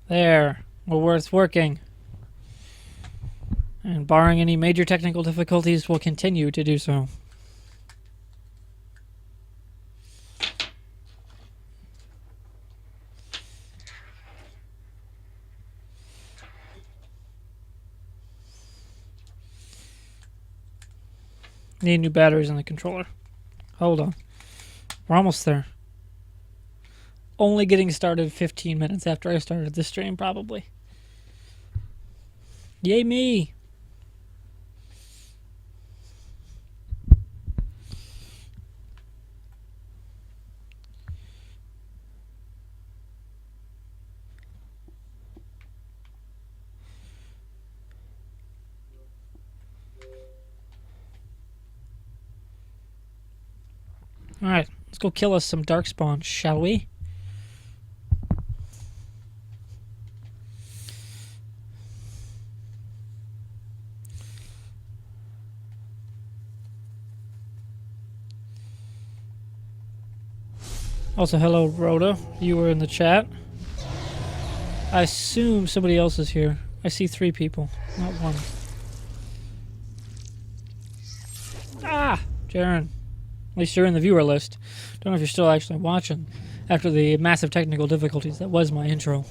There. Well, it's working. And barring any major technical difficulties, we'll continue to do so. Need new batteries in the controller. Hold on. We're almost there. Only getting started 15 minutes after I started the stream, probably. Yay me! Alright, let's go kill us some darkspawn, shall we? Also, hello, Rhoda. You were in the chat. I assume somebody else is here. I see 3 people, not 1. Ah! Jaren. At least you're in the viewer list. Don't know if you're still actually watching after the massive technical difficulties that was my intro.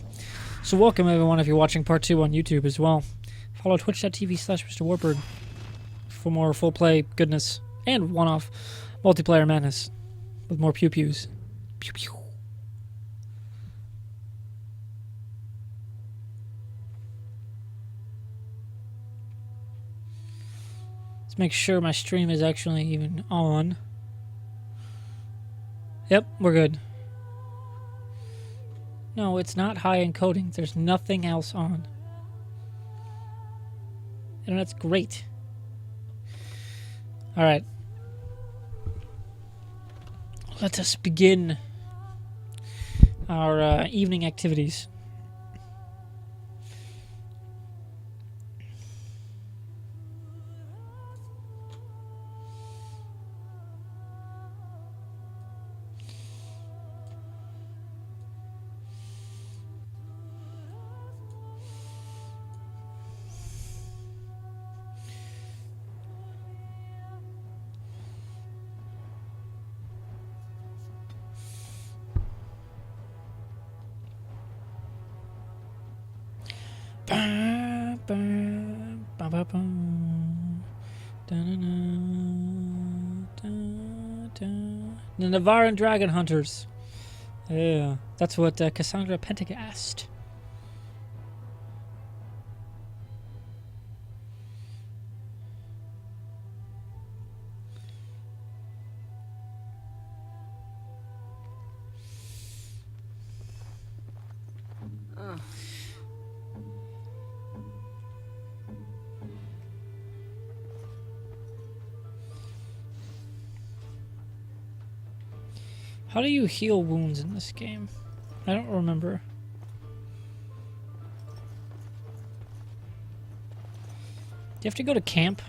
So welcome everyone if you're watching part 2 on YouTube as well. Follow twitch.tv/MrWartburg for more full play goodness and one-off multiplayer madness with more pew-pews. Pew-pew. Let's make sure my stream is actually even on. Yep, we're good. No, it's not high encoding. There's nothing else on. And that's great. Alright. Let us begin our evening activities. The Navaran Dragon Hunters. Yeah, that's what Cassandra Pentaga asked. How do you heal wounds in this game? I don't remember. Do you have to go to camp?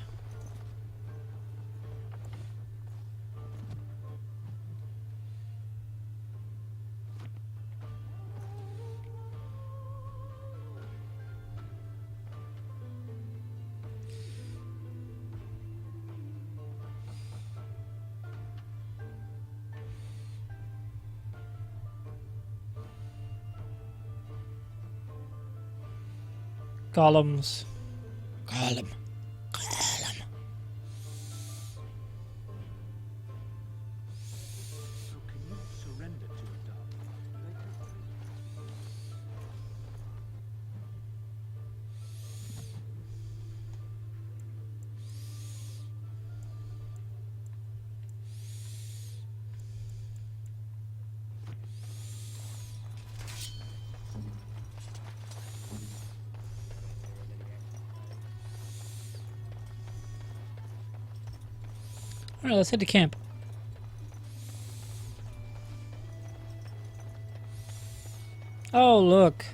Golems. Golem. Golem. Alright, let's head to camp. Oh, look.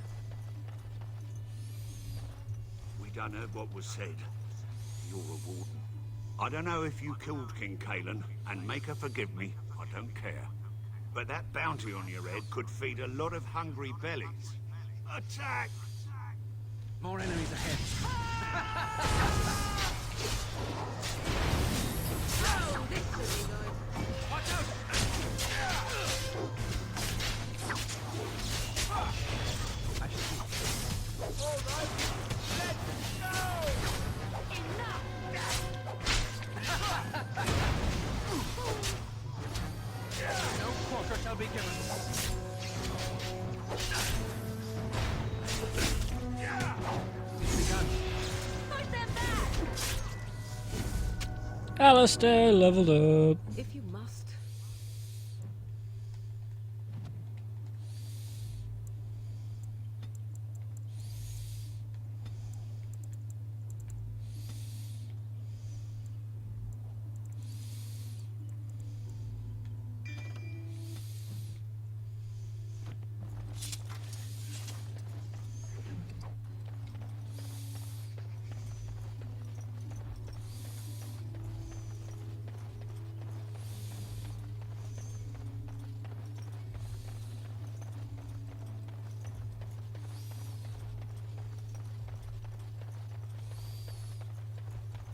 We done heard what was said. You're a warden. I don't know if you killed King Kalen, and make her forgive me, I don't care. But that bounty on your head could feed a lot of hungry bellies. Attack! More enemies ahead. Oh, this could be good. Watch out! I should be. All right, let's go! No quarter shall be given. It's begun. Push them back! Alistair leveled up. If you must.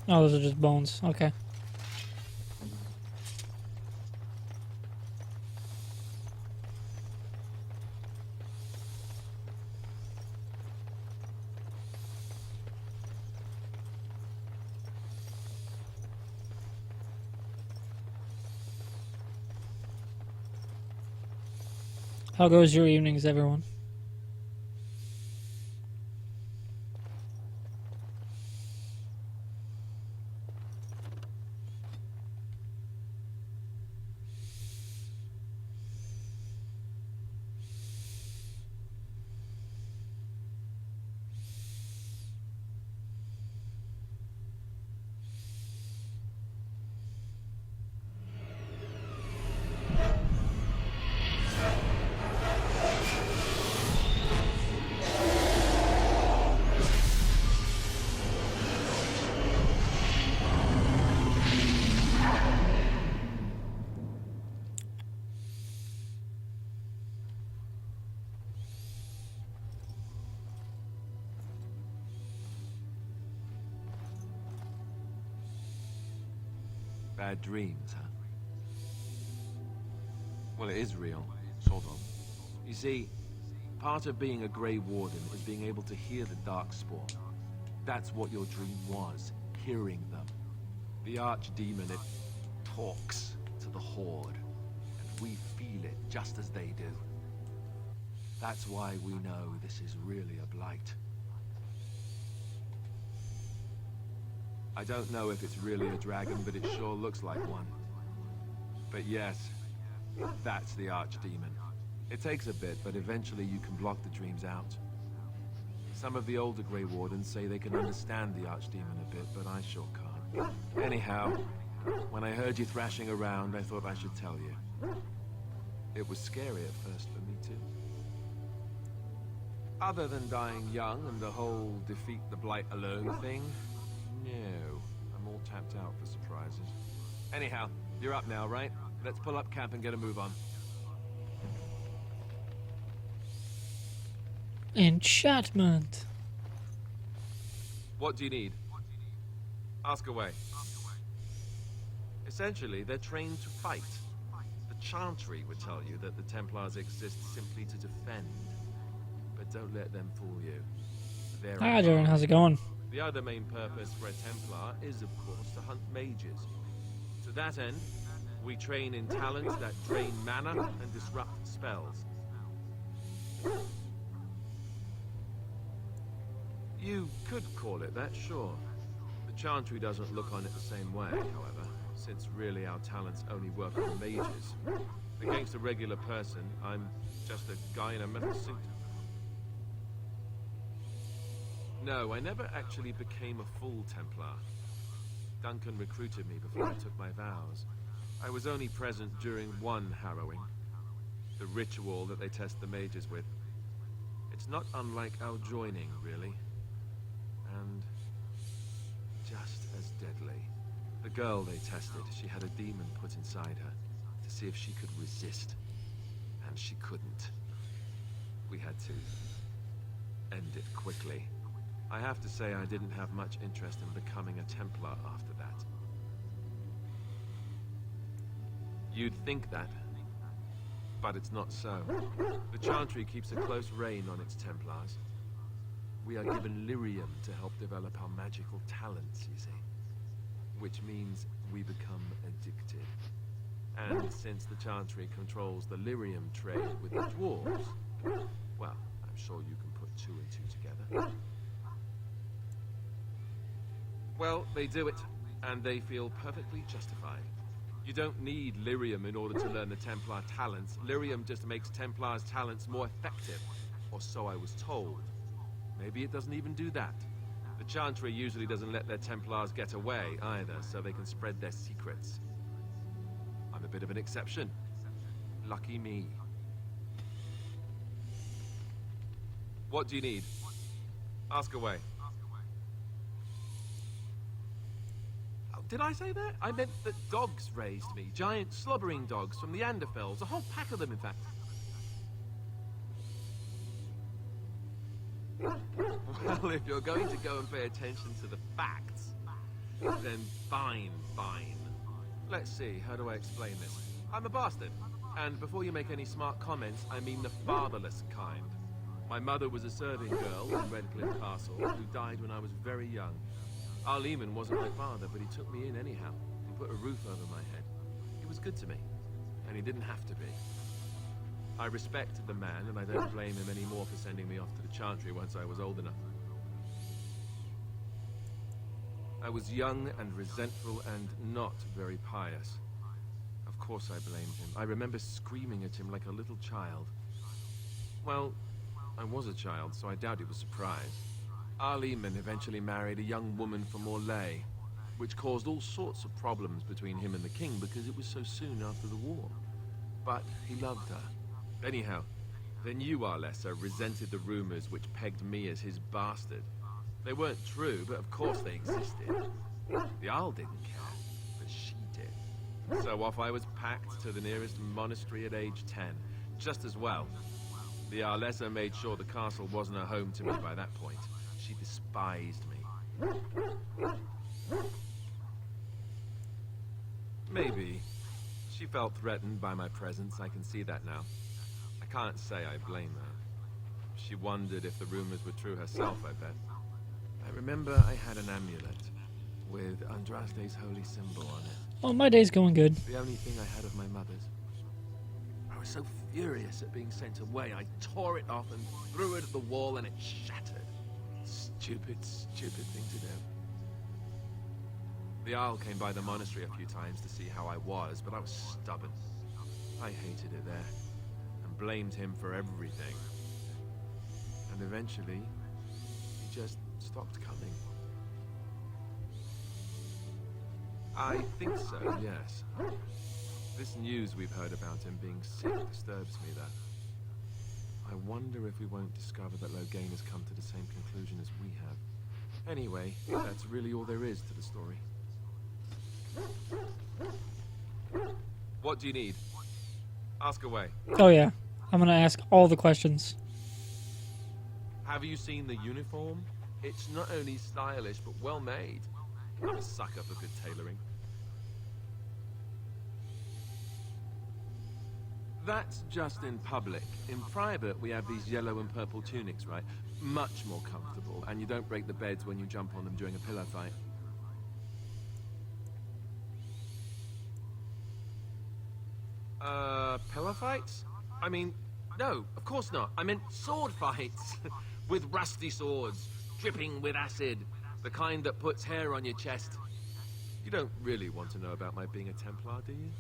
Oh, those are just bones. Okay. How goes your evenings, everyone? Bad dreams, huh? Well, it is real, sort of. You see, part of being a Grey Warden is being able to hear the Darkspawn. That's what your dream was, hearing them. The Archdemon, it talks to the Horde, and we feel it just as they do. That's why we know this is really a blight. I don't know if it's really a dragon, but it sure looks like one. But yes, that's the Archdemon. It takes a bit, but eventually you can block the dreams out. Some of the older Grey Wardens say they can understand the Archdemon a bit, but I sure can't. Anyhow, when I heard you thrashing around, I thought I should tell you. It was scary at first for me, too. Other than dying young and the whole defeat the Blight alone thing, no, I'm all tapped out for surprises. Anyhow, you're up now, right? Let's pull up camp and get a move on. Enchantment. What do you need? Ask away. Essentially, they're trained to fight. The Chantry would tell you that the Templars exist simply to defend. But don't let them fool you. They're Hi, Darren. How's it going? The other main purpose for a Templar is, of course, to hunt mages. To that end, we train in talents that drain mana and disrupt spells. You could call it that, sure. The Chantry doesn't look on it the same way, however, since really our talents only work on mages. Against a regular person, I'm just a guy in a metal suit. No, I never actually became a full Templar. Duncan recruited me before I took my vows. I was only present during one harrowing. The ritual that they test the mages with. It's not unlike our joining, really. And just as deadly. The girl they tested, she had a demon put inside her to see if she could resist. And she couldn't. We had to end it quickly. I have to say I didn't have much interest in becoming a Templar after that. You'd think that, but it's not so. The Chantry keeps a close rein on its Templars. We are given lyrium to help develop our magical talents, you see. Which means we become addicted. And since the Chantry controls the lyrium trade with the dwarves, well, I'm sure you can put 2 and 2 together. Well, they do it, and they feel perfectly justified. You don't need lyrium in order to learn the Templar talents. Lyrium just makes Templars' talents more effective, or so I was told. Maybe it doesn't even do that. The Chantry usually doesn't let their Templars get away either, so they can spread their secrets. I'm a bit of an exception. Lucky me. What do you need? Ask away. Oh, did I say that? I meant that dogs raised me. Giant slobbering dogs from the Anderfells. A whole pack of them, in fact. Well, if you're going to go and pay attention to the facts, then fine. Let's see, how do I explain this? I'm a bastard. And before you make any smart comments, I mean the fatherless kind. My mother was a serving girl in Redcliffe Castle who died when I was very young. Our Lehman wasn't my father, but he took me in anyhow and put a roof over my head. He was good to me, and he didn't have to be. I respect the man, and I don't blame him anymore for sending me off to the Chantry once I was old enough. I was young and resentful and not very pious. Of course I blamed him. I remember screaming at him like a little child. Well, I was a child, so I doubt he was surprised. Our Lehman eventually married a young woman from Orlais, which caused all sorts of problems between him and the king because it was so soon after the war. But he loved her. Anyhow, then you, Arlessa, resented the rumors which pegged me as his bastard. They weren't true, but of course they existed. The Arl didn't care, but she did. So off I was packed to the nearest monastery at age 10. Just as well. The Arlessa made sure the castle wasn't a home to me by that point. She despised me. Maybe. She felt threatened by my presence, I can see that now. I can't say I blame her. She wondered if the rumors were true herself, I bet. I remember I had an amulet with Andraste's holy symbol on it. Well, my day's going good. The only thing I had of my mother's. I was so furious at being sent away, I tore it off and threw it at the wall and it shattered. Stupid thing to do. The Arl came by the monastery a few times to see how I was, but I was stubborn. I hated it there, and blamed him for everything. And eventually, he just stopped coming. I think so, yes. This news we've heard about him being sick disturbs me, though. I wonder if we won't discover that Loghain has come to the same conclusion as we have. Anyway, that's really all there is to the story. What do you need? Ask away. Oh yeah, I'm gonna ask all the questions. Have you seen the uniform? It's not only stylish, but well made. I'm a sucker for good tailoring. That's just in public. In private, we have these yellow and purple tunics, right? Much more comfortable, and you don't break the beds when you jump on them during a pillow fight. Pillow fights? I mean, no, of course not. I meant sword fights. With rusty swords, dripping with acid. The kind that puts hair on your chest. You don't really want to know about my being a Templar, do you?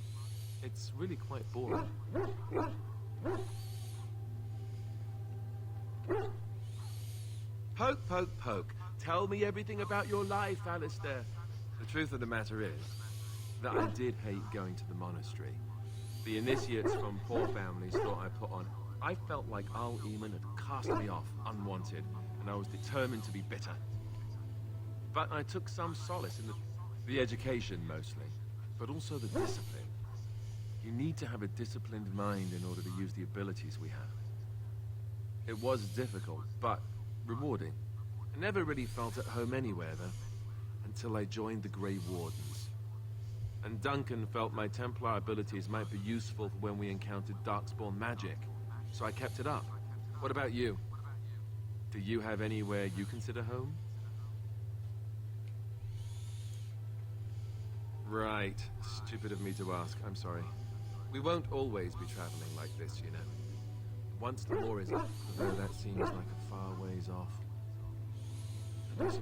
It's really quite boring. Poke, poke, poke. Tell me everything about your life, Alistair. The truth of the matter is that I did hate going to the monastery. The initiates from poor families thought I put on. I felt like Al Eamon had cast me off, unwanted, and I was determined to be bitter. But I took some solace in the education, mostly, but also the discipline. You need to have a disciplined mind in order to use the abilities we have. It was difficult, but rewarding. I never really felt at home anywhere, though, until I joined the Grey Wardens. And Duncan felt my Templar abilities might be useful when we encountered Darkspawn magic, so I kept it up. What about you? Do you have anywhere you consider home? Right. Stupid of me to ask. I'm sorry. We won't always be traveling like this, you know. Once the war is up, although that seems like a far ways off. And I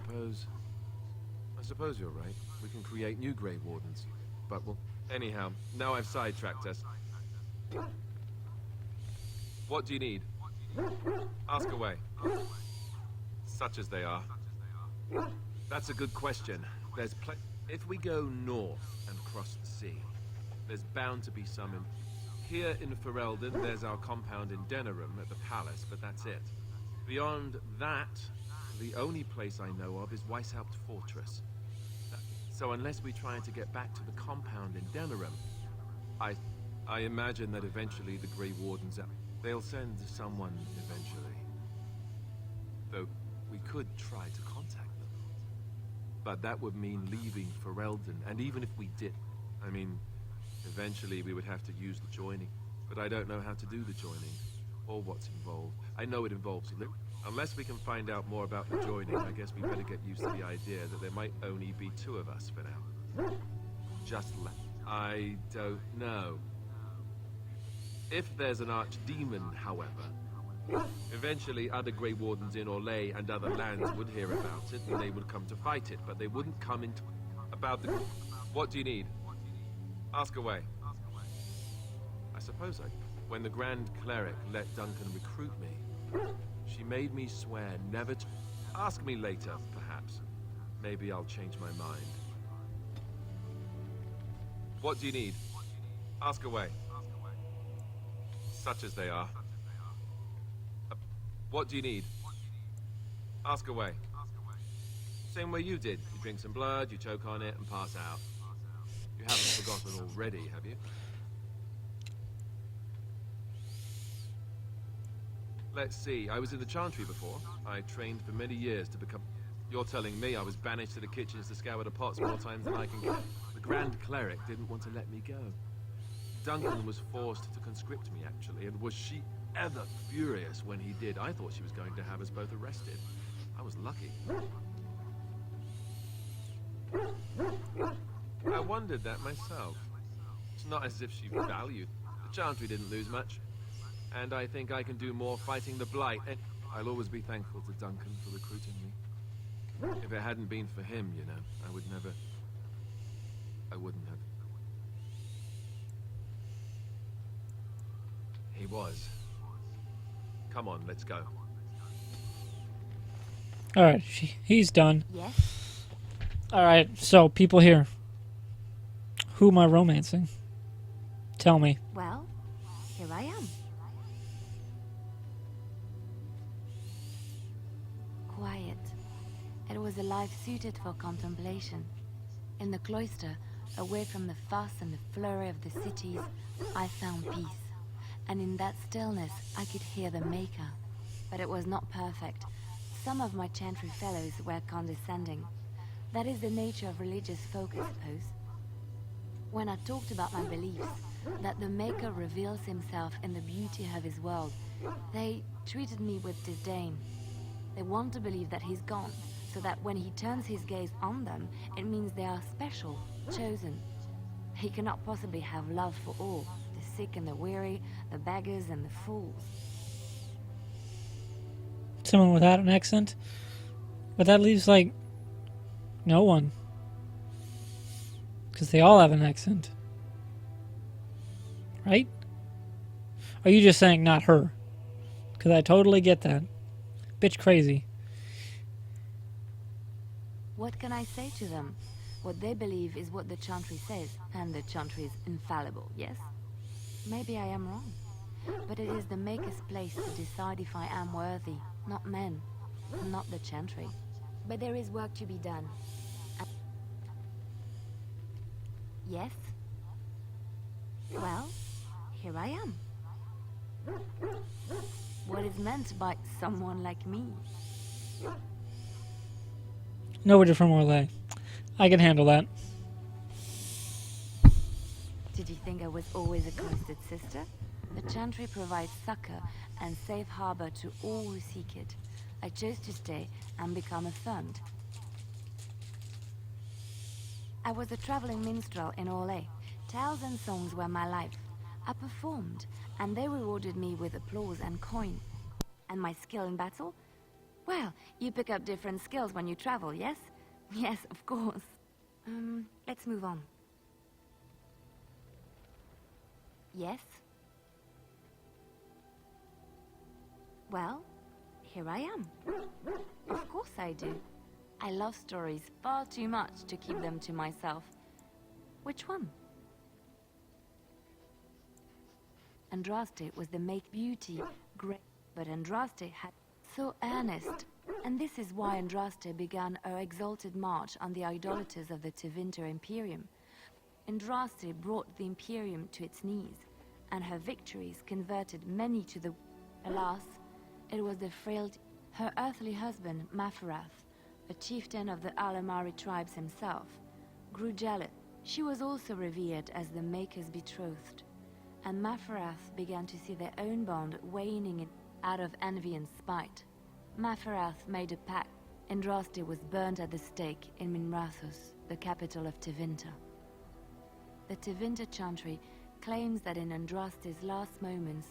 suppose you're right. We can create new Grey Wardens. But well, anyhow, now I've sidetracked us. What do you need? Ask away. Such as they are. That's a good question. There's if we go north and cross the sea, there's bound to be some in... Here in Ferelden, there's our compound in Denerim at the palace, but that's it. Beyond that, the only place I know of is Weishaupt Fortress. So unless we try to get back to the compound in Denerim, I imagine that eventually the Grey Wardens they'll send someone eventually. Though we could try to contact them. But that would mean leaving Ferelden, and even if we did, I mean, eventually we would have to use the joining. But I don't know how to do the joining, or what's involved. I know it involves a little. Unless we can find out more about the joining, I guess we better get used to the idea that there might only be 2 of us for now. I don't know. If there's an archdemon, however, eventually other Grey Wardens in Orlais and other lands would hear about it, and they would come to fight it, but they wouldn't come into... About the... What do you need? Ask away. I suppose when the Grand Cleric let Duncan recruit me, she made me swear never to... Ask me later, perhaps. Maybe I'll change my mind. What do you need? Ask away. Such as they are. What do you need? Ask away. Same way you did. You drink some blood, you choke on it, and pass out. You haven't forgotten already, have you? Let's see. I was in the Chantry before. I trained for many years to become... You're telling me I was banished to the kitchens to scour the pots more times than I can count. The Grand Cleric didn't want to let me go. Duncan was forced to conscript me, actually, and was she ever furious when he did. I thought she was going to have us both arrested. I was lucky. I wondered that myself. It's not as if she valued. The Chantry didn't lose much. And I think I can do more fighting the Blight. And I'll always be thankful to Duncan for recruiting me. If it hadn't been for him, you know, I wouldn't have. He was. Come on, let's go. Alright, he's done. Yes? Alright, so people here. Who am I romancing? Tell me. Well, here I am. Quiet. It was a life suited for contemplation. In the cloister, away from the fuss and the flurry of the cities, I found peace. And in that stillness, I could hear the Maker. But it was not perfect. Some of my Chantry fellows were condescending. That is the nature of religious folk, I suppose. When I talked about my beliefs, that the Maker reveals himself in the beauty of his world, they treated me with disdain. They want to believe that he's gone, so that when he turns his gaze on them, it means they are special, chosen. He cannot possibly have love for all, the sick and the weary, the beggars and the fools. Someone without an accent? But that leaves, like, no one. Because they all have an accent. Right? Are you just saying not her? Because I totally get that. Bitch crazy. What can I say to them? What they believe is what the Chantry says, and the Chantry is infallible, yes? Maybe I am wrong. But it is the Maker's place to decide if I am worthy, not men, not the Chantry. But there is work to be done. Yes? Well, here I am. What is meant by someone like me? No order from Orlais. I can handle that. Did you think I was always a cloistered sister? The Chantry provides succor and safe harbor to all who seek it. I chose to stay and become affirmed. I was a traveling minstrel in Orlais. Tales and songs were my life. I performed, and they rewarded me with applause and coin. And my skill in battle? Well, you pick up different skills when you travel, yes? Yes, of course. Let's move on. Yes? Well, here I am. Of course I do. I love stories far too much to keep them to myself. Which one? Andraste was the make beauty great, but Andraste had so earnest. And this is why Andraste began her exalted march on the idolaters of the Tevinter Imperium. Andraste brought the Imperium to its knees, and her victories converted many to the... Alas, it was the frailty... Her earthly husband, Maferath, a chieftain of the Alamari tribes himself, grew jealous. She was also revered as the Maker's betrothed, and Maferath began to see their own bond waning out of envy and spite. Maferath made a pact. Andraste was burned at the stake in Minrathous, the capital of Tevinter. The Tevinter Chantry claims that in Andraste's last moments,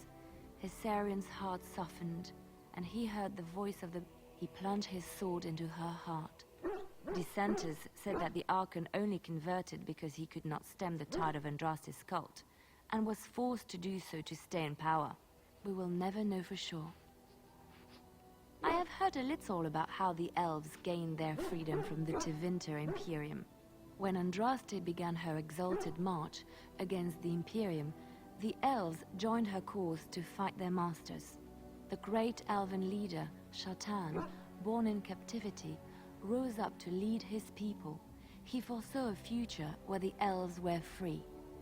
Hessarian's heart softened, and he heard the voice of the... He plunged his sword into her heart. Dissenters said that the Archon only converted because he could not stem the tide of Andraste's cult, and was forced to do so to stay in power. We will never know for sure. I have heard a little about how the elves gained their freedom from the Tevinter Imperium. When Andraste began her exalted march against the Imperium, the elves joined her cause to fight their masters. The great elven leader, Shatan, born in captivity, rose up to lead his people. He foresaw a future where the elves were free.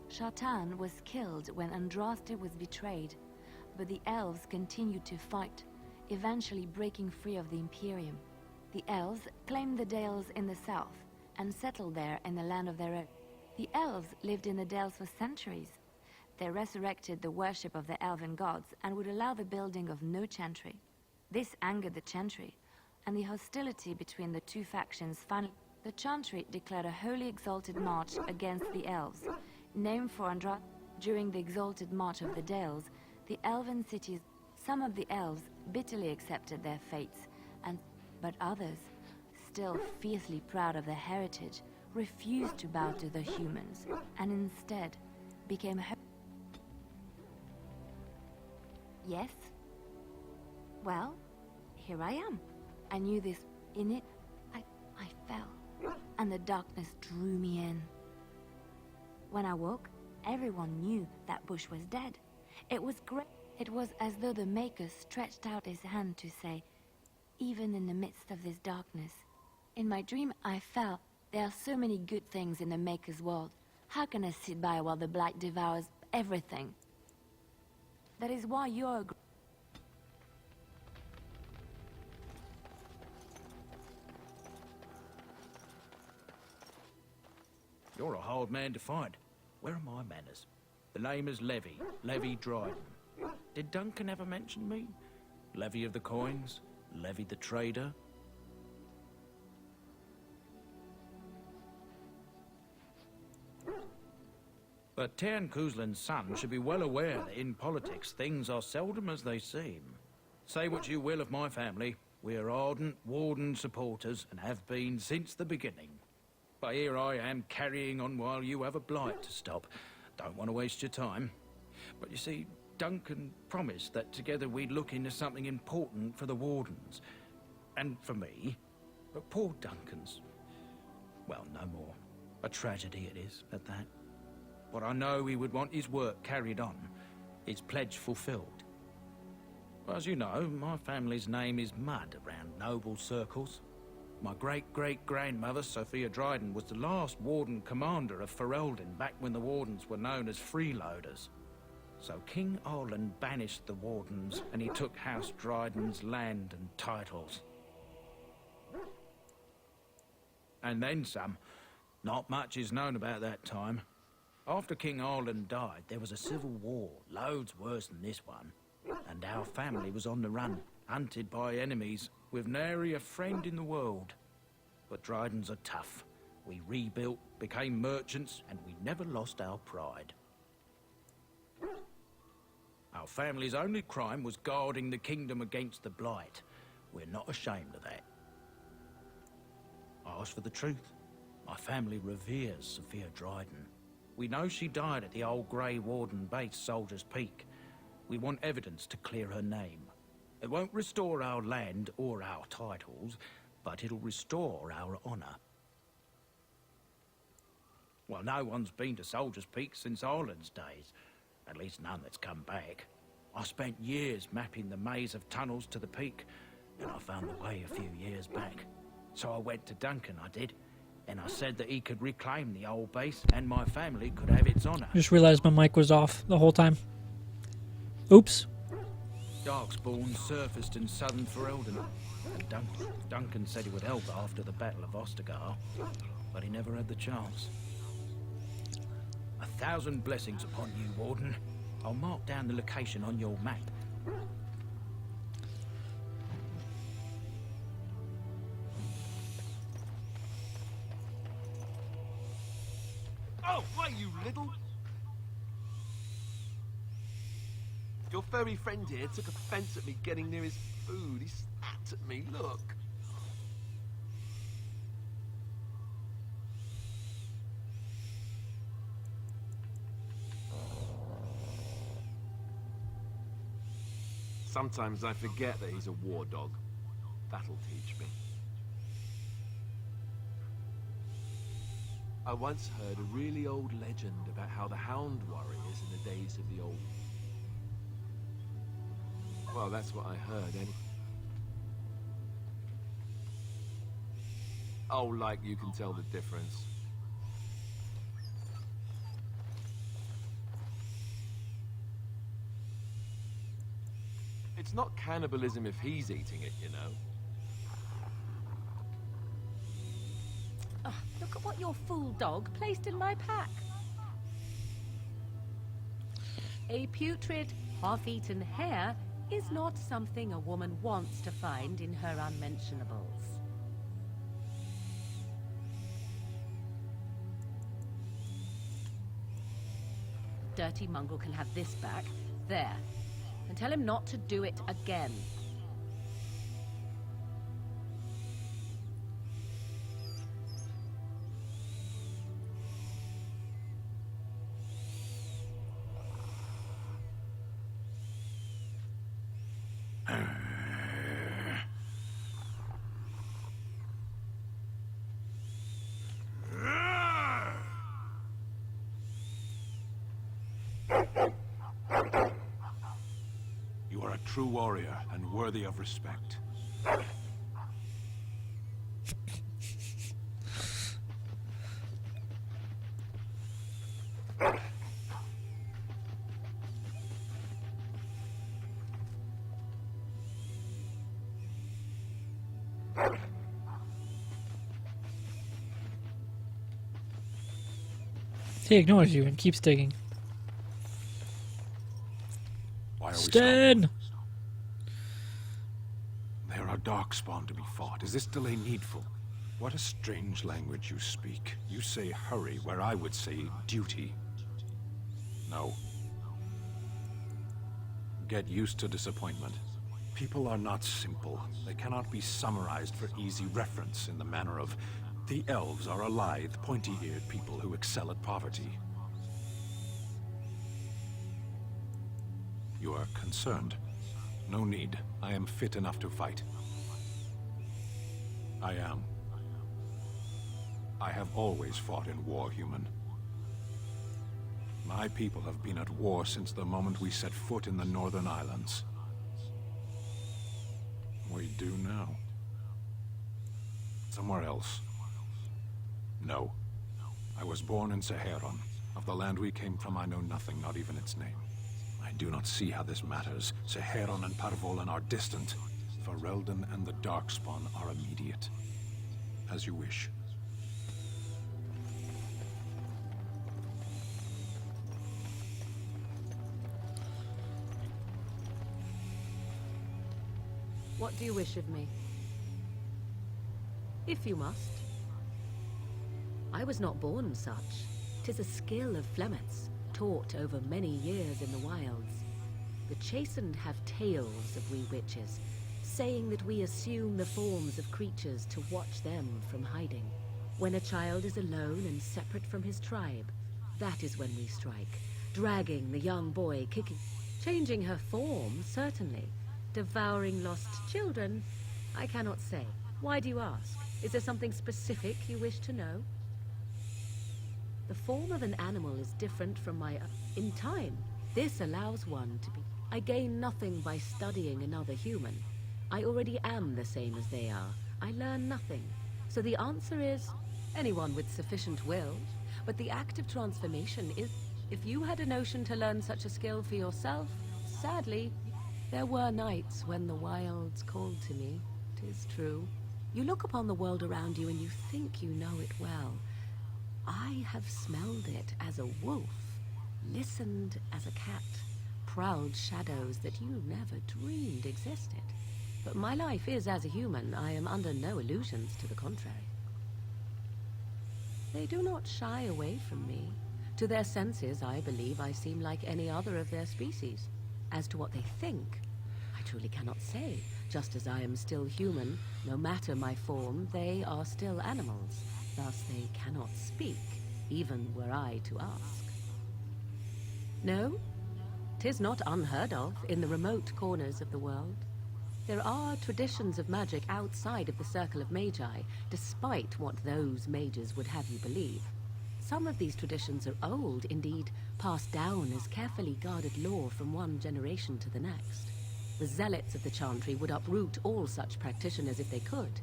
Shatan was killed when Andraste was betrayed, but the elves continued to fight, eventually breaking free of the Imperium. The elves claimed the Dales in the south and settled there in the land of their own. The elves lived in the Dales for centuries. They resurrected the worship of the elven gods and would allow the building of no chantry. This angered the chantry, and the hostility between the two factions finally... The chantry declared a holy exalted march against the elves, named for Andraste. During the exalted march of the Dales, the elven cities... Some of the elves bitterly accepted their fates, but others, still fiercely proud of their heritage, refused to bow to the humans, and instead became... Yes? Well, here I am. I knew this. In it, I fell, and the darkness drew me in. When I woke, everyone knew that Bush was dead. It was great. It was as though the Maker stretched out his hand to say, even in the midst of this darkness. In my dream, I felt, there are so many good things in the Maker's world. How can I sit by while the Blight devours everything? That is why you are... You're a hard man to find. Where are my manners? The name is Levy Dryden. Did Duncan ever mention me? Levy of the Coins? Levy the Trader? But Tairn Kuzlin's son should be well aware that in politics things are seldom as they seem. Say what you will of my family, we're ardent Warden supporters and have been since the beginning. But here I am carrying on while you have a blight to stop. Don't want to waste your time. But you see, Duncan promised that together we'd look into something important for the Wardens. And for me. But poor Duncan's... well, no more. A tragedy it is, at that. But I know he would want his work carried on. His pledge fulfilled. As you know, my family's name is mud around noble circles. My great-great-grandmother, Sophia Dryden, was the last Warden commander of Ferelden back when the Wardens were known as freeloaders. So King Arlen banished the Wardens, and he took House Dryden's land and titles. And then some. Not much is known about that time. After King Arlen died, there was a civil war, loads worse than this one. And our family was on the run, hunted by enemies, with nary a friend in the world. But Drydens are tough. We rebuilt, became merchants, and we never lost our pride. Our family's only crime was guarding the kingdom against the Blight. We're not ashamed of that. I ask for the truth. My family reveres Sophia Dryden. We know she died at the old Grey Warden base, Soldier's Peak. We want evidence to clear her name. It won't restore our land or our titles, but it'll restore our honor. Well, no one's been to Soldier's Peak since Arlen's days. At least none that's come back. I spent years mapping the maze of tunnels to the peak, and I found the way a few years back. So I went to Duncan, I did, and I said that he could reclaim the old base, and my family could have its honor. Just realized my mic was off the whole time. Oops. Darkspawn surfaced in southern Ferelden, and Duncan said he would help after the Battle of Ostergar, but he never had the chance. 1,000 blessings upon you, Warden. I'll mark down the location on your map. Oh, why, you little... Your furry friend here took offense at me getting near his food. He spat at me, look. Sometimes I forget that he's a war dog. That'll teach me. I once heard a really old legend about how the hound warriors in the days of the old... Well, that's what I heard, anyway. Oh, like you can tell the difference. It's not cannibalism if he's eating it, you know. Ugh, look at what your fool dog placed in my pack. A putrid, half-eaten hare is not something a woman wants to find in her unmentionables. Dirty Mungle can have this back. There. And tell him not to do it again. You are a true warrior and worthy of respect. He ignores you and keeps digging. Why are we Sten! There are darkspawn to be fought. Is this delay needful? What a strange language you speak. You say hurry where I would say duty. No. Get used to disappointment. People are not simple. They cannot be summarized for easy reference in the manner of the elves are a lithe, pointy-eared people who excel at poverty. You are concerned. No need. I am fit enough to fight. I am. I have always fought in war, human. My people have been at war since the moment we set foot in the Northern Islands. We do now. Somewhere else. No. I was born in Saharon. Of the land we came from, I know nothing, not even its name. I do not see how this matters. Saharon and Parvolan are distant. Ferelden and the Darkspawn are immediate. As you wish. What do you wish of me? If you must. I was not born such. 'Tis a skill of Flemeth's, taught over many years in the wilds. The chastened have tales of we witches, saying that we assume the forms of creatures to watch them from hiding. When a child is alone and separate from his tribe, that is when we strike, dragging the young boy, kicking, changing her form, certainly. Devouring lost children, I cannot say. Why do you ask? Is there something specific you wish to know? The form of an animal is different from my own. In time, this allows one to be. I gain nothing by studying another human. I already am the same as they are. I learn nothing. So the answer is anyone with sufficient will. But the act of transformation is... If you had a notion to learn such a skill for yourself, sadly, there were nights when the wilds called to me. 'Tis true. You look upon the world around you and you think you know it well. I have smelled it as a wolf, listened as a cat, proud shadows that you never dreamed existed. But my life is as a human. I am under no illusions to the contrary. They do not shy away from me. To their senses, I believe I seem like any other of their species. As to what they think, I truly cannot say. Just as I am still human, no matter my form, they are still animals. Thus they cannot speak, even were I to ask. No, 'tis not unheard of in the remote corners of the world. There are traditions of magic outside of the circle of magi, despite what those mages would have you believe. Some of these traditions are old, indeed, passed down as carefully guarded lore from one generation to the next. The zealots of the chantry would uproot all such practitioners if they could.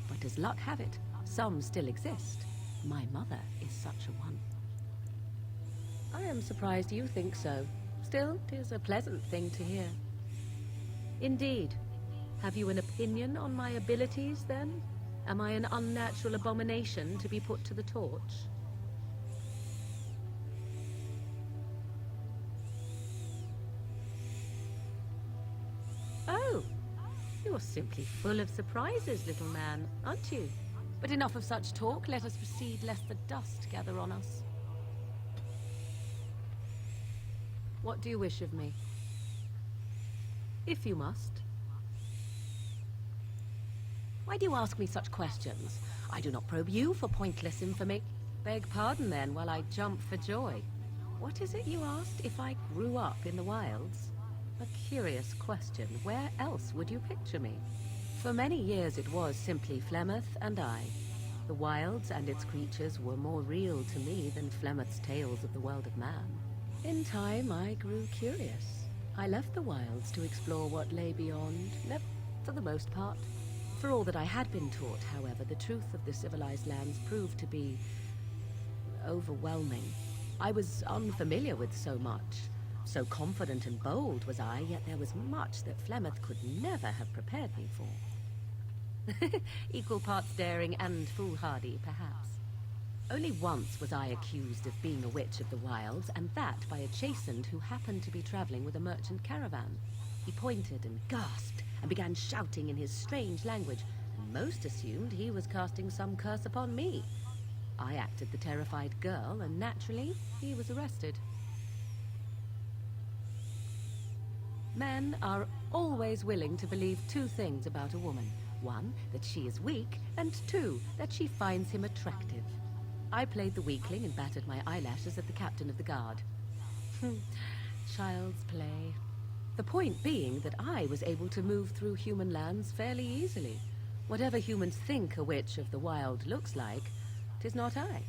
But as luck have it, some still exist. My mother is such a one. I am surprised you think so. Still, 'tis a pleasant thing to hear. Indeed. Have you an opinion on my abilities, then? Am I an unnatural abomination to be put to the torch? Oh, you're simply full of surprises, little man, aren't you? But enough of such talk. Let us proceed, lest the dust gather on us. What do you wish of me? If you must. Why do you ask me such questions? I do not probe you for pointless information. Beg pardon, then, while I jump for joy. What is it you asked? If I grew up in the wilds? A curious question. Where else would you picture me? For many years it was simply Flemeth and I. The wilds and its creatures were more real to me than Flemeth's tales of the world of man. In time I grew curious. I left the wilds to explore what lay beyond, never for the most part. For all that I had been taught, however, the truth of the civilized lands proved to be overwhelming. I was unfamiliar with so much. So confident and bold was I, yet there was much that Flemeth could never have prepared me for. Equal parts daring and foolhardy, perhaps. Only once was I accused of being a witch of the wilds, and that by a chastened who happened to be traveling with a merchant caravan. He pointed and gasped, and began shouting in his strange language, and most assumed he was casting some curse upon me. I acted the terrified girl, and naturally, he was arrested. Men are always willing to believe two things about a woman. One, that she is weak, and two, that she finds him attractive. I played the weakling and battered my eyelashes at the captain of the guard. Child's play. The point being that I was able to move through human lands fairly easily. Whatever humans think a witch of the wild looks like, 'tis not I.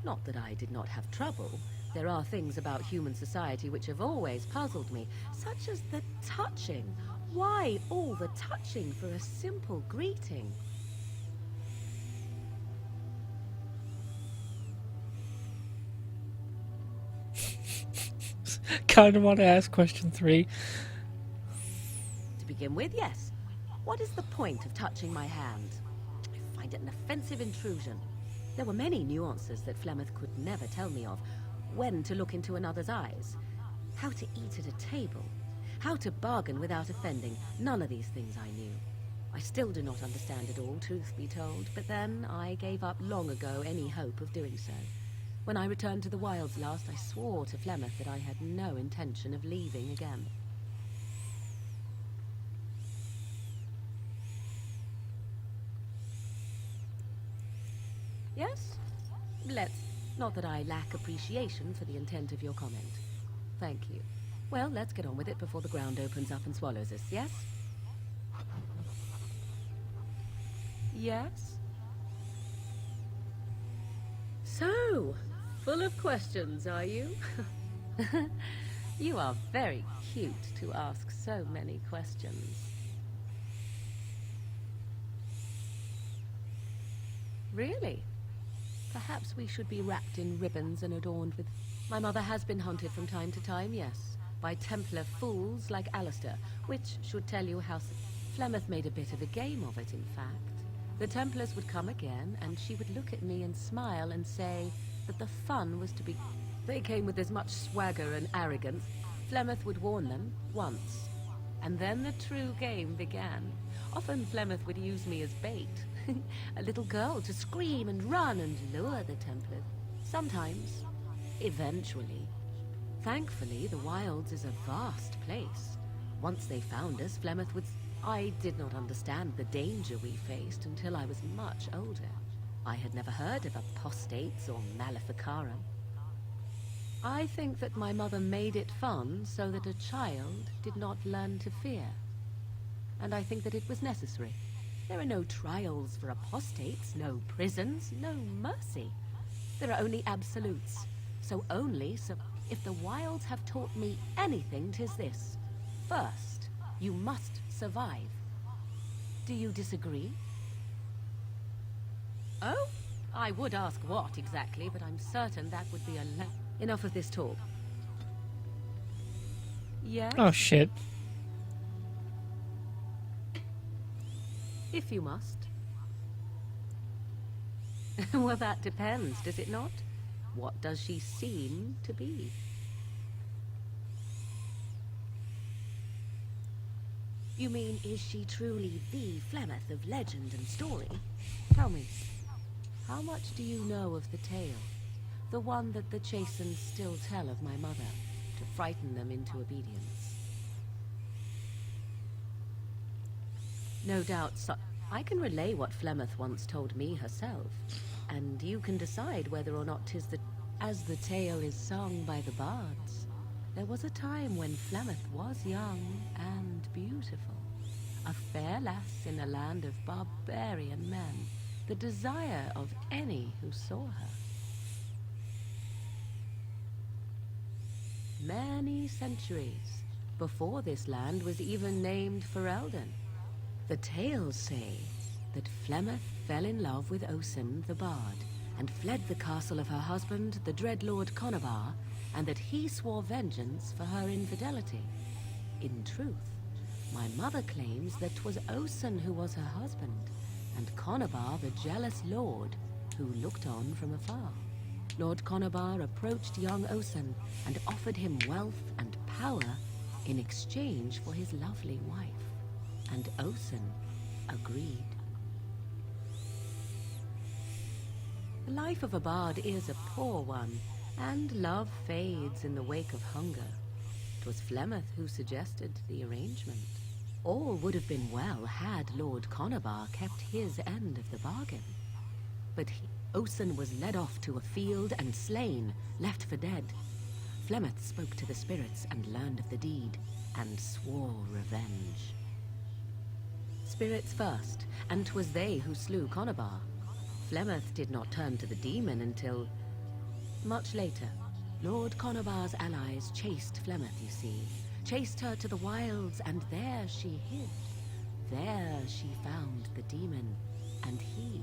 Not that I did not have trouble. There are things about human society which have always puzzled me, such as the touching. Why all the touching for a simple greeting? Kind of want to ask question 3. To begin with, yes. What is the point of touching my hand? I find it an offensive intrusion. There were many nuances that Flemeth could never tell me of. When to look into another's eyes, how to eat at a table, how to bargain without offending. None of these things I knew. I still do not understand it all, truth be told, but then I gave up long ago any hope of doing so. When I returned to the wilds last, I swore to Flemeth that I had no intention of leaving again. Yes? Not that I lack appreciation for the intent of your comment. Thank you. Well, let's get on with it before the ground opens up and swallows us, yes? Yes? So, full of questions, are you? You are very cute to ask so many questions. Really? Perhaps we should be wrapped in ribbons and adorned with... My mother has been hunted from time to time, yes, by Templar fools like Alistair, which should tell you how... Flemeth made a bit of a game of it, in fact. The Templars would come again, and she would look at me and smile and say that the fun was to be... They came with as much swagger and arrogance. Flemeth would warn them, once. And then the true game began. Often Flemeth would use me as bait. A little girl to scream and run and lure the Templars. Sometimes. Eventually. Thankfully, the wilds is a vast place. Once they found us, Flemeth would... I did not understand the danger we faced until I was much older. I had never heard of apostates or maleficarum. I think that my mother made it fun so that a child did not learn to fear. And I think that it was necessary. There are no trials for apostates, no prisons, no mercy. There are only absolutes. So if the wilds have taught me anything, 'tis this. First, you must survive. Do you disagree? Oh? I would ask what exactly, but I'm certain that would be enough of this talk. Yes? Oh, shit. If you must. Well, that depends, does it not? What does she seem to be? You mean, is she truly the Flemeth of legend and story? Tell me, how much do you know of the tale? The one that the Chastened still tell of my mother, to frighten them into obedience. No doubt, I can relay what Flemeth once told me herself, and you can decide whether or not 'tis as the tale is sung by the bards. There was a time when Flemeth was young and beautiful, a fair lass in a land of barbarian men, the desire of any who saw her. Many centuries before this land was even named Ferelden. The tales say that Flemeth fell in love with Osen the Bard and fled the castle of her husband, the Dreadlord Conobar, and that he swore vengeance for her infidelity. In truth, my mother claims that 'twas Osen who was her husband, and Conobar the jealous lord who looked on from afar. Lord Conobar approached young Osen and offered him wealth and power in exchange for his lovely wife, and Osen agreed. The life of a bard is a poor one, and love fades in the wake of hunger. 'Twas Flemeth who suggested the arrangement. All would have been well had Lord Conobar kept his end of the bargain. But Osen was led off to a field and slain, left for dead. Flemeth spoke to the spirits and learned of the deed, and swore revenge. Spirits first, and 'twas they who slew Conobar. Flemeth did not turn to the demon until... much later. Lord Conobar's allies chased Flemeth, you see. Chased her to the wilds, and there she hid. There she found the demon, and he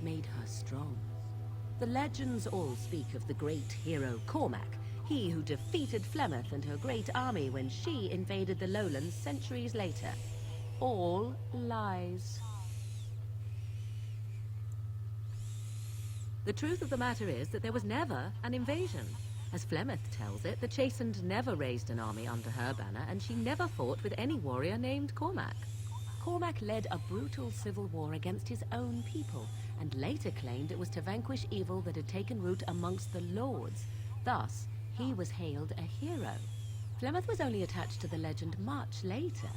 made her strong. The legends all speak of the great hero Cormac, he who defeated Flemeth and her great army when she invaded the lowlands centuries later. all lies. The truth of the matter is that there was never an invasion. As Flemeth tells it, the Chastened never raised an army under her banner, and she never fought with any warrior named Cormac. Cormac led a brutal civil war against his own people, and later claimed it was to vanquish evil that had taken root amongst the lords. Thus, he was hailed a hero. Flemeth was only attached to the legend much later.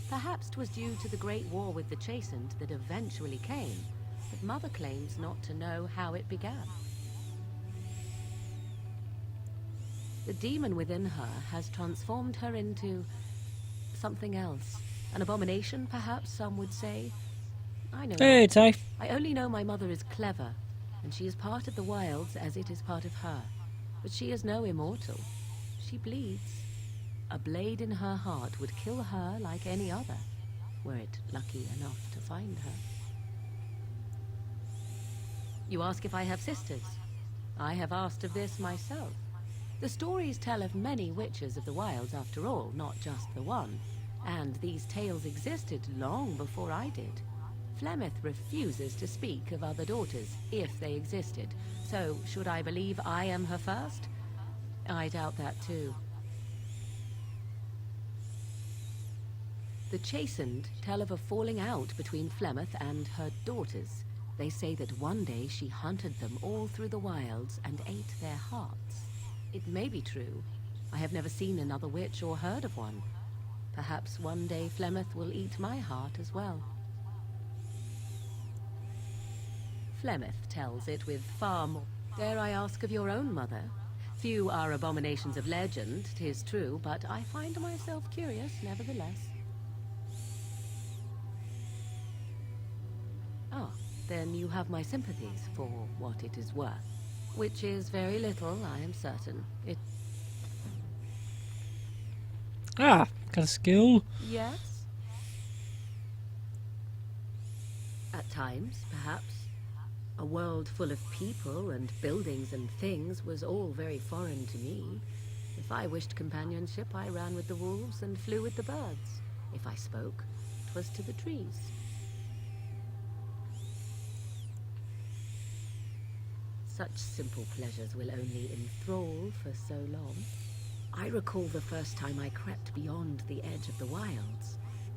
Perhaps 'twas due to the great war with the Chastened that eventually came, but Mother claims not to know how it began. The demon within her has transformed her into something else. An abomination, perhaps some would say. I know Hey, not. Ty. I only know my mother is clever, and she is part of the wilds as it is part of her. But she is no immortal. She bleeds. A blade in her heart would kill her like any other, were it lucky enough to find her. You ask if I have sisters. I have asked of this myself. The stories tell of many witches of the wilds after all, not just the one. And these tales existed long before I did. Flemeth refuses to speak of other daughters, if they existed. So, should I believe I am her first? I doubt that too. The Chastened tell of a falling out between Flemeth and her daughters. They say that one day she hunted them all through the wilds and ate their hearts. It may be true. I have never seen another witch or heard of one. Perhaps one day Flemeth will eat my heart as well. Flemeth tells it with far more. Dare I ask of your own mother? Few are abominations of legend, 'tis true, but I find myself curious nevertheless. Ah, then you have my sympathies for what it is worth. Which is very little, I am certain. Ah, got a skill. Yes? At times, perhaps. A world full of people and buildings and things was all very foreign to me. If I wished companionship, I ran with the wolves and flew with the birds. If I spoke, 'twas to the trees. Such simple pleasures will only enthrall for so long. I recall the first time I crept beyond the edge of the wilds.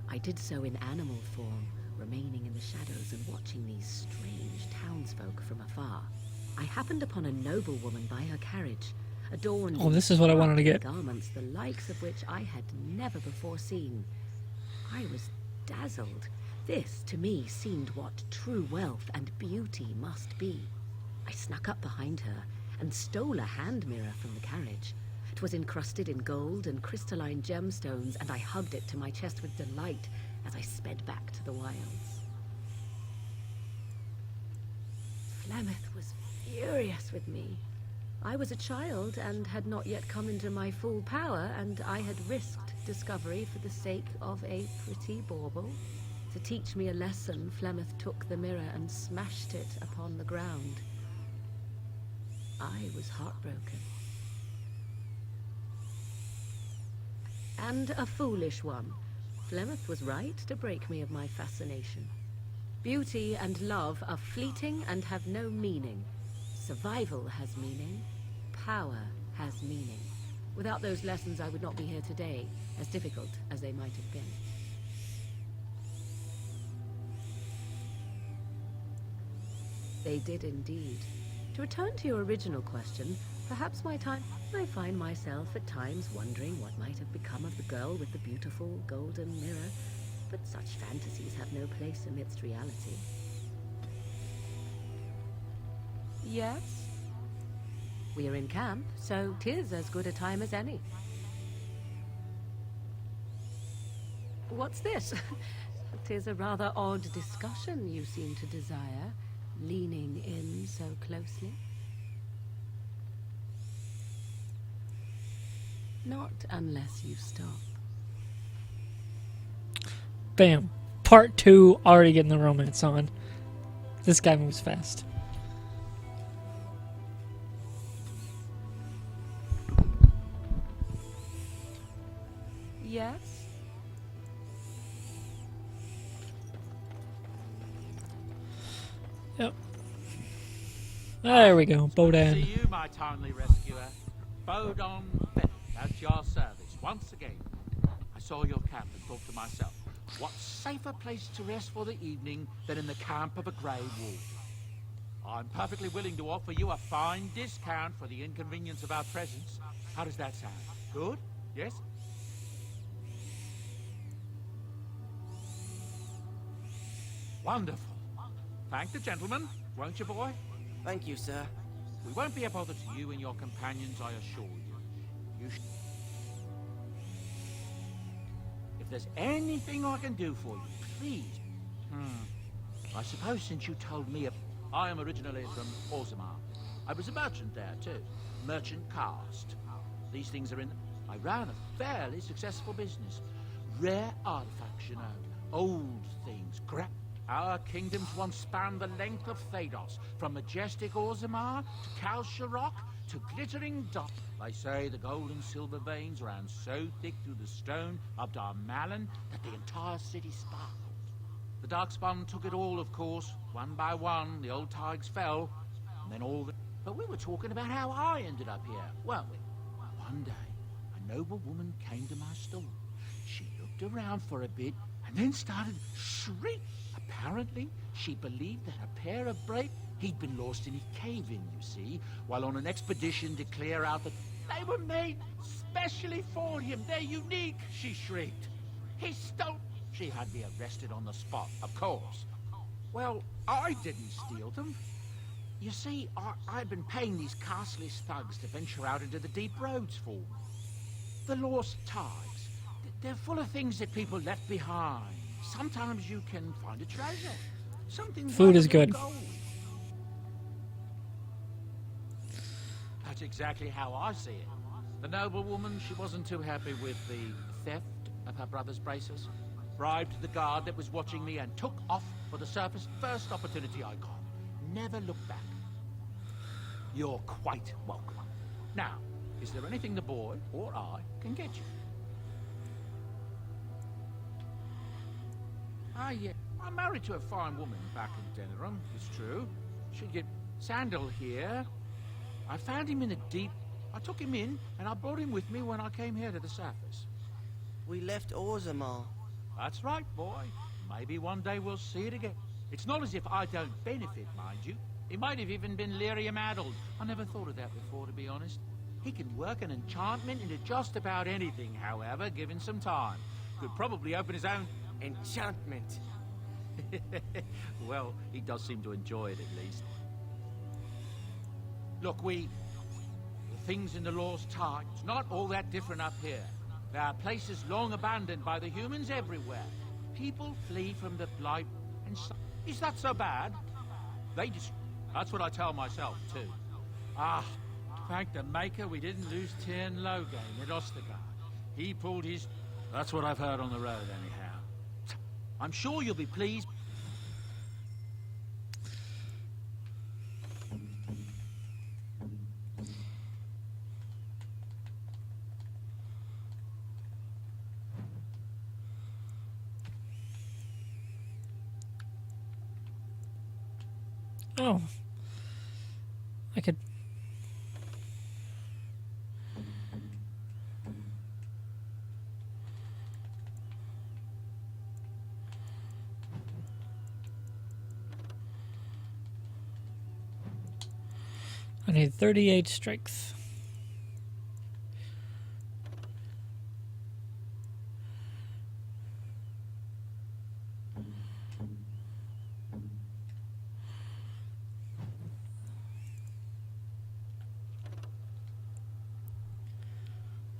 I did so in animal form, remaining in the shadows and watching these strange townsfolk from afar. I happened upon a noblewoman by her carriage, adorned Oh, this is what I wanted to in get. garments the likes of which I had never before seen. I was dazzled. This, to me, seemed what true wealth and beauty must be. I snuck up behind her and stole a hand mirror from the carriage. It was encrusted in gold and crystalline gemstones, and I hugged it to my chest with delight as I sped back to the wilds. Flemeth was furious with me. I was a child and had not yet come into my full power, and I had risked discovery for the sake of a pretty bauble. To teach me a lesson, Flemeth took the mirror and smashed it upon the ground. I was heartbroken. And a foolish one. Flemeth was right to break me of my fascination. Beauty and love are fleeting and have no meaning. Survival has meaning. Power has meaning. Without those lessons, I would not be here today, as difficult as they might have been. They did indeed. To return to your original question, perhaps I find myself at times wondering what might have become of the girl with the beautiful golden mirror, but such fantasies have no place amidst reality. Yes? We are in camp, so 'tis as good a time as any. What's this? 'Tis a rather odd discussion you seem to desire, leaning in so closely. Not unless you stop. Bam. Part 2, already getting the romance on. This guy moves fast. Yes? Yep. There we go. See Bodan. you, my timely rescuer. Bodon Bennett, at your service once again. I saw your camp and thought to myself, what safer place to rest for the evening than in the camp of a grey wolf? I'm perfectly willing to offer you a fine discount for the inconvenience of our presence. How does that sound? Good? Yes? Wonderful. Thank the gentleman, won't you, boy? Thank you, sir. We won't be a bother to you and your companions, I assure you. If there's anything I can do for you, please. I suppose since you told me, I am originally from Orzammar. I was a merchant there too. Merchant caste. These things are in. I ran a fairly successful business. Rare artifacts, you know. Old things. Our kingdoms once spanned the length of Thados, from majestic Orzammar to Kalsharok to glittering Dot. They say the gold and silver veins ran so thick through the stone of Darmalin that the entire city sparkled. The Darkspawn took it all, of course. One by one, the old tides fell, and then all the... But we were talking about how I ended up here, weren't we? One day, a noble woman came to my store. She looked around for a bit, and then started shrieking. Apparently, she believed that a pair of brave... He'd been lost in a cave-in, you see, while on an expedition to clear out the... They were made specially for him. They're unique, she shrieked. He stole... She had me arrested on the spot, of course. Well, I didn't steal them. You see, I'd been paying these castless thugs to venture out into the deep roads for me. The lost tides. They're full of things that people left behind. Sometimes you can find a treasure. Something Food is rather than good. gold. That's exactly how I see it. The noble woman, she wasn't too happy with the theft of her brother's braces. Bribed the guard that was watching me and took off for the surface first opportunity I got. Never looked back. You're quite welcome. Now, is there anything the boy or I can get you? Ah, yeah. I'm married to a fine woman back in Denerim, it's true. She'd get Sandal here. I found him in the deep. I took him in, and I brought him with me when I came here to the surface. We left Orzammar. That's right, boy. Maybe one day we'll see it again. It's not as if I don't benefit, mind you. He might have even been lyrium-addled. I never thought of that before, to be honest. He can work an enchantment into just about anything, however, given some time. Could probably open his own... Enchantment. Well, he does seem to enjoy it, at least. Look, the things in the Lost Tides, not all that different up here. There are places long abandoned by the humans everywhere. People flee from the blight and is that so bad? That's what I tell myself, too. Ah, thank the Maker we didn't lose Tyrn Logain at Ostergard. He pulled his... That's what I've heard on the road, anyhow. I'm sure you'll be pleased. Oh. I could... I need 38 strength.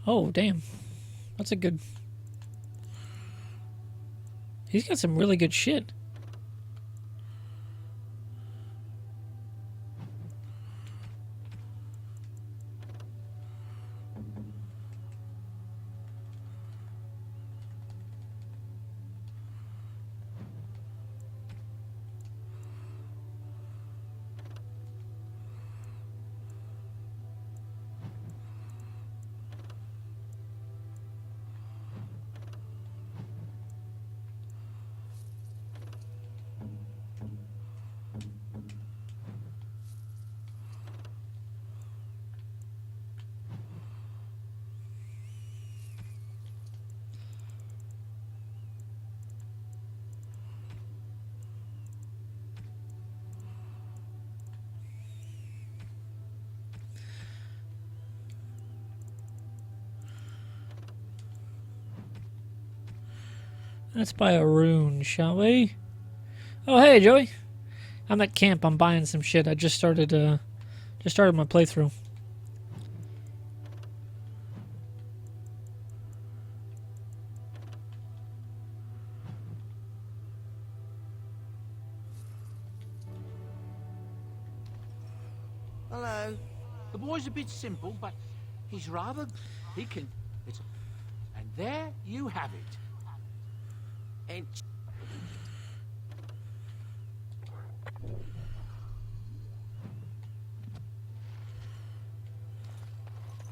Oh, damn. That's a good... He's got some really good shit. Let's buy a rune, shall we? Oh, hey, Joey. I'm at camp. I'm buying some shit. I just started my playthrough. Hello. The boy's a bit simple, but he's rather... He can... It's... And there you have it. And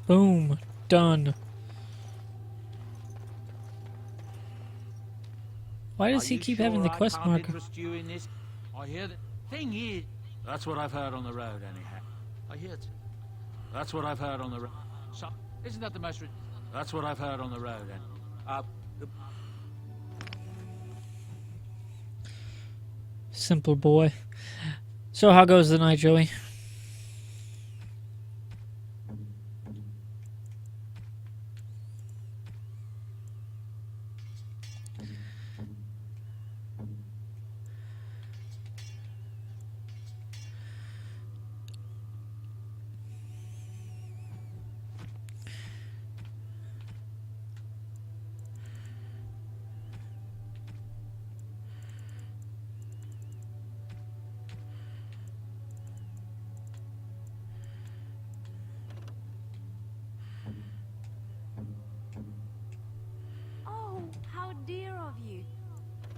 Boom. Done. Why does Are he you keep sure having the I quest can't marker? interest you in this? I hear the thing is... That's what I've heard on the road, anyhow. I hear it. That's what I've heard on the road. So, isn't that the most... That's what I've heard on the road, the... Simple boy. So how goes the night, Joey? Oh, how dear of you.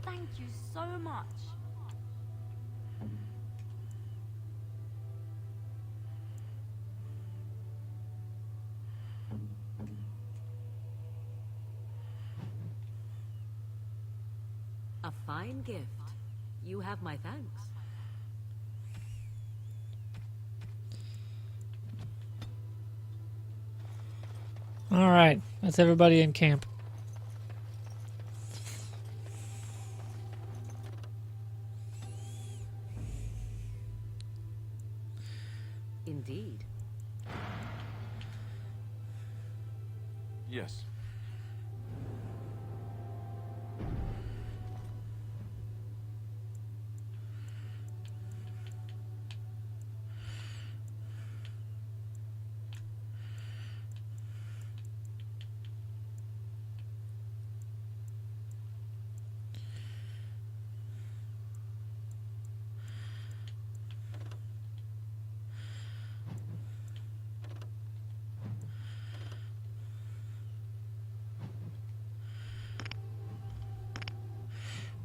Thank you so much. A fine gift. You have my thanks. All right, that's everybody in camp. Indeed. Yes.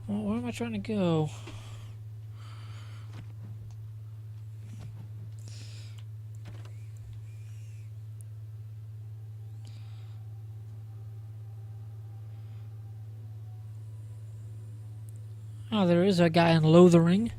Well, where am I trying to go? Oh, there is a guy in Lothering.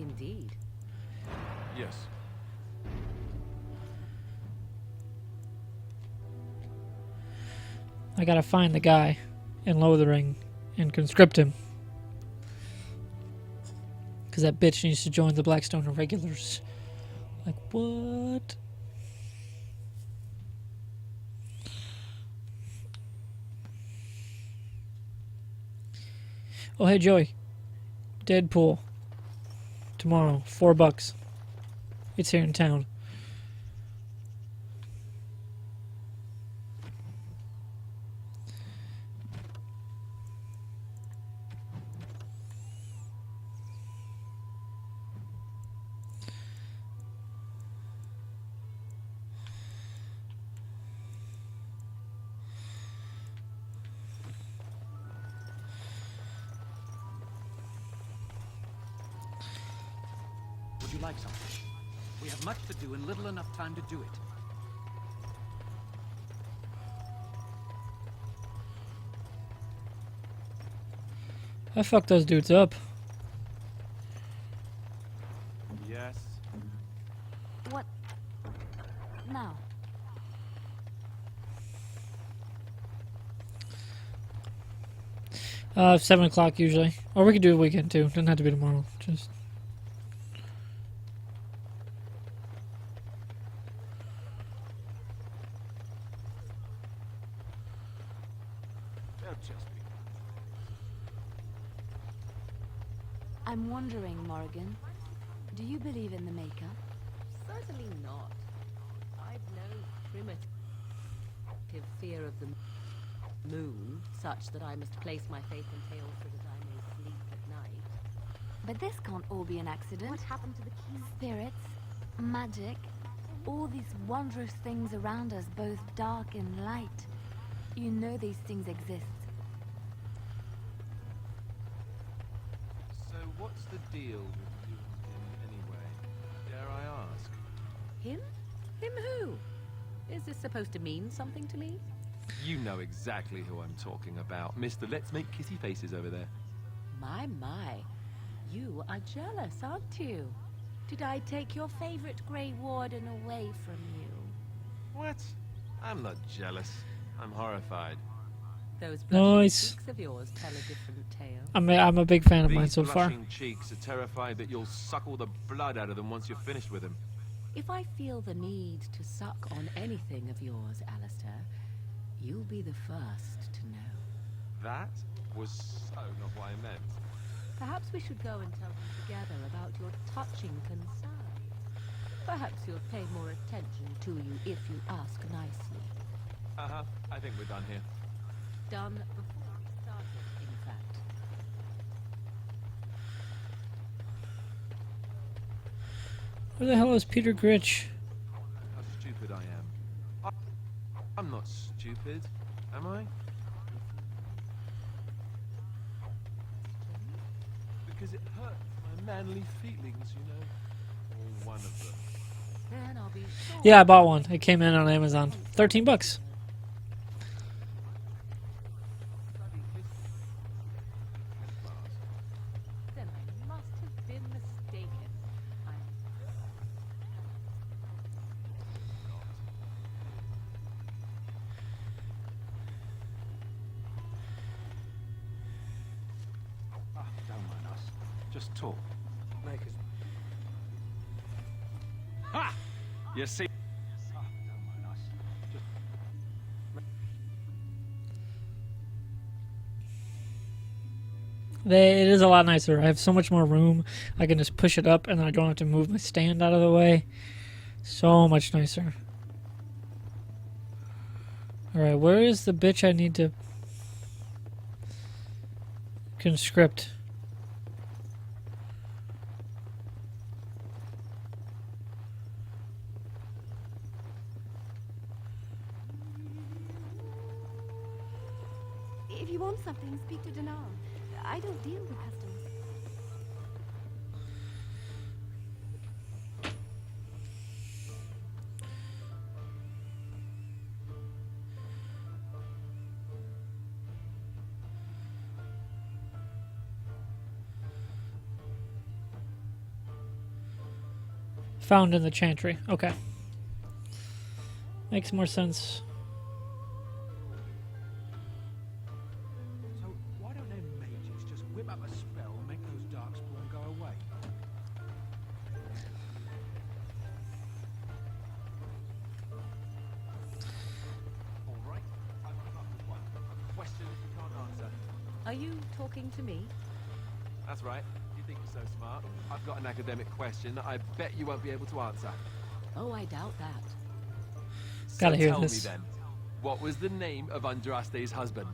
Indeed. Yes. I gotta find the guy in Lothering and conscript him. Because that bitch needs to join the Blackstone Irregulars. Like, what? Oh, hey, Joey. Deadpool. Tomorrow, $4. It's here in town. Would you like something? We have much to do and little enough time to do it. I fucked those dudes up. Yes. What? Now? 7 o'clock usually. Or we could do a weekend too. Doesn't have to be tomorrow. Just. They'll just be. I'm wondering, Morrigan, do you believe in the Maker? Certainly not. I've no primitive fear of the moon, such that I must place my faith in tales so that I may sleep at night. But this can't all be an accident. What happened to the keys? Spirits, magic, all these wondrous things around us, both dark and light. You know these things exist. So what's the deal with you and him anyway? Dare I ask? Him? Him who? Is this supposed to mean something to me? You know exactly who I'm talking about. Mr. Let's Make Kissy Faces over there. My. You are jealous, aren't you? Did I take your favorite Grey Warden away from you? What? I'm not jealous. I'm horrified. Those blushing Nice. cheeks of yours tell a different tale. I'm a big fan of mine These so far. blushing cheeks are terrified that you'll suck all the blood out of them once you're finished with them. If I feel the need to suck on anything of yours, Alistair, you'll be the first to know. That was so not what I meant. Perhaps we should go and tell them together about your touching concerns. Perhaps you'll pay more attention to you if you ask nicely. Uh-huh. I think we're done here. Done before we started, in fact. Where the hell is Peter Gritch? How stupid I am. I'm not stupid, am I? Because it hurt my manly feelings, you know. Or one of them. Then I'll be sure. Yeah, I bought one. It came in on Amazon. 13 bucks. Then I must have been mistaken. Ah, don't mind us. Just talk. Make us. Ha! You see? Ah, don't mind us. Just. It is a lot nicer. I have so much more room. I can just push it up and I don't have to move my stand out of the way. So much nicer. Alright, where is the bitch I need to conscript? If you want something, speak to Dinar. I don't deal with customs. Found in the chantry. Okay. Makes more sense. So why don't them mages just whip up a spell and make those darkspawn go away? All right. I've come up with one. A question you can't answer. Are you talking to me? That's right. You think you're so smart. I've got an academic question that I bet you won't be able to answer. Oh, I doubt that. Gotta hear tell this. me then, what was the name of Andraste's husband?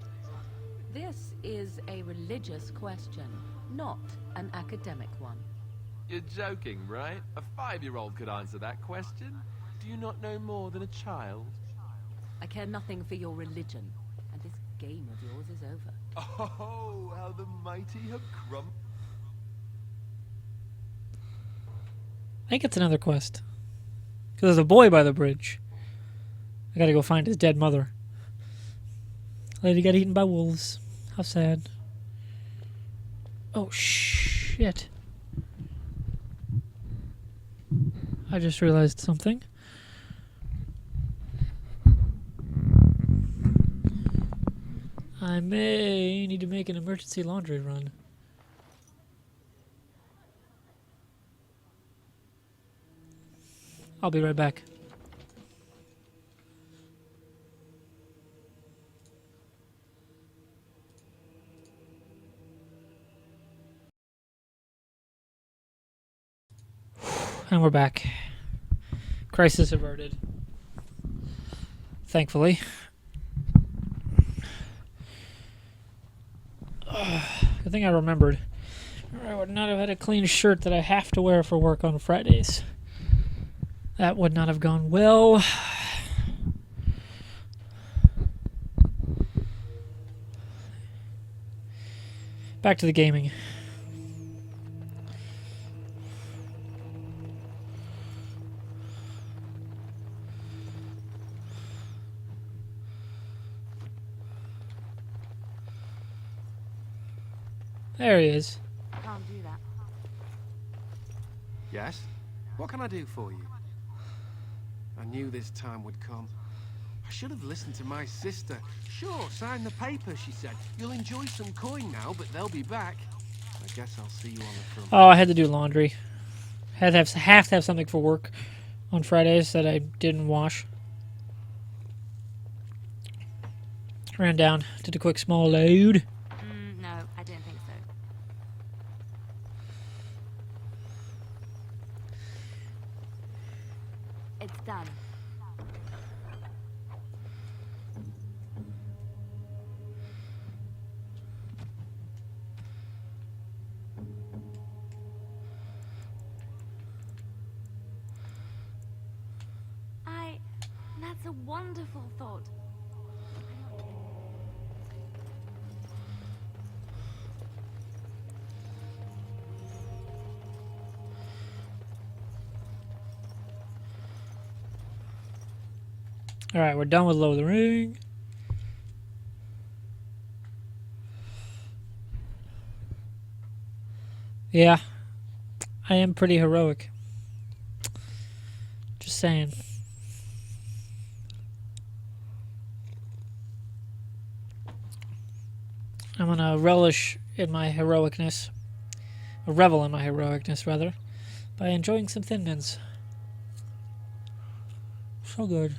This is a religious question, not an academic one. You're joking, right? A 5-year-old could answer that question. Do you not know more than a child? I care nothing for your religion, and this game of yours is over. Oh, how the mighty have crumbled. I think it's another quest. Because there's a boy by the bridge. I gotta go find his dead mother. Lady got eaten by wolves. How sad. Oh, shit. I just realized something. I may need to make an emergency laundry run. I'll be right back. And we're back. Crisis averted. Thankfully. Good thing I remembered. I would not have had a clean shirt that I have to wear for work on Fridays. That would not have gone well. Back to the gaming. There he is. Can't do that. Yes? What can I do for you? I knew this time would come. I should have listened to my sister. Sure, sign the paper, she said. You'll enjoy some coin now, but they'll be back. I guess I'll see you on the front. Oh, I had to do laundry. Have to have something for work on Fridays that I didn't wash. Ran down, did a quick small load. No, I don't think so. It's done. That's a wonderful thought. Alright, we're done with Lord of the Ring. Yeah, I am pretty heroic. Just saying. I'm gonna relish in my heroicness. Or revel in my heroicness, rather. By enjoying some Thin Mints. So good.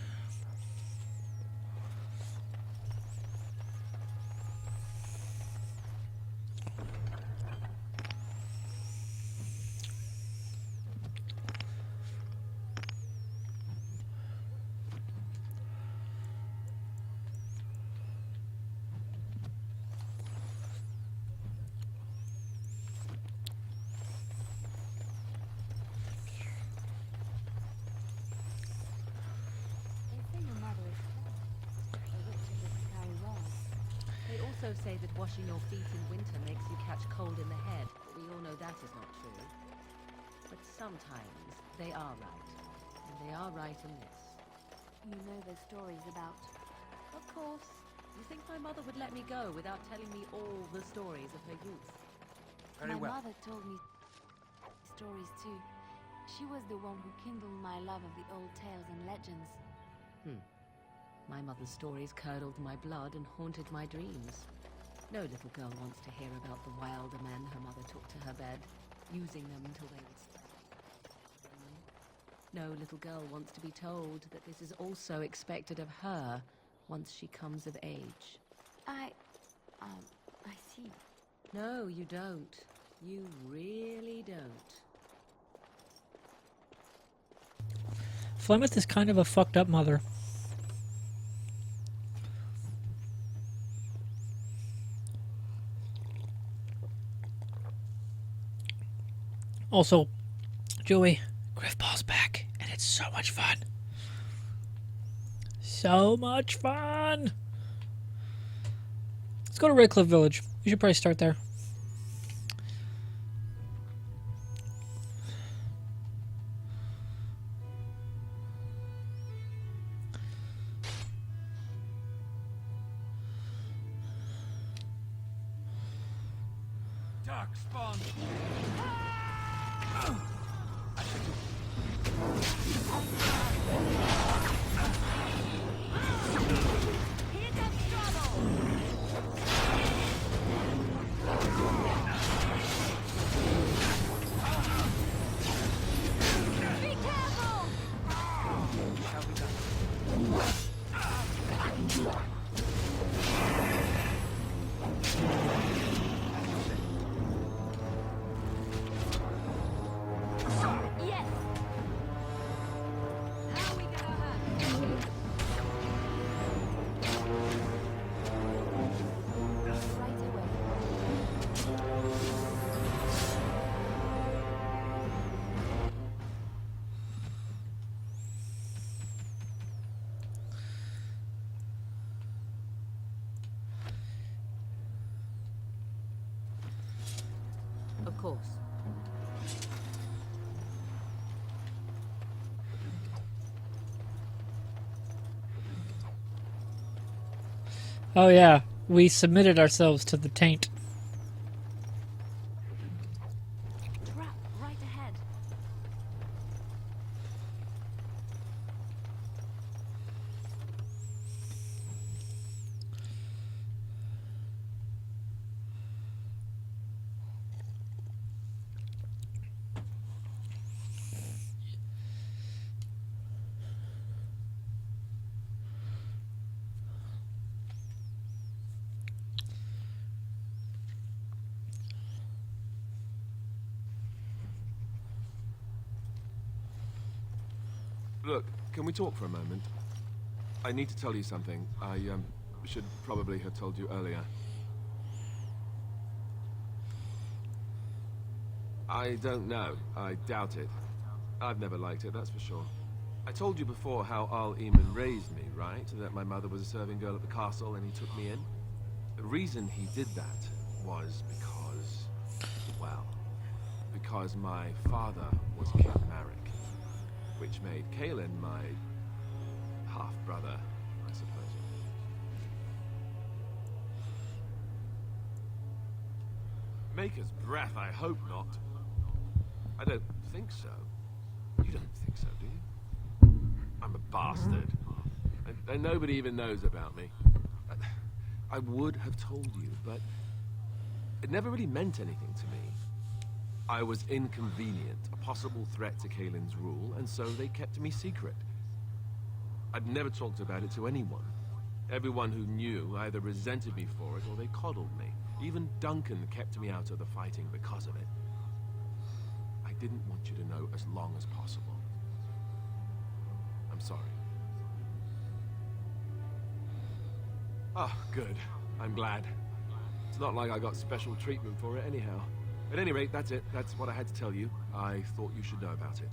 They also say that washing your feet in winter makes you catch cold in the head, but we all know that is not true. But sometimes they are right, and they are right in this. You know the stories about... Of course. You think my mother would let me go without telling me all the stories of her youth? Very my well. mother told me stories too. She was the one who kindled my love of the old tales and legends. My mother's stories curdled my blood and haunted my dreams. No little girl wants to hear about the wilder men her mother took to her bed, using them until they would spread. No little girl wants to be told that this is also expected of her once she comes of age. I see. No, you don't. You really don't. Flemeth is kind of a fucked up mother. Also, Joey, Griffball's back, and it's so much fun. So much fun! Let's go to Redcliffe Village. We should probably start there. Dark spawn. Here comes trouble! Be careful! Yes! How are we gonna hurt? Right away. Of course. Oh yeah, we submitted ourselves to the taint. Trap right ahead. Look, can we talk for a moment? I need to tell you something. I, should probably have told you earlier. I don't know. I doubt it. I've never liked it, that's for sure. I told you before how Al Eamon raised me, right? That my mother was a serving girl at the castle and he took me in. The reason he did that was because, well, because my father was King Marek. Which made Kalen my half-brother, I suppose. Maker's breath, I hope not. I don't think so. You don't think so, do you? I'm a bastard. And nobody even knows about me. I would have told you, but it never really meant anything to me. I was inconvenient, a possible threat to Kalen's rule, and so they kept me secret. I'd never talked about it to anyone. Everyone who knew either resented me for it or they coddled me. Even Duncan kept me out of the fighting because of it. I didn't want you to know as long as possible. I'm sorry. Ah, good. I'm glad. It's not like I got special treatment for it anyhow. At any rate, that's it. That's what I had to tell you. I thought you should know about it.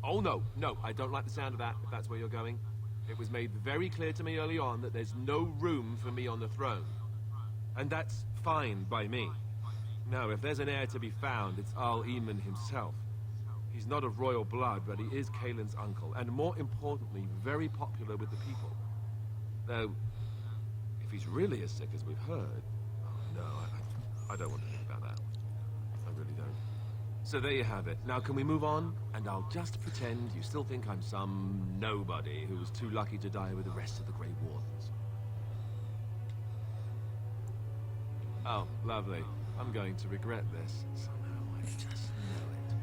Oh, no, I don't like the sound of that, if that's where you're going. It was made very clear to me early on that there's no room for me on the throne. And that's fine by me. No, if there's an heir to be found, it's Al Eamon himself. He's not of royal blood, but he is Kalen's uncle, and more importantly, very popular with the people. Though, if he's really as sick as we've heard, oh, no, I don't want to think about that. I really don't. So there you have it. Now can we move on? And I'll just pretend you still think I'm some nobody who was too lucky to die with the rest of the Grey Wardens. Oh, lovely. I'm going to regret this. Somehow I just know it.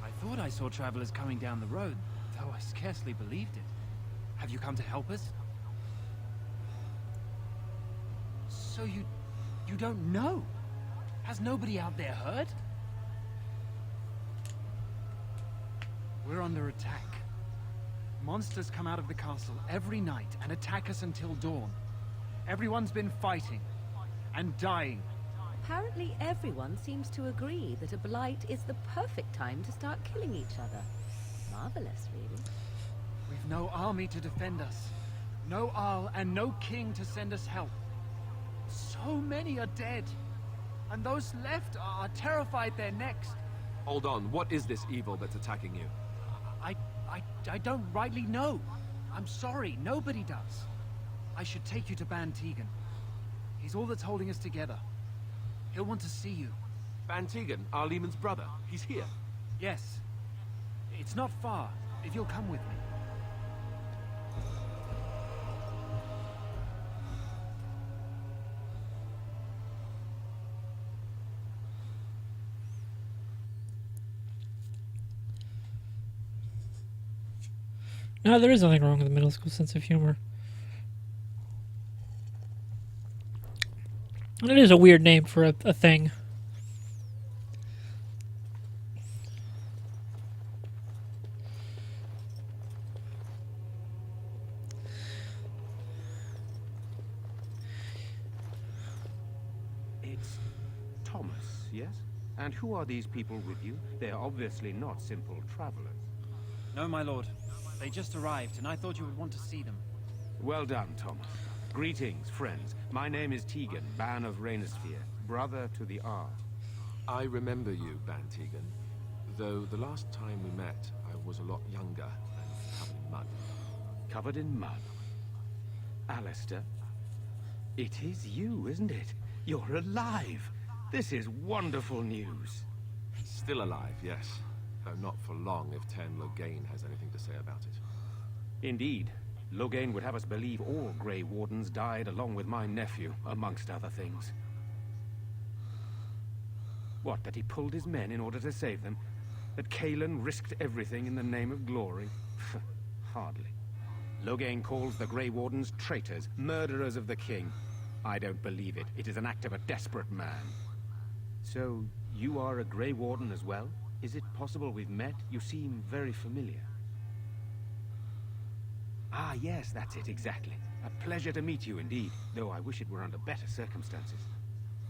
I thought I saw travelers coming down the road, though I scarcely believed it. Have you come to help us? So you don't know? Has nobody out there heard? We're under attack. Monsters come out of the castle every night and attack us until dawn. Everyone's been fighting and dying. Apparently everyone seems to agree that a blight is the perfect time to start killing each other. Marvelous, really. We've no army to defend us. No Arl and no king to send us help. So many are dead. And those left are terrified they're next. Hold on, what is this evil that's attacking you? I don't rightly know. I'm sorry, nobody does. I should take you to Ban Tegan. He's all that's holding us together. He'll want to see you. Van Tegan, Arlemon's brother. He's here. Yes. It's not far, if you'll come with me. No, there is nothing wrong with a middle school sense of humor. And it is a weird name for a thing. It's Thomas, yes? And who are these people with you? They are obviously not simple travelers. No, my lord. They just arrived, and I thought you would want to see them. Well done, Thomas. Greetings, friends. My name is Tegan, Ban of Rainersphere, brother to the Arl. I remember you, Van Tegan. Though the last time we met, I was a lot younger and covered in mud. Covered in mud? Alistair? It is you, isn't it? You're alive! This is wonderful news. Still alive, yes. Though not for long if Ten Loghain has anything to say about it. Indeed. Loghain would have us believe all Grey Wardens died along with my nephew, amongst other things. What, that he pulled his men in order to save them? That Cailan risked everything in the name of glory? Hardly. Loghain calls the Grey Wardens traitors, murderers of the king. I don't believe it. It is an act of a desperate man. So, you are a Grey Warden as well? Is it possible we've met? You seem very familiar. Ah, yes, that's it, exactly. A pleasure to meet you indeed, though I wish it were under better circumstances.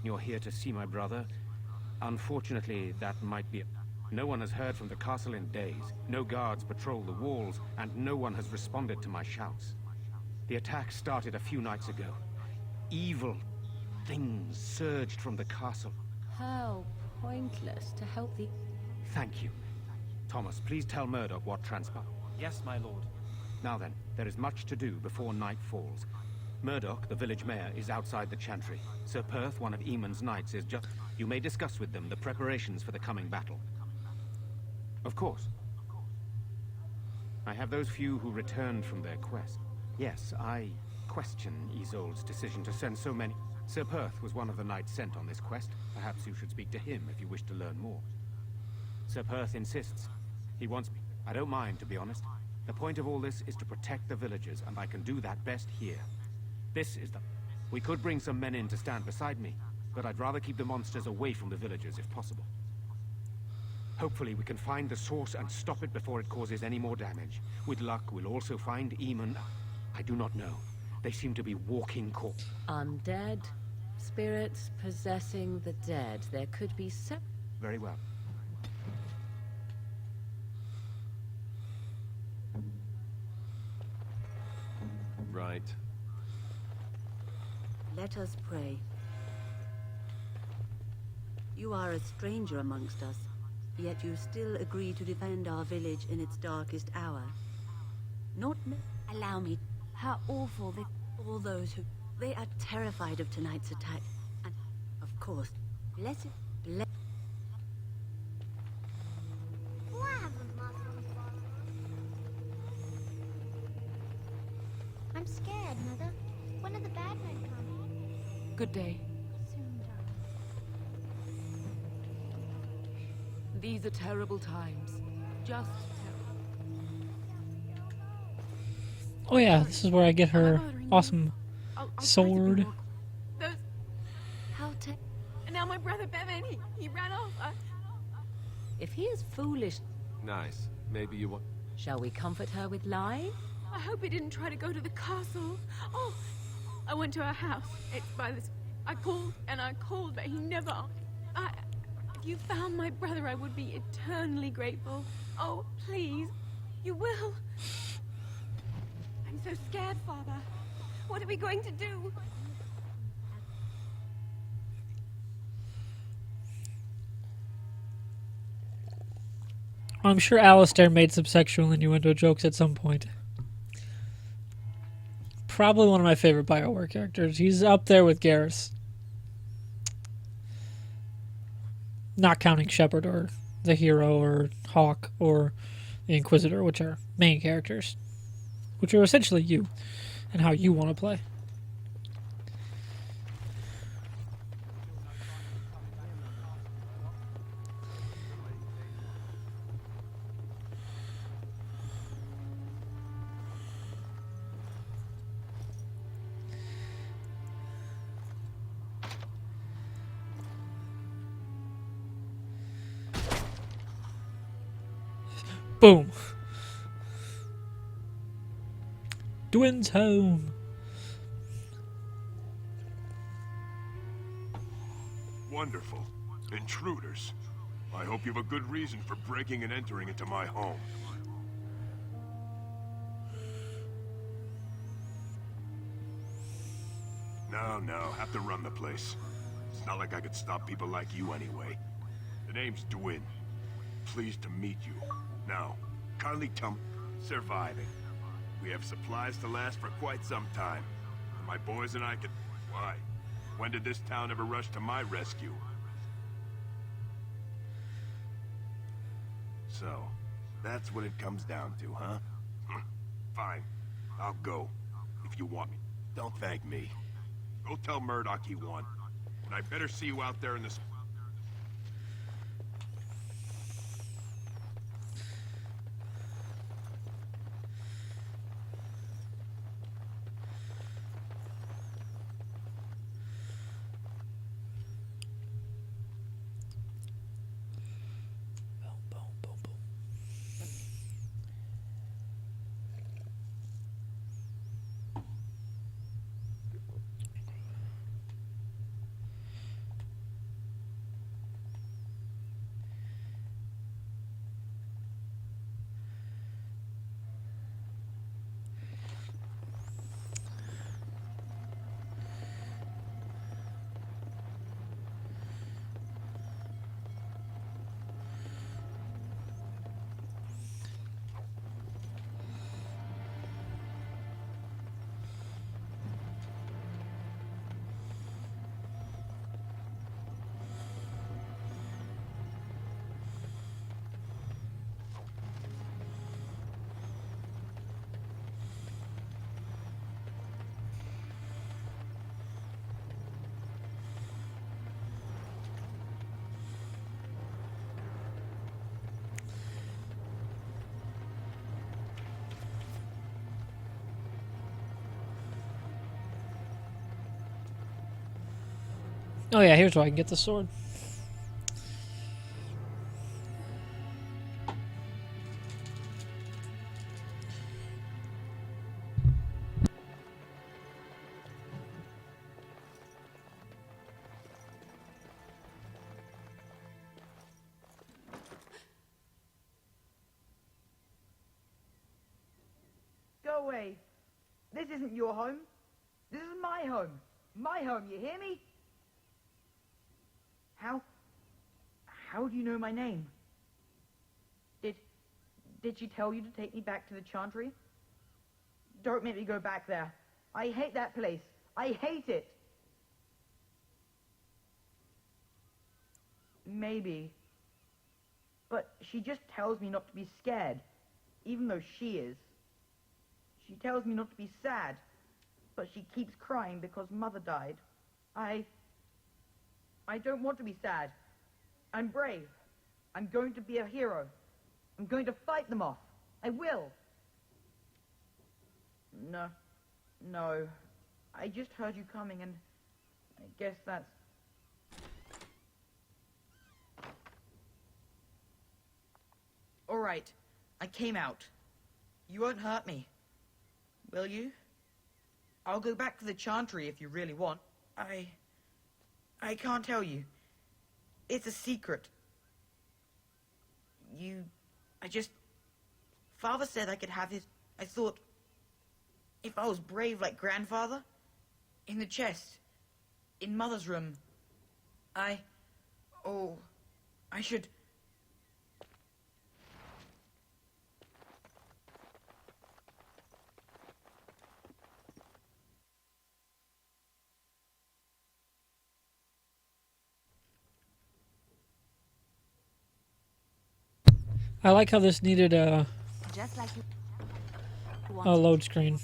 You're here to see my brother. Unfortunately, that might be... No one has heard from the castle in days. No guards patrol the walls, and no one has responded to my shouts. The attack started a few nights ago. Evil things surged from the castle. How pointless to help the... Thank you. Thomas, please tell Murdoch what transpired. Yes, my lord. Now then, there is much to do before night falls. Murdoch, the village mayor, is outside the chantry. Sir Perth, one of Eamon's knights, is just... You may discuss with them the preparations for the coming battle. Of course. I have those few who returned from their quest. Yes, I question Isolde's decision to send so many... Sir Perth was one of the knights sent on this quest. Perhaps you should speak to him if you wish to learn more. Sir Perth insists. He wants me. I don't mind, to be honest. The point of all this is to protect the villagers, and I can do that best here. This is the... We could bring some men in to stand beside me, but I'd rather keep the monsters away from the villagers if possible. Hopefully we can find the source and stop it before it causes any more damage. With luck, we'll also find Eamon. I do not know. They seem to be walking corpses. Undead? Spirits possessing the dead. There could be so... Very well. Right. Let us pray. You are a stranger amongst us, yet you still agree to defend our village in its darkest hour. Not allow me. How awful that All those who... They are terrified of tonight's attack. And, of course, blessed... I'm scared, Mother. When are the bad men coming? Good day. Soon, darling. These are terrible times. Just terrible. Oh yeah, this is where I get her awesome I'll sword. Those... How And now my brother Bevan, he ran off. If he is foolish, Nice. Maybe you want... shall we comfort her with lies? I hope he didn't try to go to the castle. Oh, I went to our house. It's by this... I called and I called, but he never... If you found my brother, I would be eternally grateful. Oh, please. You will. so scared, Father. What are we going to do? I'm sure Alistair made some sexual innuendo jokes at some point. Probably one of my favorite BioWare characters. He's up there with Garrus. Not counting Shepard or the Hero or Hawk or the Inquisitor, which are main characters. Which are essentially you and how you want to play. Boom. Dwin's home. Wonderful. Intruders. I hope you have a good reason for breaking and entering into my home. No, have to run the place. It's not like I could stop people like you anyway. The name's Dwin. Pleased to meet you. Now, kindly tell me, surviving. We have supplies to last for quite some time. And my boys and I could... Why? When did this town ever rush to my rescue? So, that's what it comes down to, huh? Fine. I'll go. If you want me. Don't thank me. Go tell Murdoch he won. And I better see you out there in the... Oh yeah, here's where I can get the sword. Go away. This isn't your home. This is my home. My home, you hear me? How do you know my name? Did she tell you to take me back to the Chantry? Don't make me go back there. I hate that place. I hate it. Maybe. But she just tells me not to be scared, even though she is. She tells me not to be sad, but she keeps crying because Mother died. I don't want to be sad. I'm brave. I'm going to be a hero. I'm going to fight them off. I will. No. I just heard you coming, and I guess that's... All right. I came out. You won't hurt me. Will you? I'll go back to the Chantry if you really want. I can't tell you. It's a secret. Father said I could have his... I thought... If I was brave like Grandfather, in the chest, in Mother's room, I should... I like how this needed Just like you a wanted. load screen.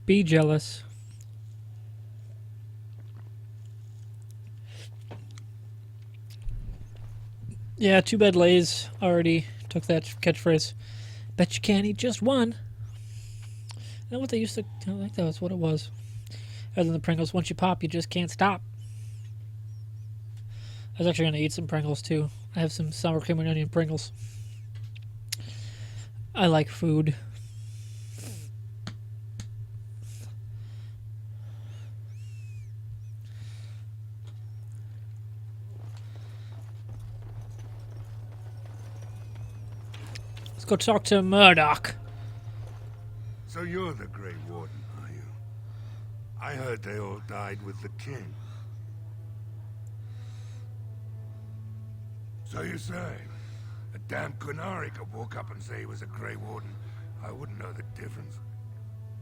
Be jealous. Yeah, too bad Lay's already took that catchphrase. Bet you can't eat just one. You know what they used to... I think that was what it was. Other than the Pringles, once you pop, you just can't stop. I was actually going to eat some Pringles, too. I have some sour cream and onion Pringles. I like food. Let's go talk to Murdoch. So you're the Grey Warden, are you? I heard they all died with the king. So you say? A damn Qunari could walk up and say he was a Grey Warden. I wouldn't know the difference.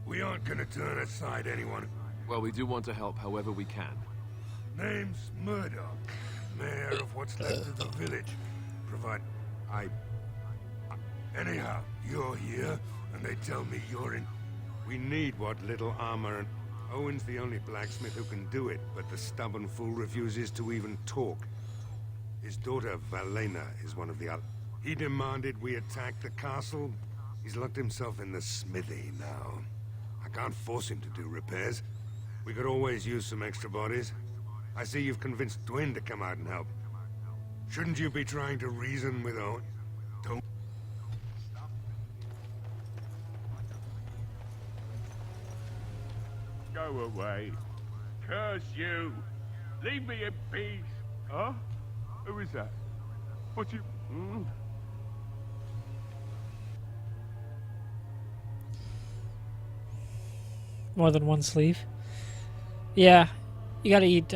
We aren't gonna turn aside anyone. Well, we do want to help however we can. Name's Murdoch, mayor of what's left of the village. Anyhow, you're here, and they tell me you're in... We need what little armor, and Owen's the only blacksmith who can do it, but the stubborn fool refuses to even talk. His daughter, Valena, is one of the other. He demanded we attack the castle. He's locked himself in the smithy now. I can't force him to do repairs. We could always use some extra bodies. I see you've convinced Dwyn to come out and help. Shouldn't you be trying to reason with Owen? Don't... Go away. Curse you. Leave me in peace. Huh? Who is that? What you... More than one sleeve. Yeah, you gotta eat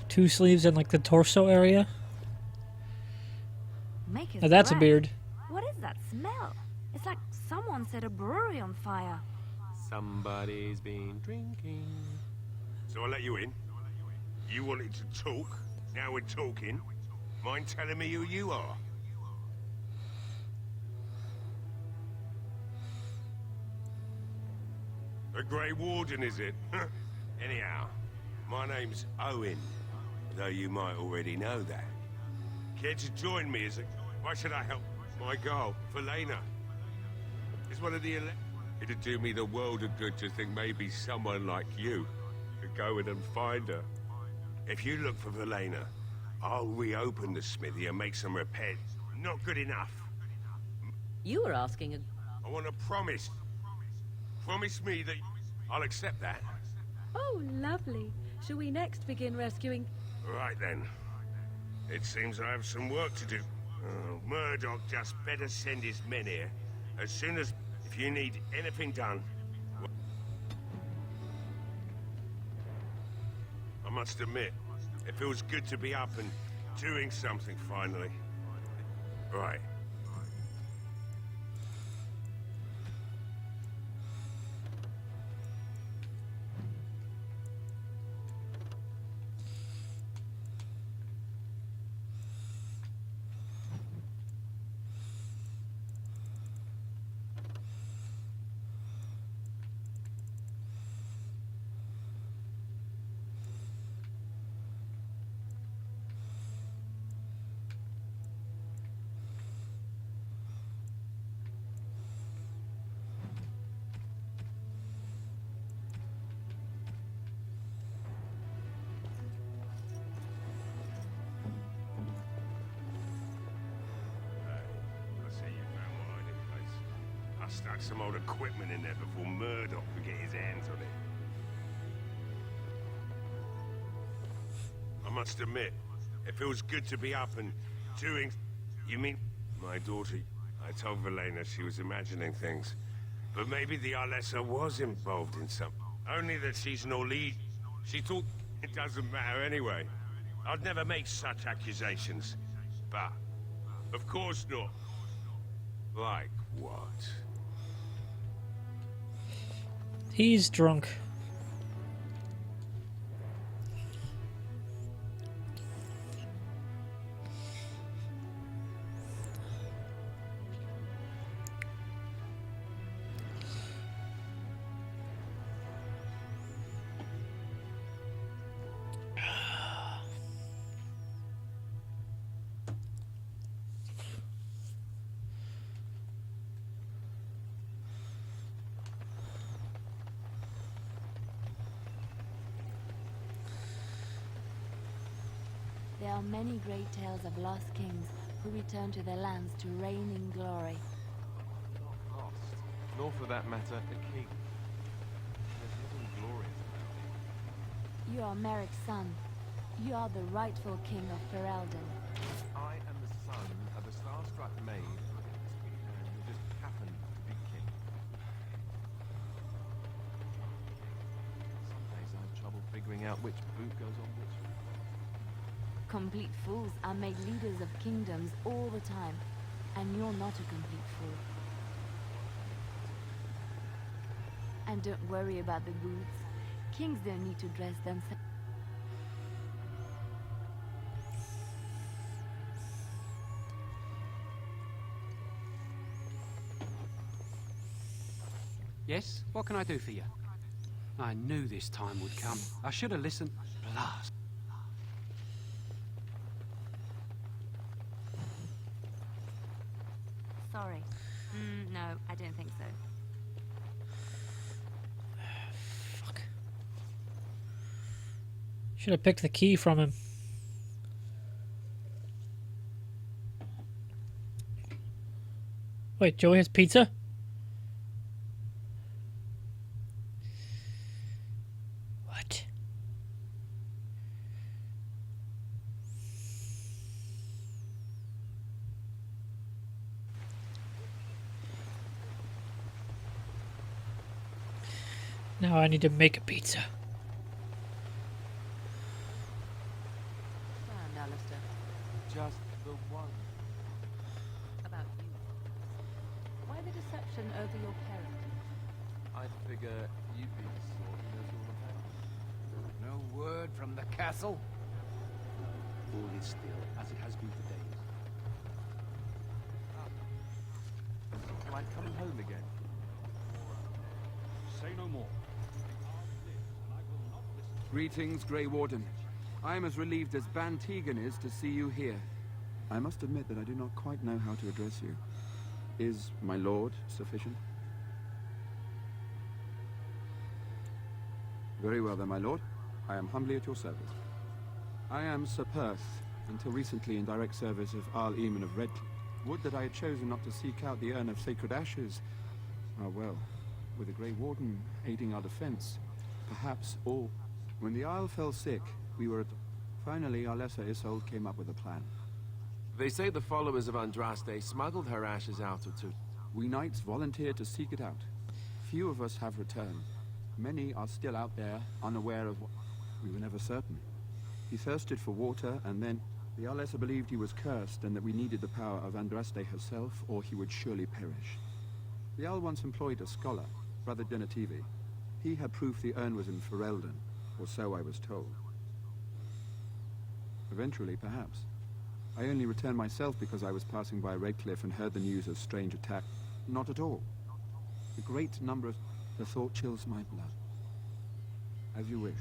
2 sleeves in like the torso area. Make his Now that's a breath. beard. What is that smell? It's like someone set a brewery on fire. Somebody's been drinking. So I let you in. You wanted to talk. Now we're talking. Mind telling me who you are? The Grey Warden, is it? Anyhow, my name's Owen, though you might already know that. Care to join me as a... Why should I help my girl, Valena? Is one of the It'd do me the world of good to think maybe someone like you could go in and find her. If you look for Valena, I'll reopen the smithy and make some repairs. Not good enough. You were asking a... I want a promise. Promise me that I'll accept that. Oh, lovely. Shall we next begin rescuing... Right then. It seems I have some work to do. Murdoch just better send his men here as soon as... If you need anything done... I must admit, it feels good to be up and doing something finally. Right. I stuck some old equipment in there before Murdoch could get his hands on it. I must admit, it feels good to be up and doing... You mean... My daughter... I told Velena she was imagining things. But maybe the Arlessa was involved in something. Only that she's an lead. She thought it doesn't matter anyway. I'd never make such accusations. But... Of course not. Like what? He's drunk. There are many great tales of lost kings who return to their lands to reign in glory. Not lost, nor for that matter, a king. There's nothing glorious about it. You are Merrick's son. You are the rightful king of Ferelden. I am the son of a star-struck maid who just happened to be king. Some days I have trouble figuring out which boot goes on which. Complete fools are made leaders of kingdoms all the time, and you're not a complete fool. And don't worry about the boots. Kings don't need to dress themselves. Yes? What can I do for you? I knew this time would come. I should have listened. Blast. Sorry. No, I don't think so. Fuck. Should have picked the key from him. Wait, Joey has pizza? What? Now I need to make a pizza. And Alistair, Just the one. about you. Why the deception over your parent? I figure you'd be the sort who knows all about it. No word from the castle? All is still, as it has been for days. Like coming home again. Say no more. Greetings, Grey Warden. I am as relieved as Ban Tegan is to see you here. I must admit that I do not quite know how to address you. Is my lord sufficient? Very well then, my lord. I am humbly at your service. I am Sir Perth, until recently in direct service of Arl Eamon of Redcliffe. Would that I had chosen not to seek out the urn of sacred ashes. Ah well, with the Grey Warden aiding our defense, perhaps all... When the Isle fell sick, we were at... Finally, our lesser Isolde came up with a plan. They say the followers of Andraste smuggled her ashes out of two. We knights volunteered to seek it out. Few of us have returned. Many are still out there, unaware of what... We were never certain. He thirsted for water, and then... The Arlessa believed he was cursed, and that we needed the power of Andraste herself, or he would surely perish. The Isle once employed a scholar, Brother Donativi. He had proof the urn was in Ferelden, or so I was told. Eventually, perhaps. I only returned myself because I was passing by Redcliffe and heard the news of strange attack. Not at all. A great number of... The thought chills my blood. As you wish.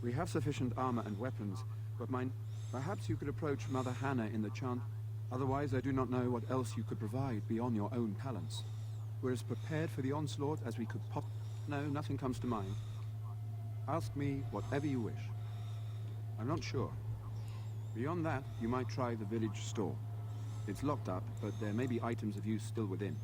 We have sufficient armor and weapons, but perhaps you could approach Mother Hannah in the chant. Otherwise, I do not know what else you could provide beyond your own talents. We're as prepared for the onslaught as we could No, nothing comes to mind. Ask me whatever you wish. I'm not sure. Beyond that, you might try the village store. It's locked up, but there may be items of use still within.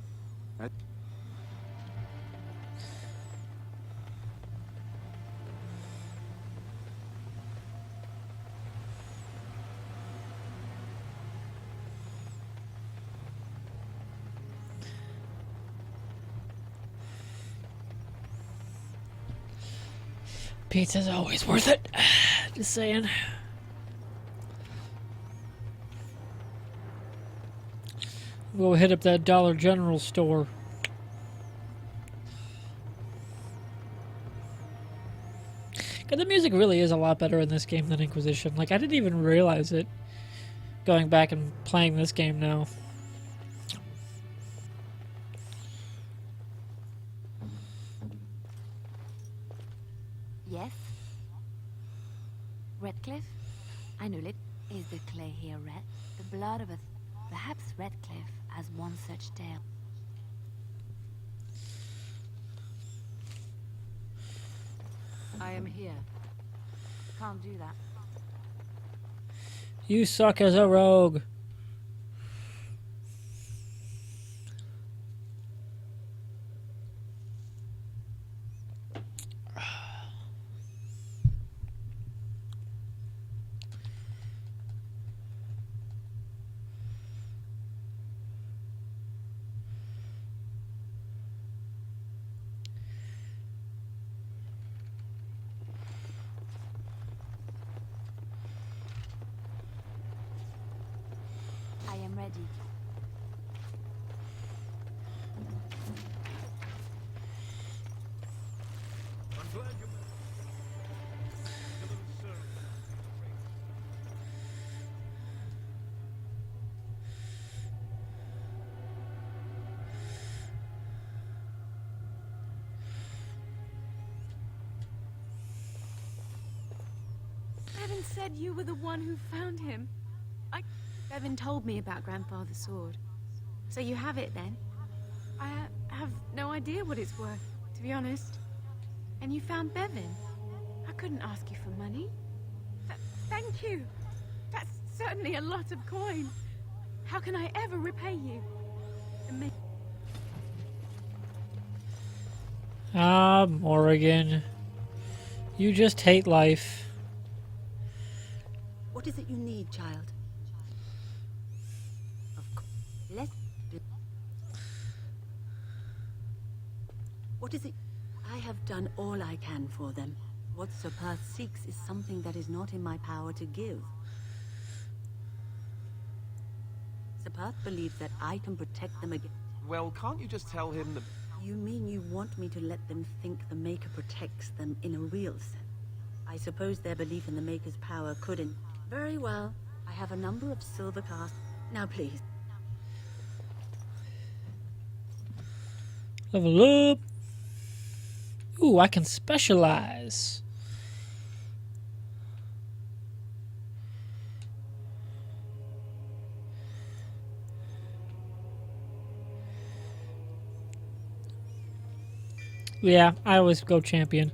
Pizza's always worth it. Just saying. We'll hit up that Dollar General store. God, the music really is a lot better in this game than Inquisition. Like, I didn't even realize it going back and playing this game now. Yes? Redcliffe? I know it. Is the clay here red? The blood of a... Perhaps Redcliffe has one such tale. I am here. Can't do that. You suck as a rogue. I am ready. I'm glad you... Bevan said you were the one who found him. Bevan told me about Grandfather's sword. So you have it then? I have no idea what it's worth, to be honest. And you found Bevan. I couldn't ask you for money. Thank you. That's certainly a lot of coin. How can I ever repay you? Morrigan. You just hate life. What is it you need, child? Let's... What is it? I have done all I can for them. What Sir Perth seeks is something that is not in my power to give. Sir Perth believes that I can protect them against... Well, can't you just tell him that... You mean you want me to let them think the Maker protects them in a real sense? I suppose their belief in the Maker's power couldn't... Very well. I have a number of silver casts. Now please. Level up. Ooh, I can specialize. Yeah, I always go champion.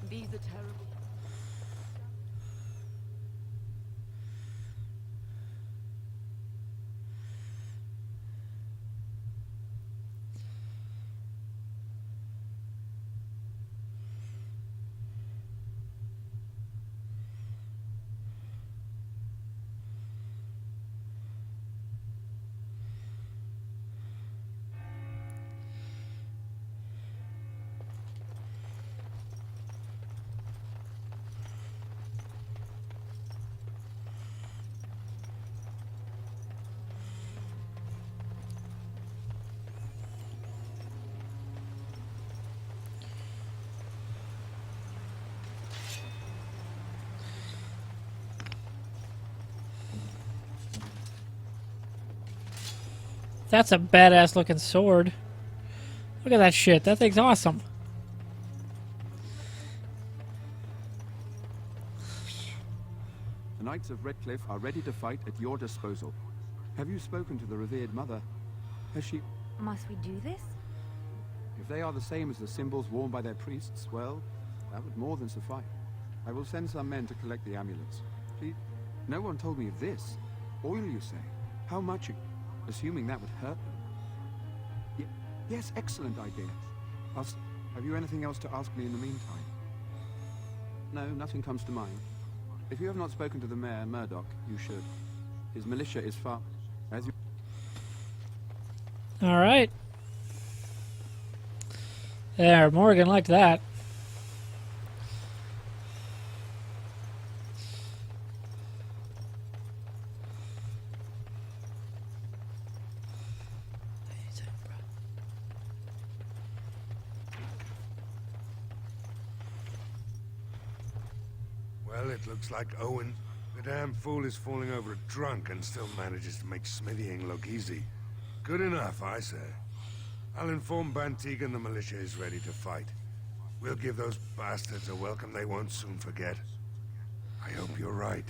These are terrible. That's a badass looking sword. Look at that shit. That thing's awesome. The Knights of Redcliffe are ready to fight at your disposal. Have you spoken to the revered mother? Has she... Must we do this? If they are the same as the symbols worn by their priests, well, that would more than suffice. I will send some men to collect the amulets. No one told me of this. Oil, you say? How much? Assuming that would hurt them. Yes, excellent idea. Have you anything else to ask me in the meantime? No, nothing comes to mind. If you have not spoken to the mayor, Murdoch, you should. His militia is far... As you... All right. There, Morgan liked that. Well, it looks like Owen. The damn fool is falling over drunk and still manages to make smithying look easy. Good enough, I say. I'll inform Bantigan the militia is ready to fight. We'll give those bastards a welcome they won't soon forget. I hope you're right.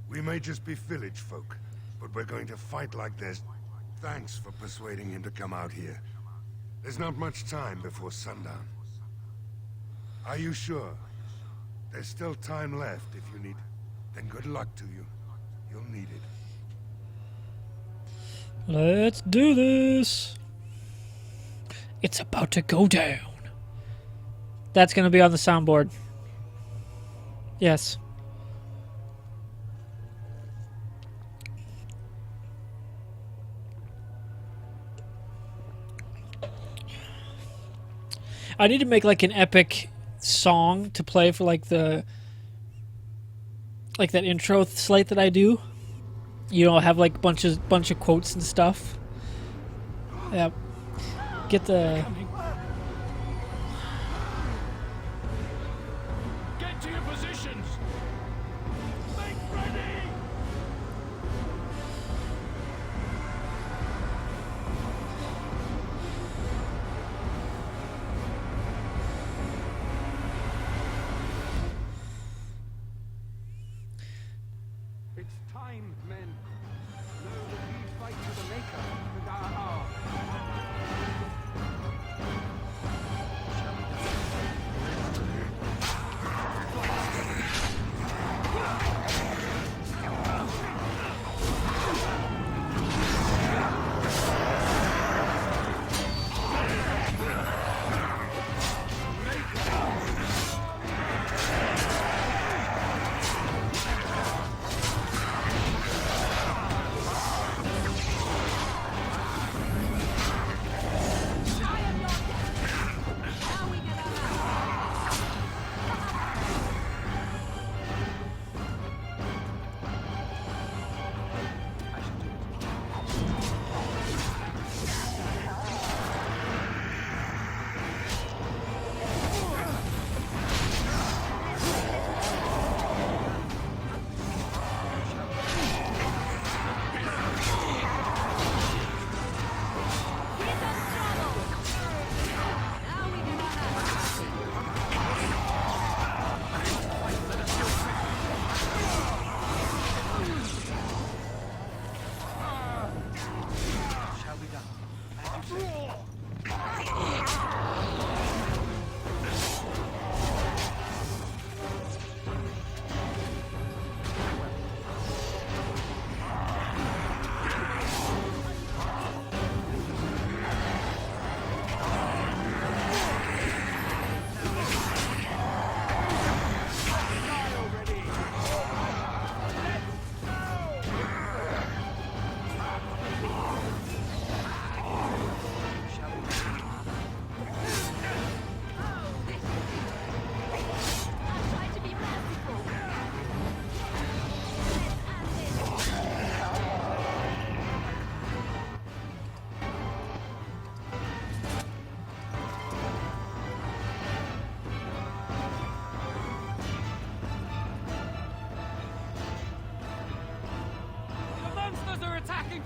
We may just be village folk, but we're going to fight like this. Thanks for persuading him to come out here. There's not much time before sundown. Are you sure? There's still time left if you need... Then good luck to you. You'll need it. Let's do this. It's about to go down. That's going to be on the soundboard. Yes. I need to make like an epic song to play for like the that intro slate that I do. You know, have like bunch of quotes and stuff. Yep. Get the Get to your positions. Make ready. It's time, men. Know that we fight to the Maker and our hour.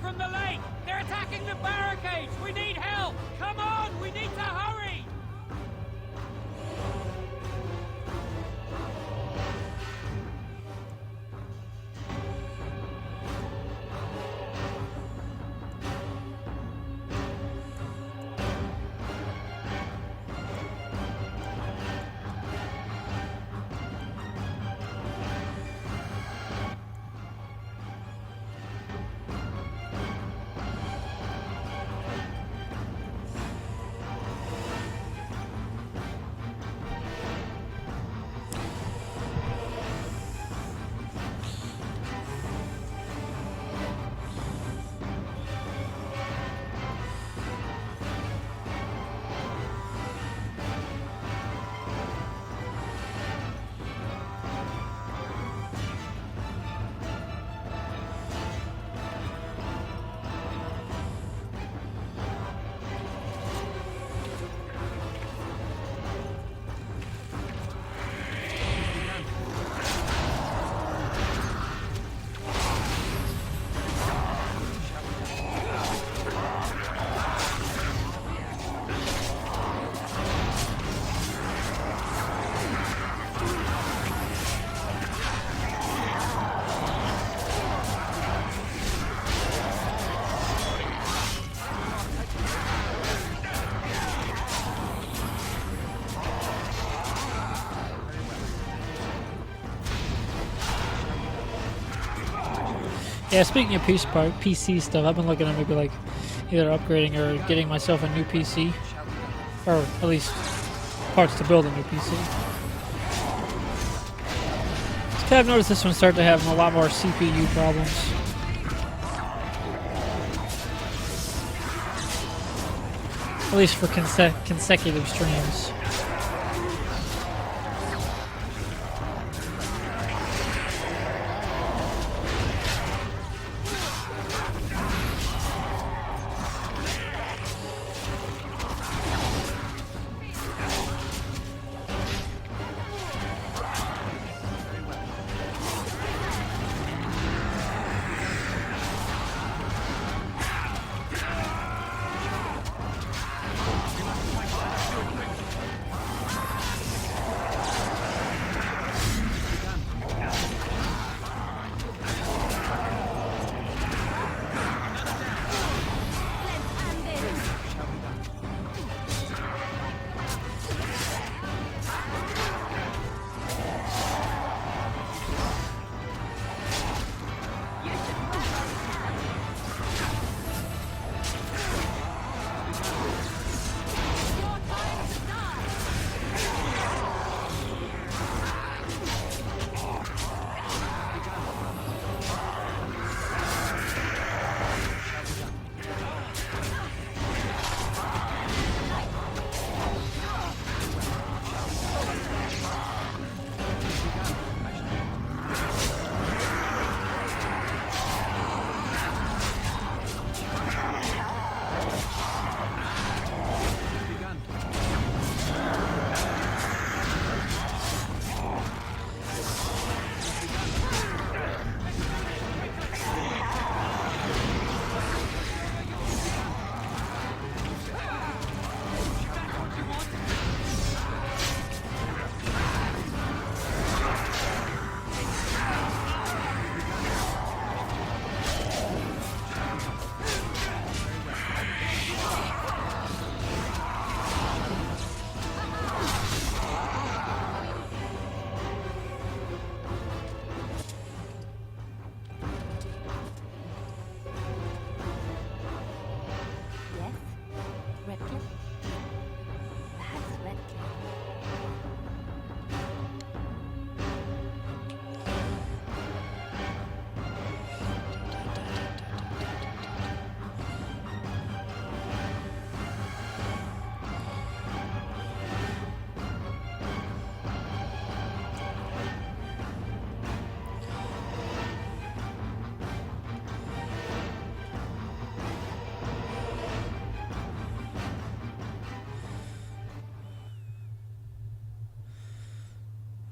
From the lake! They're attacking the barricades! We need help! Come on! We need to hurry! Yeah, speaking of PC stuff, I've been looking at maybe like either upgrading or getting myself a new PC, or at least parts to build a new PC. So I've noticed this one start to have a lot more CPU problems. At least for consecutive streams.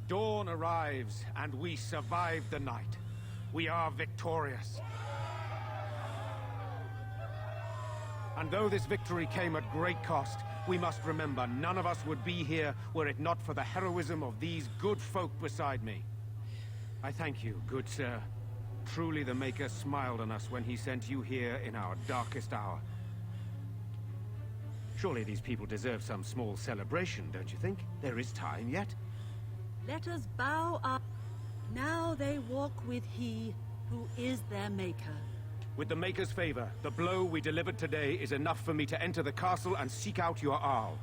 Dawn arrives, and we survive the night. We are victorious. And though this victory came at great cost, we must remember none of us would be here were it not for the heroism of these good folk beside me. I thank you, good sir. Truly the Maker smiled on us when he sent you here in our darkest hour. Surely these people deserve some small celebration, don't you think? There is time yet. Let us bow up. Now they walk with he who is their maker. With the Maker's favor, the blow we delivered today is enough for me to enter the castle and seek out your Arl.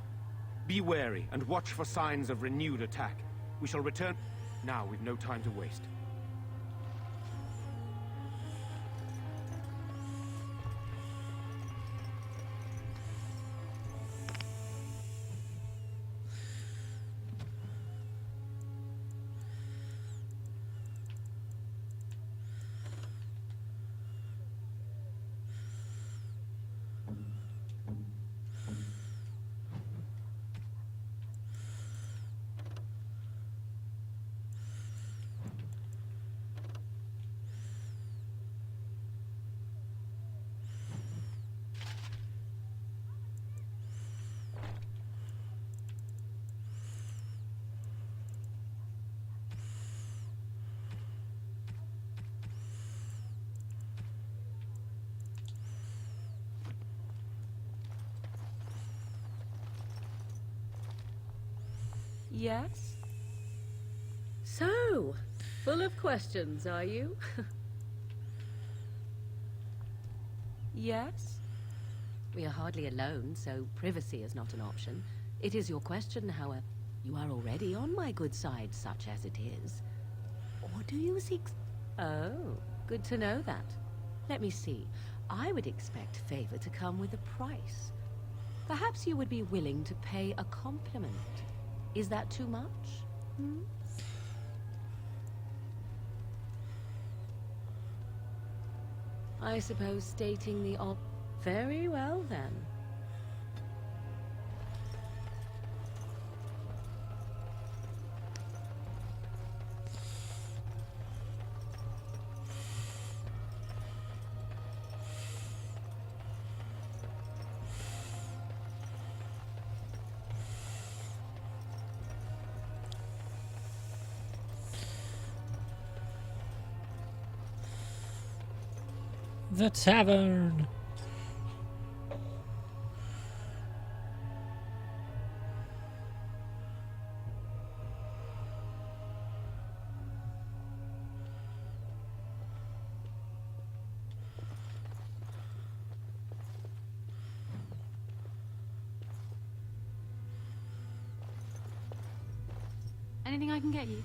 Be wary and watch for signs of renewed attack. We shall return. Now we've no time to waste. Yes? So, full of questions, are you? Yes? We are hardly alone, so privacy is not an option. It is your question, however. You are already on my good side, such as it is. Or do you seek... Oh, good to know that. Let me see. I would expect favor to come with a price. Perhaps you would be willing to pay a compliment. Is that too much? Hmm? I suppose stating the ob... Very well, then. The tavern. Anything I can get you?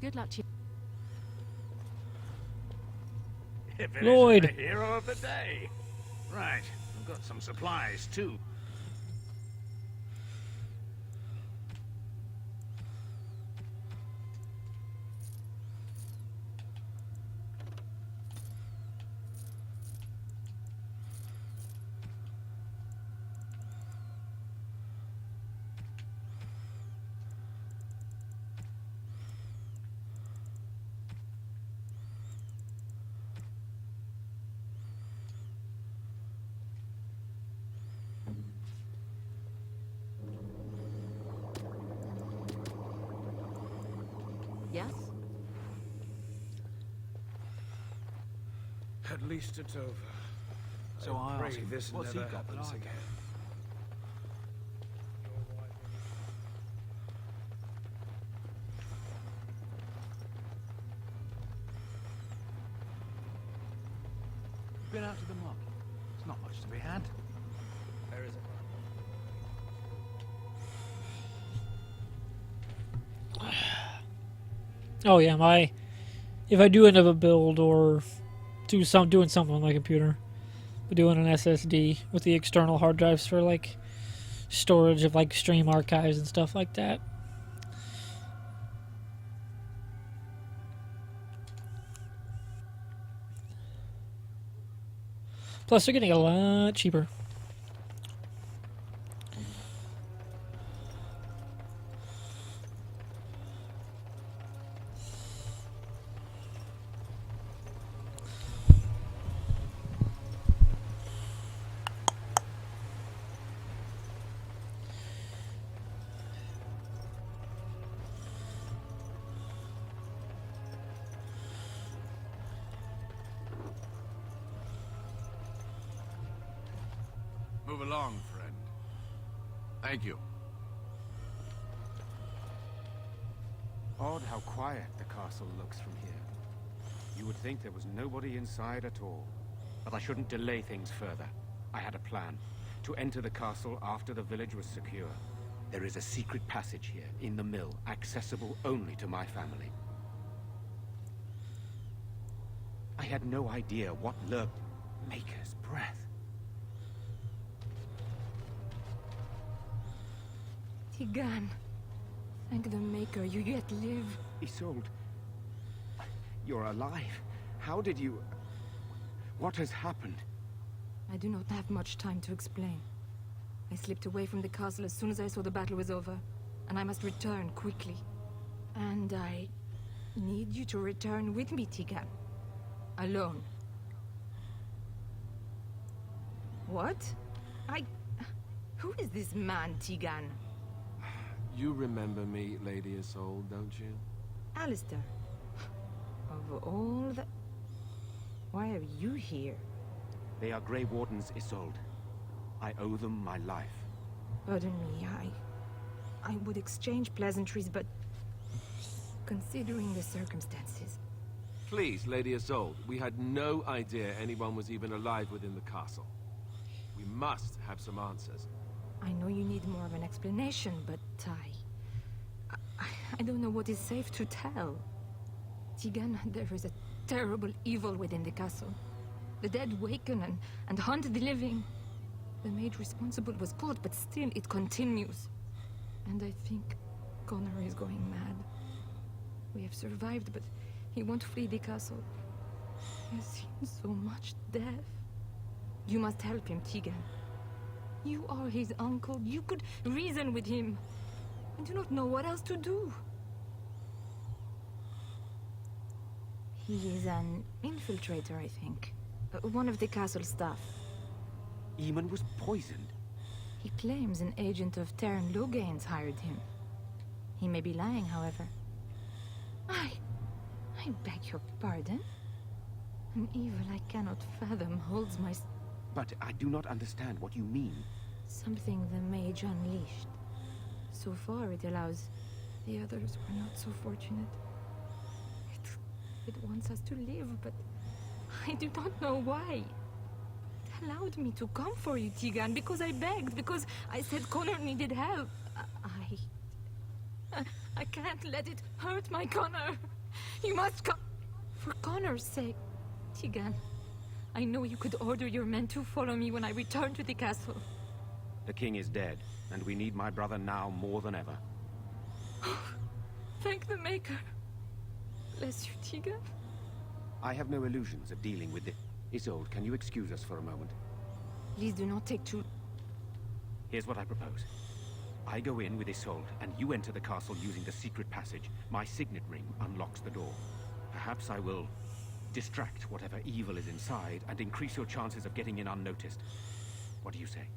Good luck to you. If it Lloyd. isn't the hero of the day. Right, I've got some supplies too. Yes? At least it's over. So I pray ask him, this what's he never got that happens I again. Been out to the market. There's not much to be had. There is Oh yeah, if I do end up a build or doing something on my computer, I'm doing an SSD with the external hard drives for like storage of like stream archives and stuff like that. Plus, they're getting a lot cheaper. Move along, friend. Thank you. Odd how quiet the castle looks from here. You would think there was nobody inside at all. But I shouldn't delay things further. I had a plan. To enter the castle after the village was secure. There is a secret passage here, in the mill, accessible only to my family. I had no idea what lurked. Maker's breath. Tigan. Thank the Maker, you yet live. Isolde. You're alive. How did you... What has happened? I do not have much time to explain. I slipped away from the castle as soon as I saw the battle was over, and I must return quickly. And I need you to return with me, Tigan. Alone. What? Who is this man, Tigan? You remember me, Lady Isolde, don't you? Alistair. Of all the... Why are you here? They are Grey Wardens, Isolde. I owe them my life. Pardon me, I would exchange pleasantries, but... Considering the circumstances, Please, Lady Isolde, we had no idea anyone was even alive within the castle. We must have some answers. I know you need more of an explanation, but I don't know what is safe to tell. Tegan, there is a terrible evil within the castle. The dead waken and hunt the living. The maid responsible was caught, but still it continues. And I think Connor is going mad. We have survived, but he won't flee the castle. He has seen so much death. You must help him, Tegan. You are his uncle. You could reason with him. I do not know what else to do. He is an infiltrator, I think. One of the castle staff. Eamon was poisoned. He claims an agent of Terran Logain's hired him. He may be lying, however. I beg your pardon? An evil I cannot fathom holds my... But I do not understand what you mean. Something the mage unleashed. So far it allows... The others were not so fortunate. It wants us to live, but... I do not know why. It allowed me to come for you, Tegan, because I begged, because I said Connor needed help. I can't let it hurt my Connor. You must come. For Connor's sake. Tegan, I know you could order your men to follow me when I return to the castle. The king is dead, and we need my brother now more than ever. Thank the Maker. Bless you, Tegan. I have no illusions of dealing with it. Isolde, can you excuse us for a moment? Please do not take too... Here's what I propose. I go in with Isolde, and you enter the castle using the secret passage. My signet ring unlocks the door. Perhaps I will distract whatever evil is inside and increase your chances of getting in unnoticed. What do you say?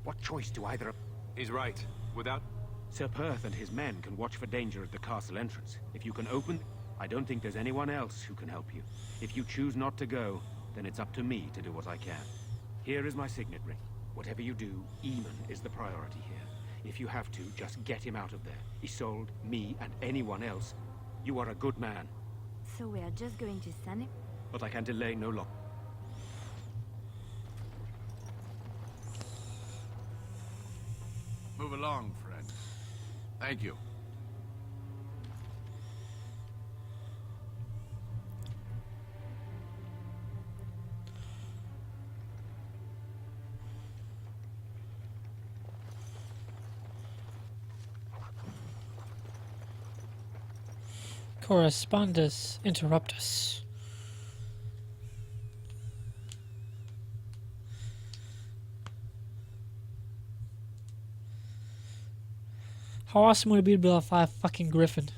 What choice do either of... He's right. Without... Sir Perth and his men can watch for danger at the castle entrance. If you can open... I don't think there's anyone else who can help you. If you choose not to go, then it's up to me to do what I can. Here is my signet ring. Whatever you do, Eamon is the priority here. If you have to, just get him out of there. Isolde, me, and anyone else. You are a good man. So we are just going to send him? But I can delay no longer. Move along, friend. Thank you. Correspondus interruptus. How awesome would it be to build a fucking griffin?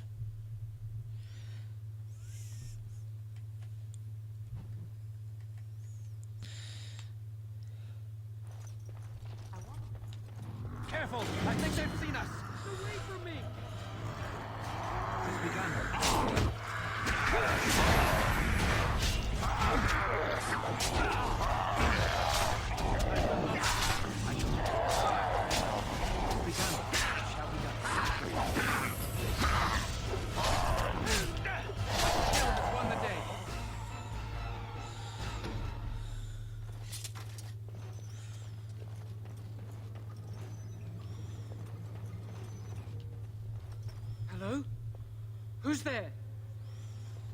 Careful! I think they've seen us! Away from me! It's begun. Hello? Who's there?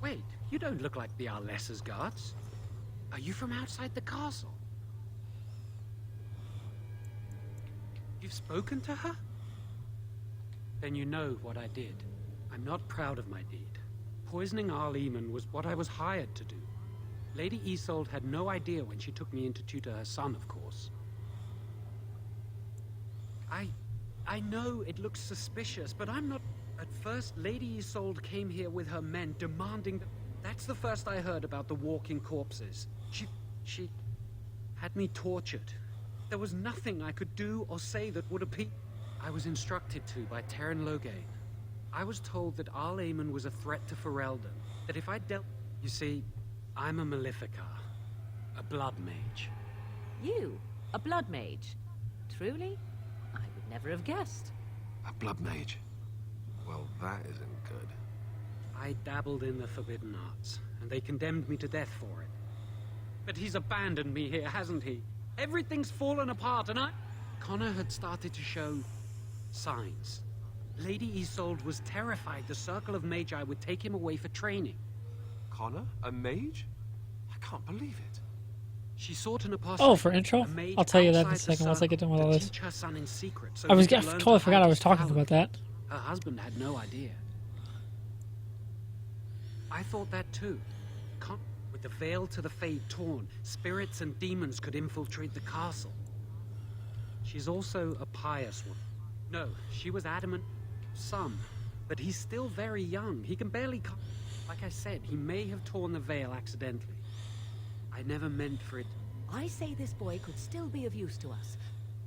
Wait, you don't look like the Arlessa's guards. Are you from outside the castle? You've spoken to her? Then you know what I did. I'm not proud of my deed. Poisoning Arl Eamon was what I was hired to do. Lady Isolde had no idea when she took me in to tutor her son, of course. I know it looks suspicious, but I'm not... At first, Lady Isolde came here with her men, demanding that... That's the first I heard about the walking corpses. She had me tortured. There was nothing I could do or say that would appeal. I was instructed to by Terran Logain. I was told that Arl Eamon was a threat to Ferelden, that if I dealt... You see, I'm a Maleficar, a blood mage. You? A blood mage? Truly? I would never have guessed. A blood mage. Well, that isn't good. I dabbled in the forbidden arts, and they condemned me to death for it. But he's abandoned me here, hasn't he? Everything's fallen apart, and Connor had started to show signs. Lady Isolde was terrified the Circle of Magi would take him away for training. Connor? A mage? I can't believe it. She sought an apostle. Oh, for intro? I'll tell you that in a second once I get done with all this. Teach her son in secret, so I he could learn totally to forgot hide I was his talking talent. about that. Her husband had no idea. I thought that too. With the veil to the Fade torn, spirits and demons could infiltrate the castle. She's also a pious one. No, she was adamant. Some. But he's still very young. He can barely... Like I said, he may have torn the veil accidentally. I never meant for it... I say this boy could still be of use to us.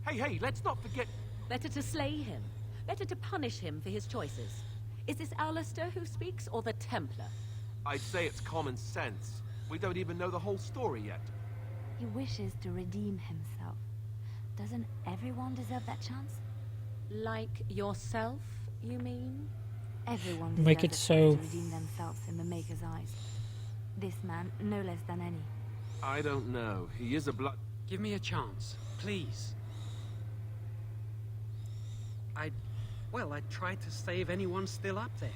Hey, let's not forget... Better to slay him. Better to punish him for his choices. Is this Alistair who speaks, or the Templar? I'd say it's common sense. We don't even know the whole story yet. He wishes to redeem himself. Doesn't everyone deserve that chance? Like yourself, you mean? Everyone Make deserves it a so. chance to redeem themselves in the Maker's eyes. This man, no less than any. I don't know. He is a blood... Give me a chance, please. I tried to save anyone still up there.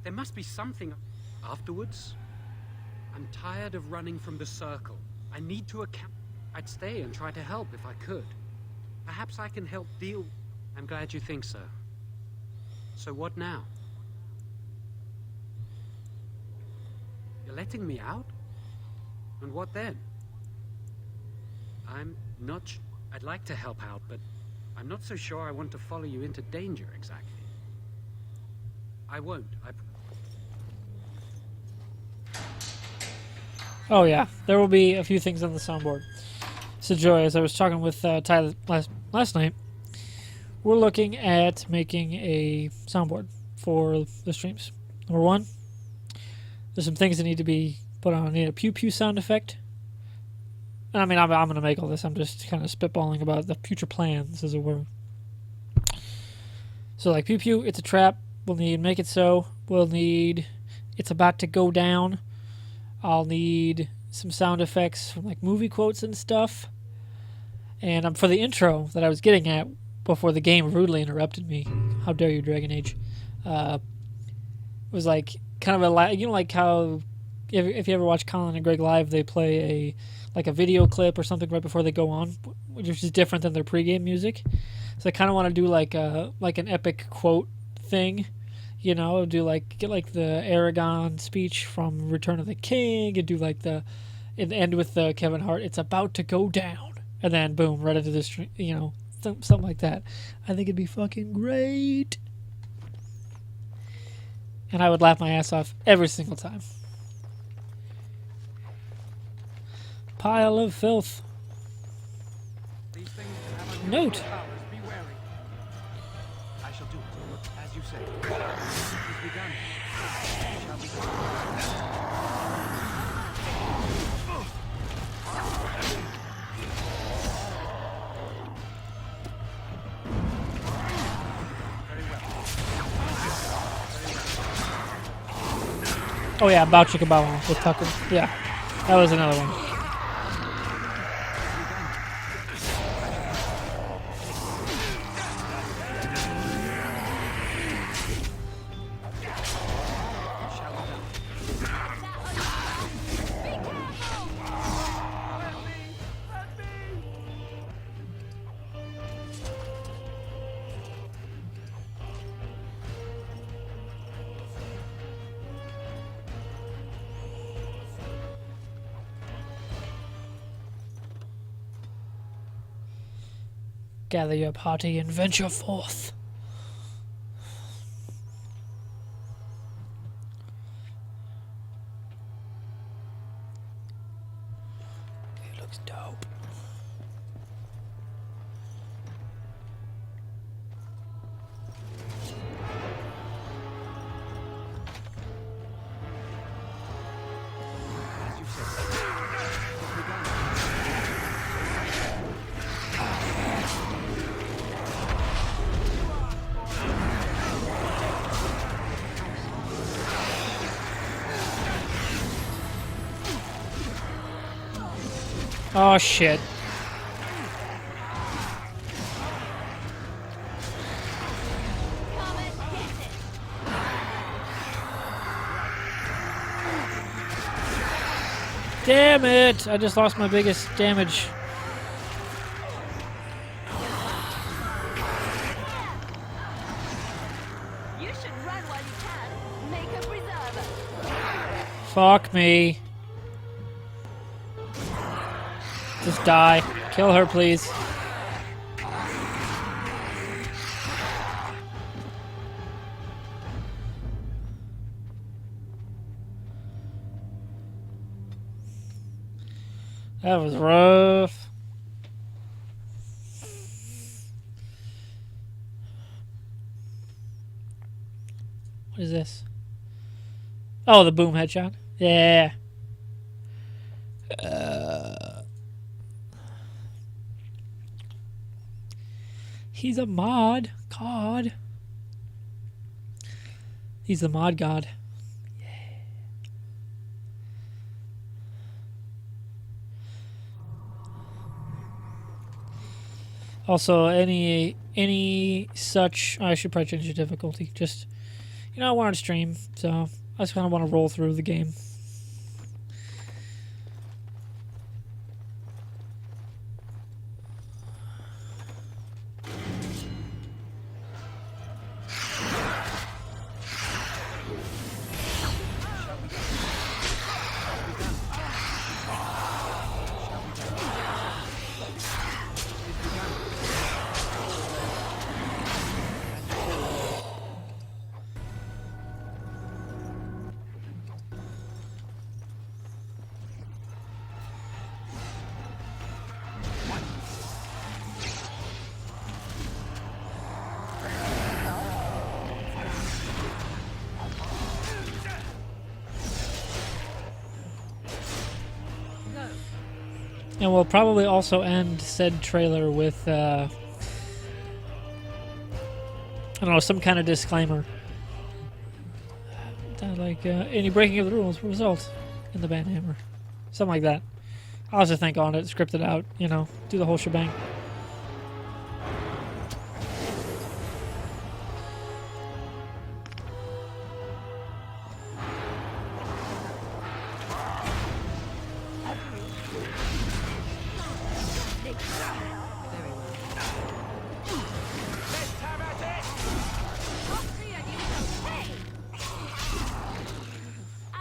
There must be something afterwards. I'm tired of running from the Circle. I need to account. I'd stay and try to help if I could. Perhaps I can help deal... I'm glad you think so. So what now? You're letting me out? And what then? I'm not... I'd like to help out, but I'm not so sure I want to follow you into danger exactly. I won't. Oh yeah, there will be a few things on the soundboard. So Joy, as I was talking with Tyler last night, we're looking at making a soundboard for the streams. Number one, there's some things that need to be put on. I need a pew pew sound effect. I mean, I'm going to make all this. I'm just kind of spitballing about the future plans, as it were. So like pew pew, it's a trap. We'll need make it so. We'll need it's about to go down. I'll need some sound effects from like movie quotes and stuff. And for the intro that I was getting at before the game rudely interrupted me. How dare you, Dragon Age? Was like kind of like how if you ever watch Colin and Greg live, they play a video clip or something right before they go on, which is different than their pregame music. So I kind of want to do like an epic quote thing. You know, get the Aragon speech from Return of the King, and do like and end with the Kevin Hart, it's about to go down, and then boom, right into the stream, something like that. I think it'd be fucking great, and I would laugh my ass off every single time. Pile of filth. Note. I shall do it, as you say. It has begun. It shall be Oh yeah, Bow Chicka Bow Wow with Tucker. Yeah, that was another one. Gather your party and venture forth. It looks dope. as you say. It has begun. Oh, shit. Damn it! I just lost my biggest damage. You should run while you can. Make a preserver. Fuck me. Just die. Kill her, please. That was rough. What is this? Oh, the boom headshot. Yeah. He's a mod. God. He's the mod god. Also, any such, I should probably change the difficulty. Just, you know, we're on stream, so I just kind of want to roll through the game. And we'll probably also end said trailer with, I don't know, some kind of disclaimer. Like, any breaking of the rules will result in the banhammer. Something like that. I'll have to think on it, script it out, you know, do the whole shebang.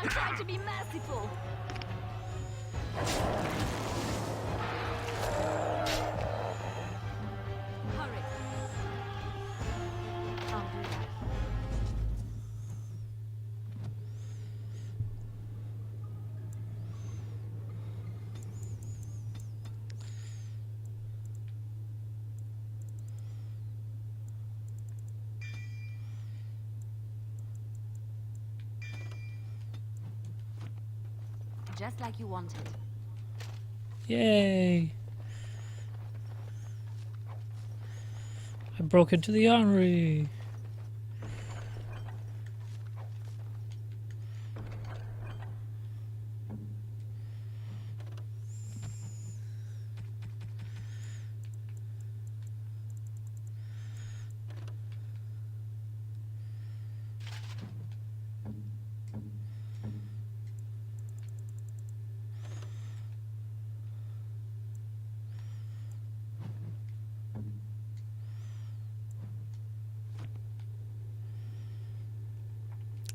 I'm trying to be merciful. Hurry. I'll do that. Just like you wanted. Yay! I broke into the armory.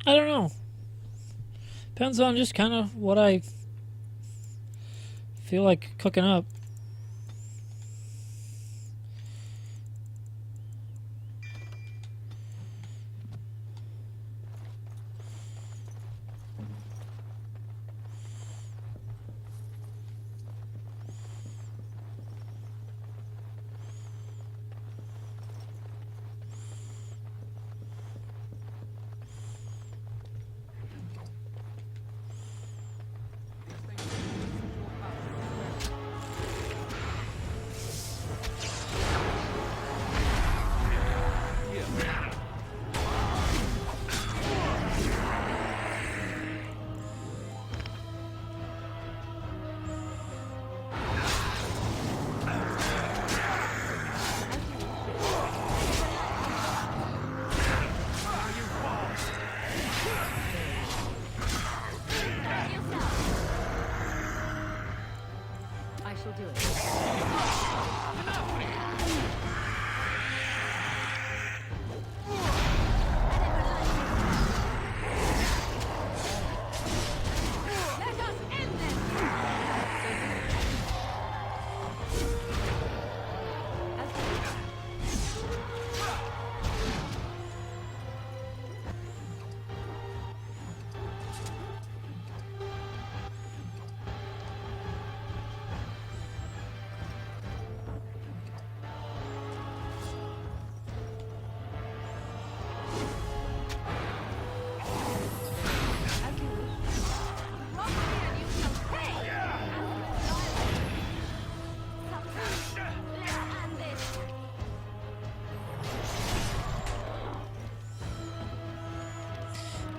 I don't know. Depends on just kind of what I feel like cooking up.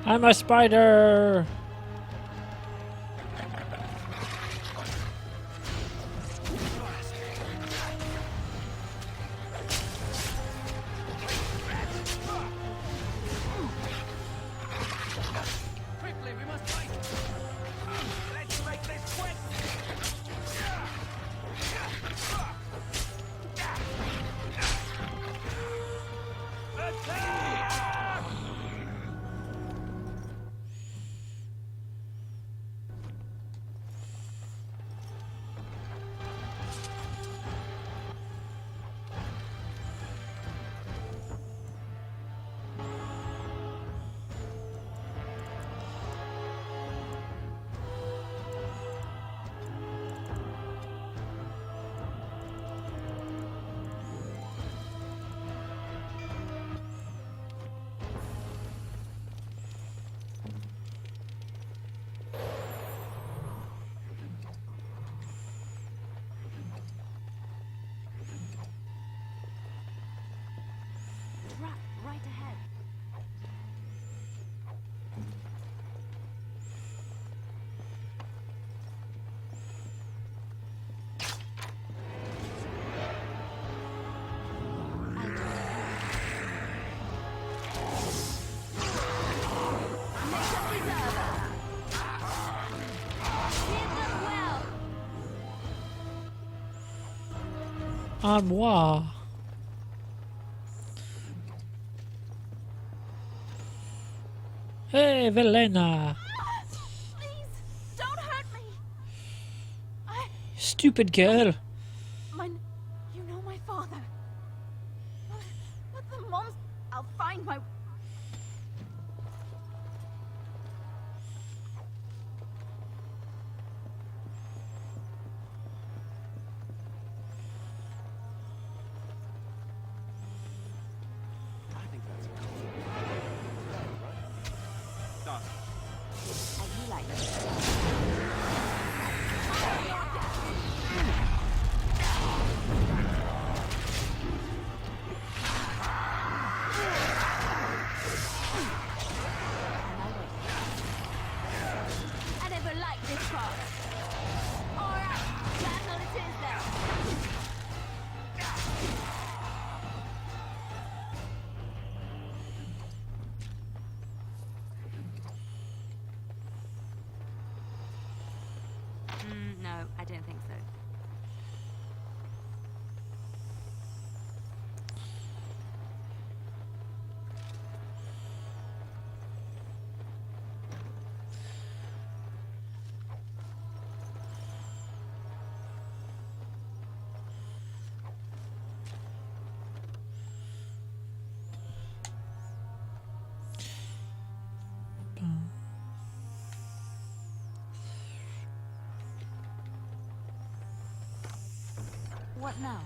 I'm a spider! Quickly, we must fight! Let's make this quick! Attack! Trap right ahead. À moi. Hey, Velena! Please, don't hurt me. Stupid girl. You know my father. But the monster. I'll find my. I think that's a cool. I do like it. I never liked this part. Alright, battle it is then. No, I don't think so. What now?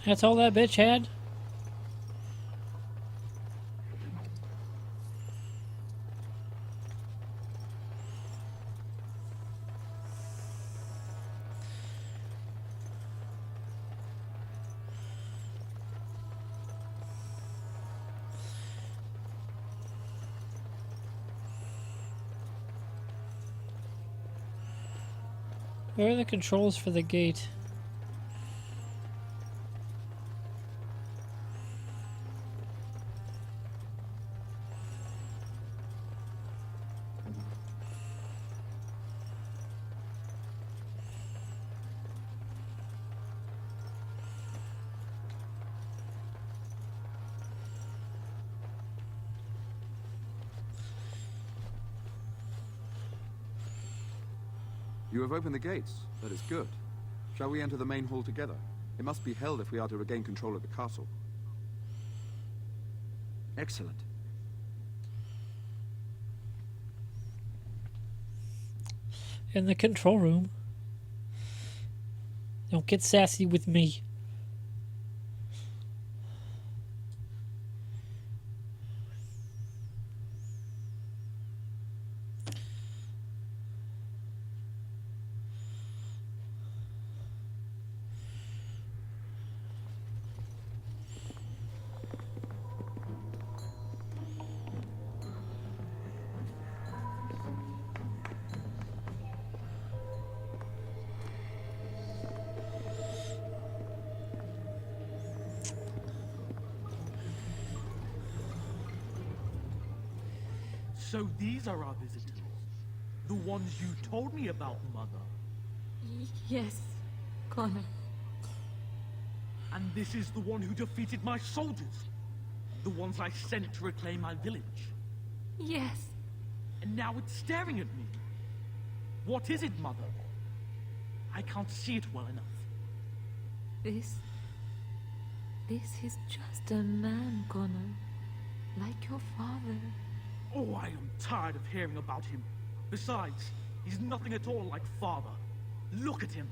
That's all that bitch had? Where are the controls for the gate? You have opened the gates. That is good. Shall we enter the main hall together? It must be held if we are to regain control of the castle. Excellent. In the control room. Don't get sassy with me. So these are our visitors. The ones you told me about, Mother. Yes, Connor. And this is the one who defeated my soldiers. The ones I sent to reclaim my village. Yes. And now it's staring at me. What is it, Mother? I can't see it well enough. This is just a man, Connor. Like your father. Oh, I am tired of hearing about him. Besides, he's nothing at all like father. Look at him.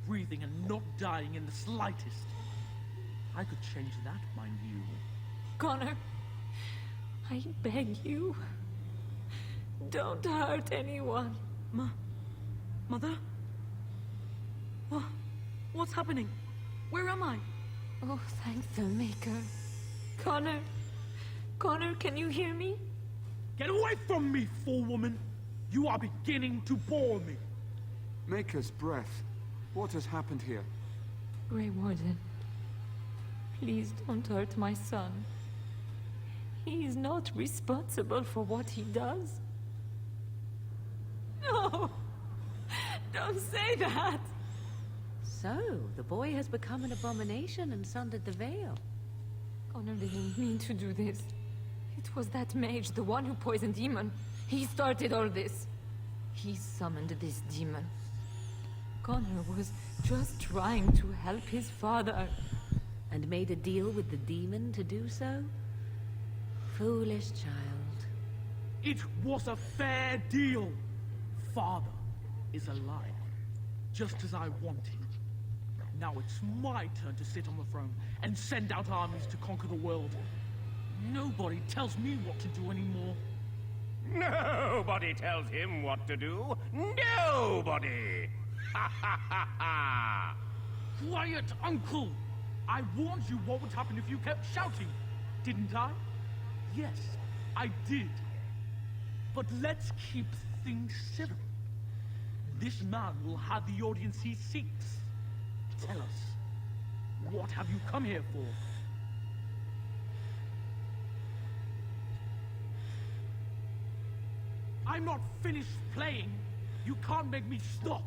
Breathing and not dying in the slightest. I could change that, mind you. Connor, I beg you. Don't hurt anyone. Mother? What's happening? Where am I? Oh, thank the Maker. Connor, can you hear me? Get away from me, fool woman! You are beginning to bore me. Maker's breath. What has happened here? Grey Warden, please don't hurt my son. He is not responsible for what he does. No! Don't say that! So, the boy has become an abomination and sundered the veil. Connor didn't mean to do this. It was that mage, the one who poisoned Demon. He started all this. He summoned this demon. Connor was just trying to help his father. And made a deal with the demon to do so? Foolish child. It was a fair deal. Father is alive, just as I wanted. Now it's my turn to sit on the throne and send out armies to conquer the world. Nobody tells me what to do anymore. Nobody tells him what to do. Nobody! Ha ha ha ha! Quiet, Uncle! I warned you what would happen if you kept shouting, didn't I? Yes, I did. But let's keep things civil. This man will have the audience he seeks. Tell us, what have you come here for? I'm not finished playing. You can't make me stop.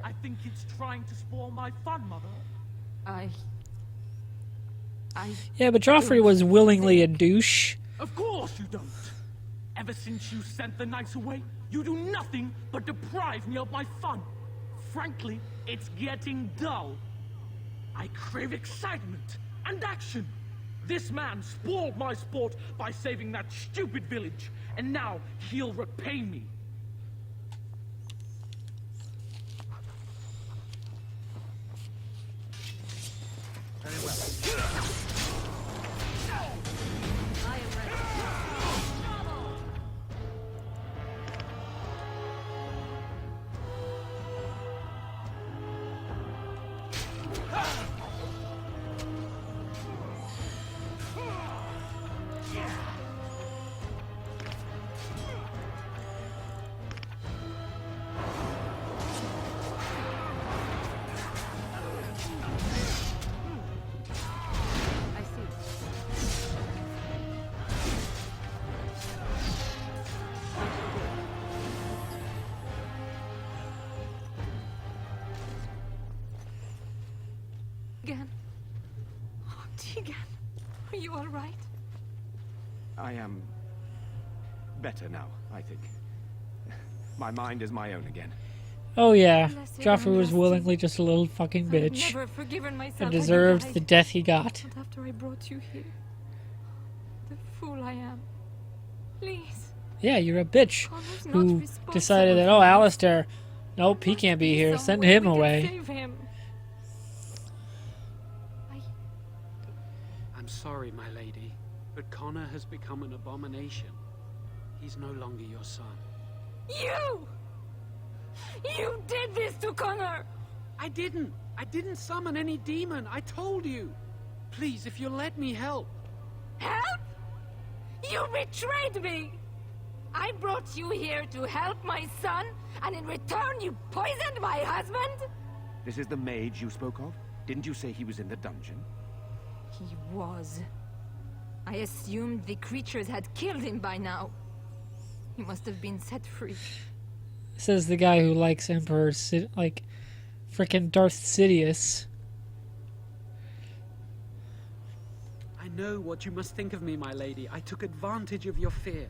I think it's trying to spoil my fun, Mother. Yeah, but Joffrey was willingly a douche. Of course you don't. Ever since you sent the knights away, you do nothing but deprive me of my fun. Frankly, it's getting dull. I crave excitement and action. This man spoiled my sport by saving that stupid village, and now he'll repay me. Very well. I am ready. I see. Tegan. Oh, Tegan. Are you all right? I am better now, I think. My mind is my own again. Oh yeah, Blessed Joffrey was everlasting. willingly just a little fucking I've bitch. never forgiven myself. And when you deserved died. the death he got. Not after I brought you here. The fool I am. Please. Yeah, you're a bitch Connor's not who responsible decided that, for oh, this. Alistair, nope, he can't be here. Send him We can away. save him. I'm sorry, my lady, but Connor has become an abomination. He's no longer your son. You! You did this to Connor! I didn't. I didn't summon any demon. I told you. Please, if you'll let me help. Help? You betrayed me! I brought you here to help my son, and in return you poisoned my husband? This is the mage you spoke of? Didn't you say he was in the dungeon? He was. I assumed the creatures had killed him by now. He must have been set free. Says the guy who likes Emperor like frickin' Darth Sidious. I know what you must think of me, my lady. I took advantage of your fear.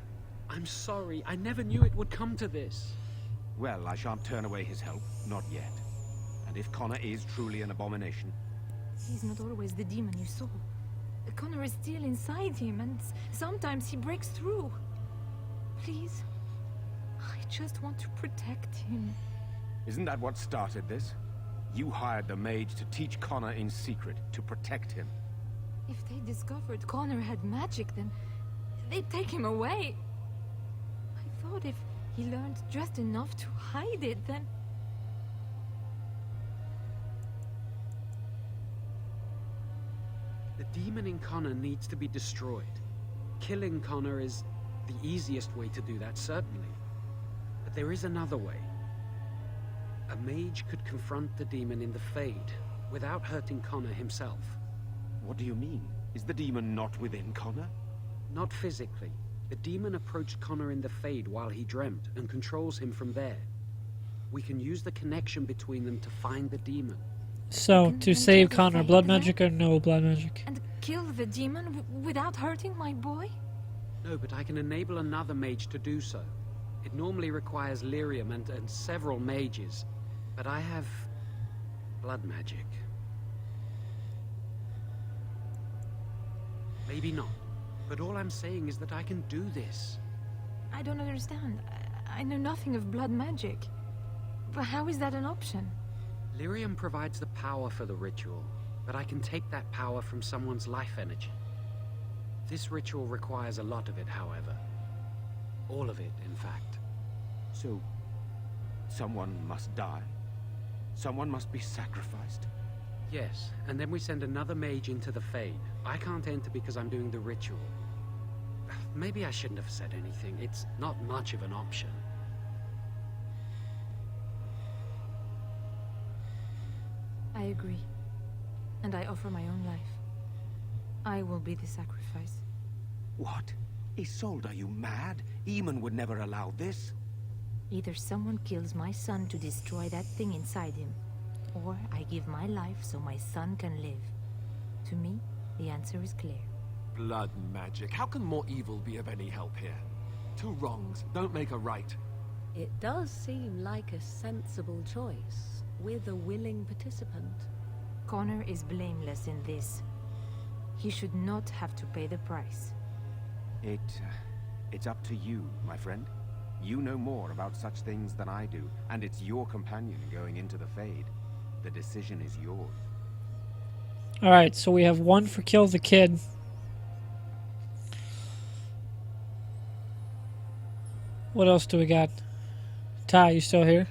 I'm sorry. I never knew it would come to this. Well, I shan't turn away his help. Not yet. And if Connor is truly an abomination... He's not always the demon you saw. Connor is still inside him, and sometimes he breaks through. Please, I just want to protect him. Isn't that what started this? You hired the mage to teach Connor in secret, to protect him. If they discovered Connor had magic, then they'd take him away. I thought if he learned just enough to hide it, then... The demon in Connor needs to be destroyed. Killing Connor is the easiest way to do that, certainly. But there is another way. A mage could confront the demon in the Fade, without hurting Connor himself. What do you mean? Is the demon not within Connor? Not physically. The demon approached Connor in the Fade while he dreamt, and controls him from there. We can use the connection between them to find the demon. So, to save Connor, blood magic or no blood magic? And kill the demon without hurting my boy? No, but I can enable another mage to do so. It normally requires lyrium and several mages. But I have... blood magic. Maybe not. But all I'm saying is that I can do this. I don't understand. I know nothing of blood magic. But how is that an option? Lyrium provides the power for the ritual, but I can take that power from someone's life energy. This ritual requires a lot of it, however. All of it, in fact. So, someone must die? Someone must be sacrificed? Yes, and then we send another mage into the Fade. I can't enter because I'm doing the ritual. Maybe I shouldn't have said anything. It's not much of an option. I agree. And I offer my own life. I will be the sacrifice. What? Isolde, are you mad? Eamon would never allow this. Either someone kills my son to destroy that thing inside him, or I give my life so my son can live. To me, the answer is clear. Blood magic. How can more evil be of any help here? Two wrongs don't make a right. It does seem like a sensible choice, with a willing participant. Connor is blameless in this. He should not have to pay the price. It's up to you, my friend. You know more about such things than I do, and it's your companion going into the Fade. The decision is yours. Alright, so we have 1 for kill the kid. What else do we got? Ty, you still here?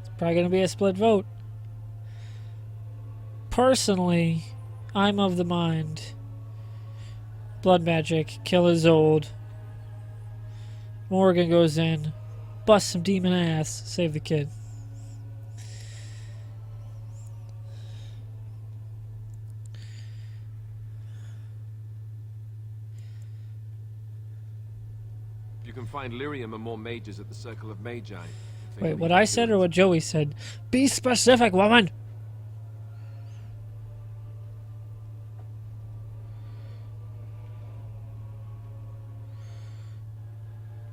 It's probably going to be a split vote. Personally, I'm of the mind. Blood magic, kill Isolde. Morgan goes in, busts some demon ass, save the kid. You can find lyrium and more mages at the Circle of Magi. Wait, what I said or what Joey said? Be specific, woman!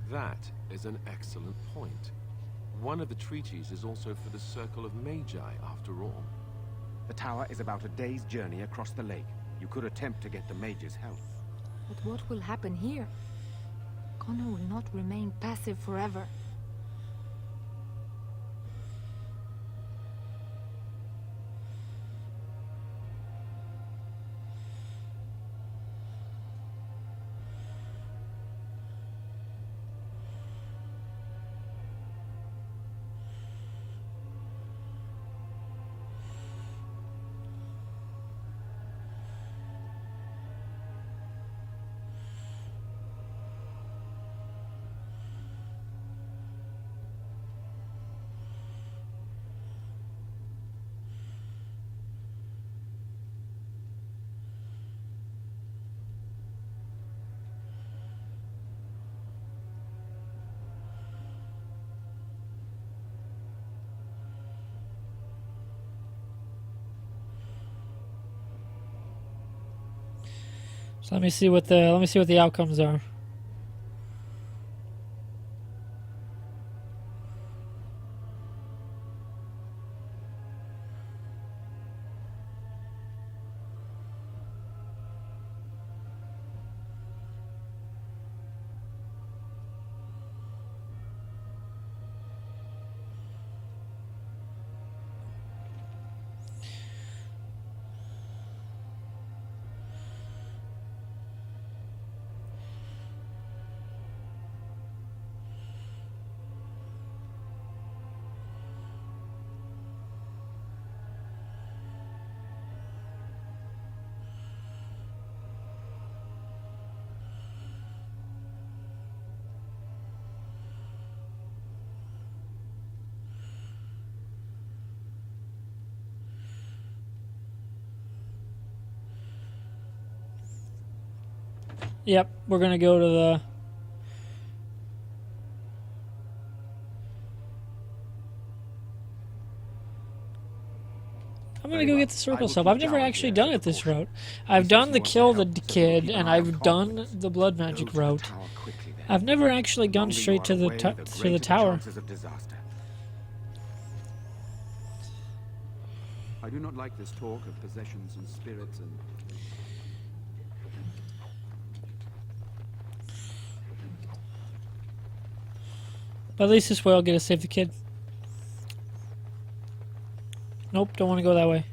That is an excellent point. One of the treaties is also for the Circle of Magi, after all. The tower is about a day's journey across the lake. You could attempt to get the mage's help. But what will happen here? Connor will not remain passive forever. So let me see what the outcomes are. Yep, we're gonna go to the... I'm gonna go get the circle sub. I've never actually done it this route. I've done the kill the kid, and I've done the blood magic route. I've never actually gone straight to the tower. I do not like this talk of possessions and spirits and... But at least this way I'll get to save the kid. Nope, don't want to go that way.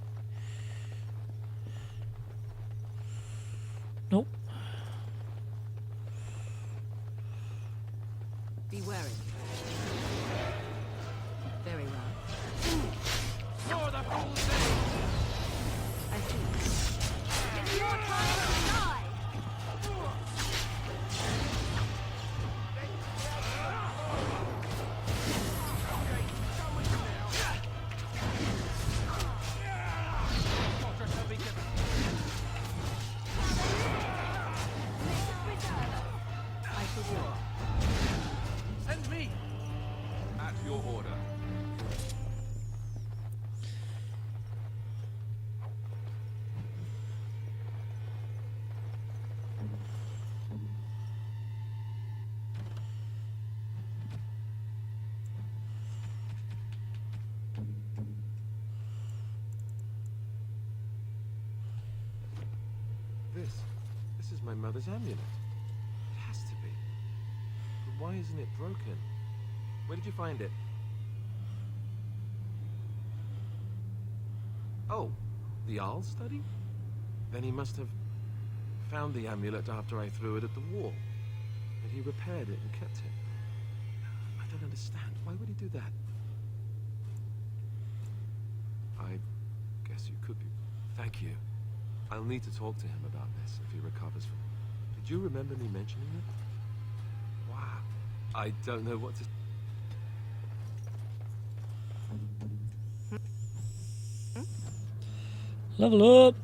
Nope. Be wary. Very well. For the full I see. It's your time to die! Send me! At your order. This is my mother's amulet. It has to be. But why isn't it broken? Where did you find it? Oh, The Arl study? Then he must have found the amulet after I threw it at the wall. And he repaired it and kept it. I don't understand. Why would he do that? I guess you could be. Thank you. I'll need to talk to him about this if he recovers from it. Did you remember me mentioning it? Wow. I don't know what to... Level up.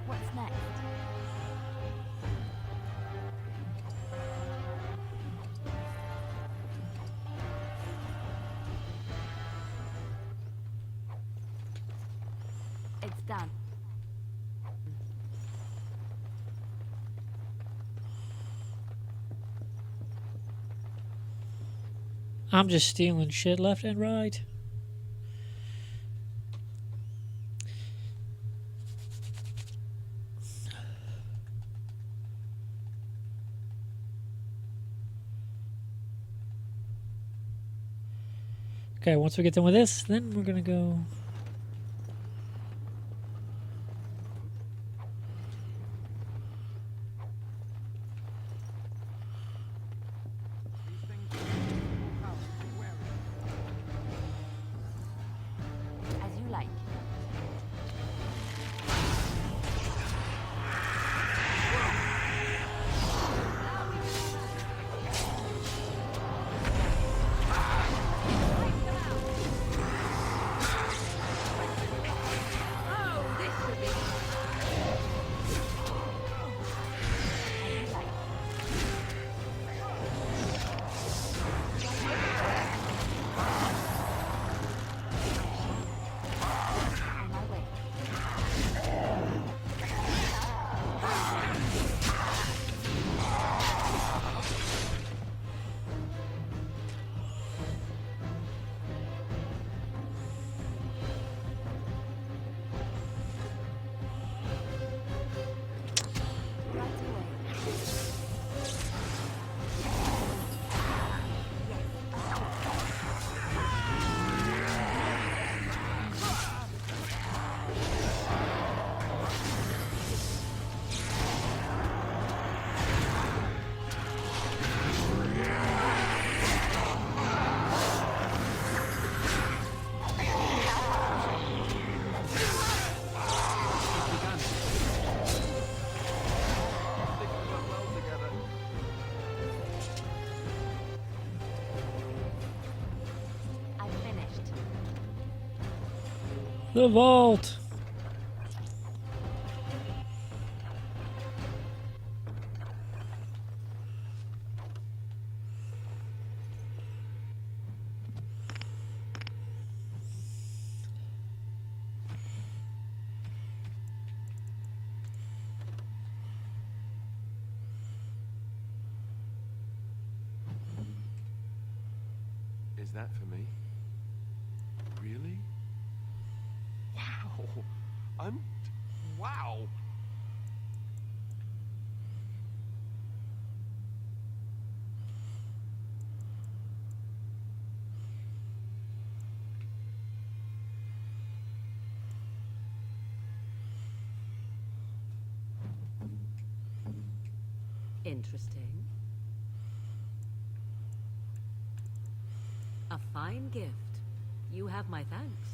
What's next? It's done. I'm just stealing shit left and right. Okay, once we get done with this, then we're gonna go. As you like. The vault. Is that for me? Really? Wow. Wow. Interesting. A fine gift. You have my thanks.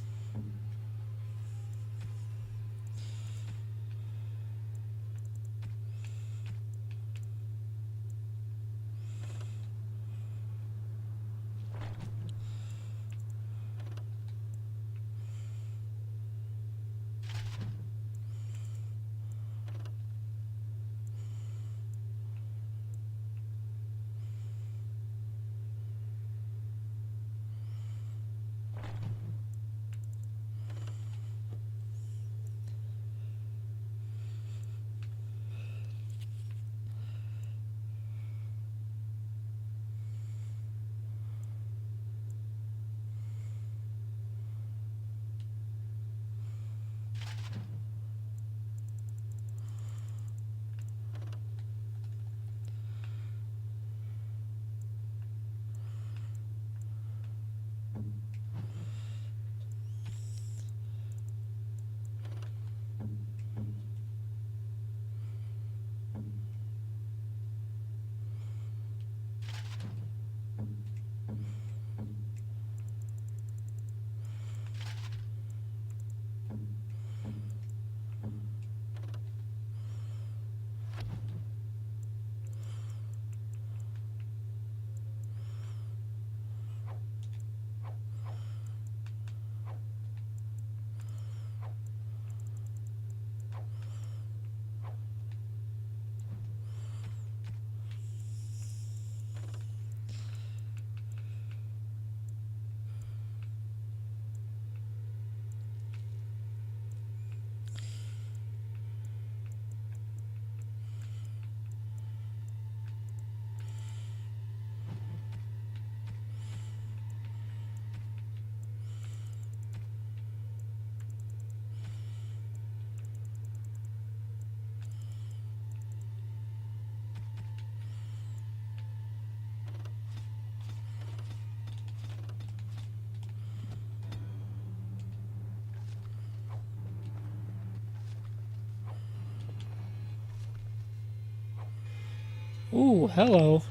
Ooh, hello.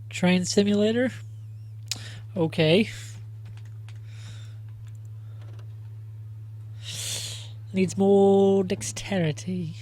Train simulator? Okay. Needs more dexterity.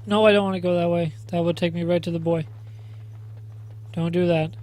No, I don't want to go that way. That would take me right to the boy. Don't do that.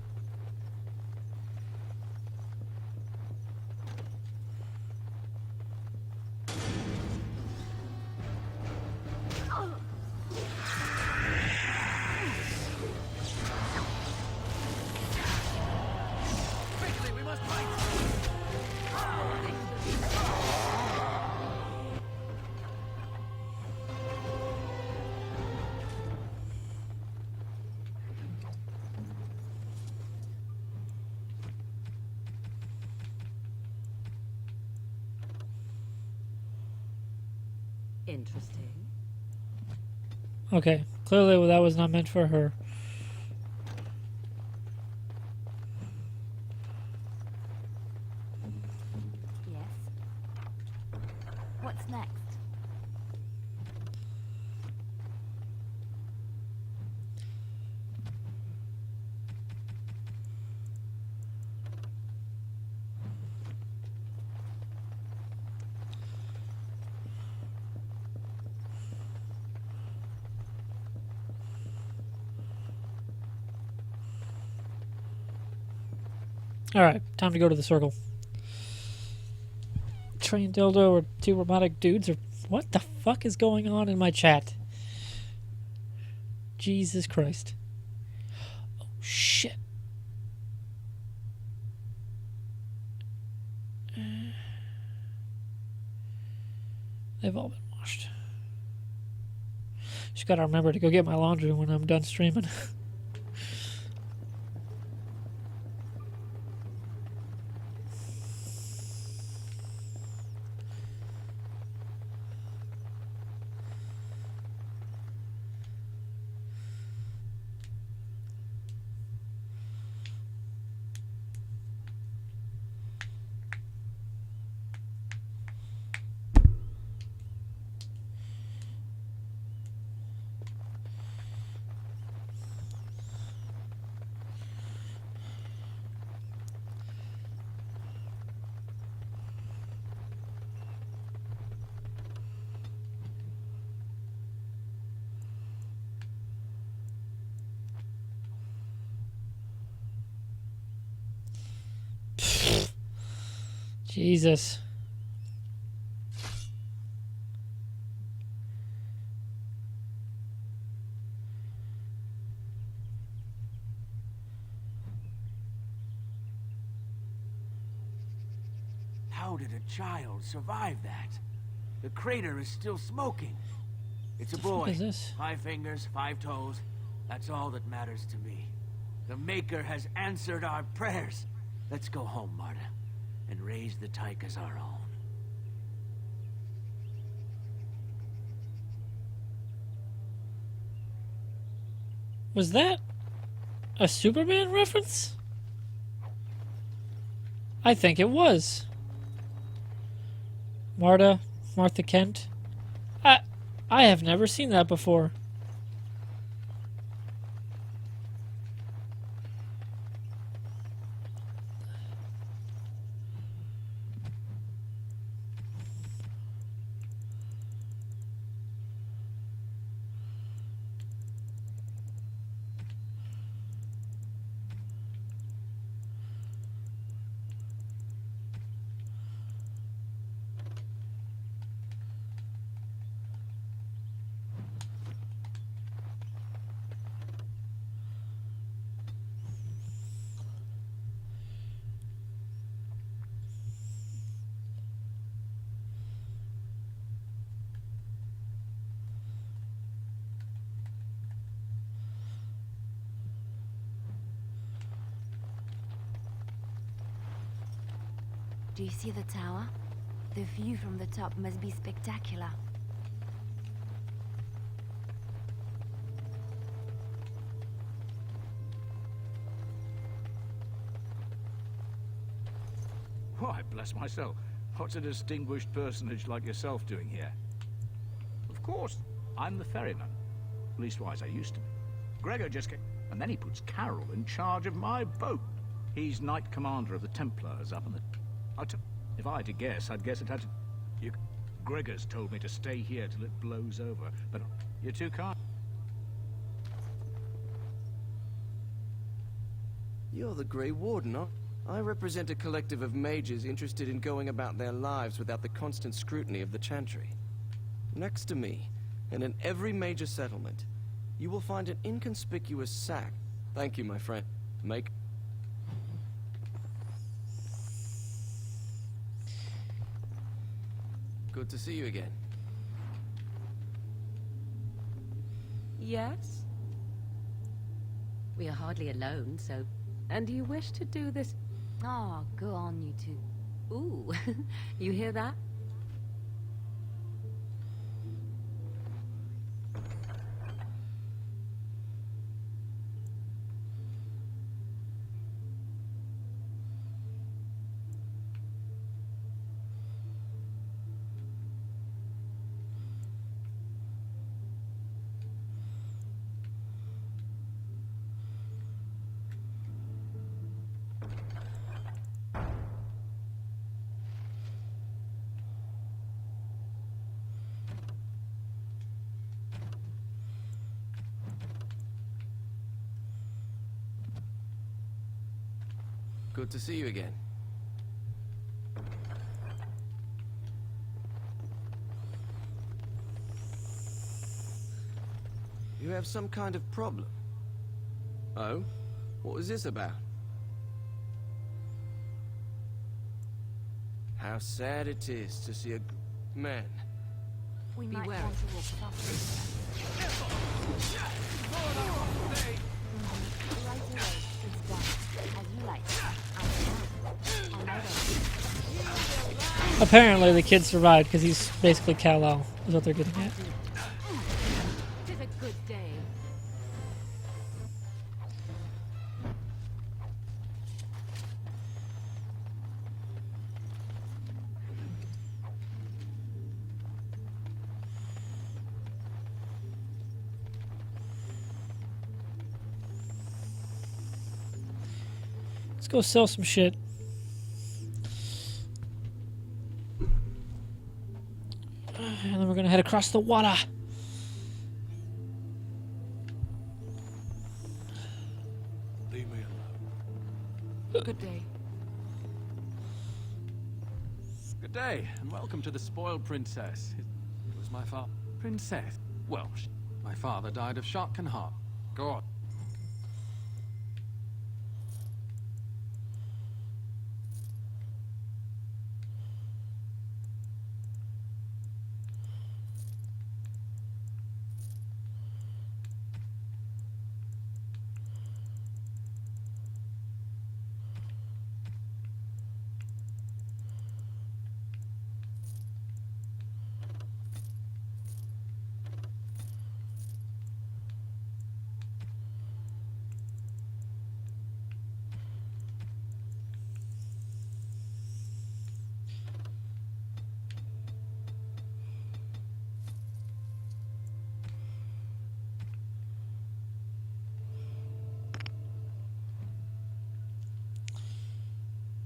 Interesting. Okay, clearly that was not meant for her. Yes. What's next? Alright, time to go to the circle. Train dildo or two robotic dudes or what the fuck is going on in my chat? Jesus Christ. Oh shit. They've all been washed. Just gotta remember to go get my laundry when I'm done streaming. Jesus. How did a child survive that? The crater is still smoking. It's a boy. What is this? 5 fingers, 5 toes. That's all that matters to me. The Maker has answered our prayers. Let's go home, Marta, and raise the Tyke as our own. Was that a Superman reference? I think it was. Martha Kent. I have never seen that before. Do you see the tower? The view from the top must be spectacular. Why, bless myself. What's a distinguished personage like yourself doing here? Of course, I'm the ferryman. Leastwise, I used to be. Gregor just came, and then he puts Carol in charge of my boat. He's Knight Commander of the Templars up in the... If I had to guess, I'd guess it had to... Gregor's told me to stay here till it blows over, but you're too kind. You're the Grey Warden, aren't you? I represent a collective of mages interested in going about their lives without the constant scrutiny of the Chantry. Next to me, and in every major settlement, you will find an inconspicuous sack. Thank you, my friend. Make... Good to see you again. Yes? We are hardly alone, so... And do you wish to do this? Oh, go on, you two. Ooh, you hear that? Good to see you again. You have some kind of problem. Oh? What was this about? How sad it is to see a man We Be might wary. want to walk softly. Right away. It's done. As you like. On my way. Apparently the kid survived because he's basically Kal-El, is what they're getting at. Tis a good day. Let's go sell some shit. And then we're gonna head across the water. Leave me alone. Good day. Good day, and welcome to the Spoiled Princess. It was my father. Princess? Well, my father died of shock and heart. Go on.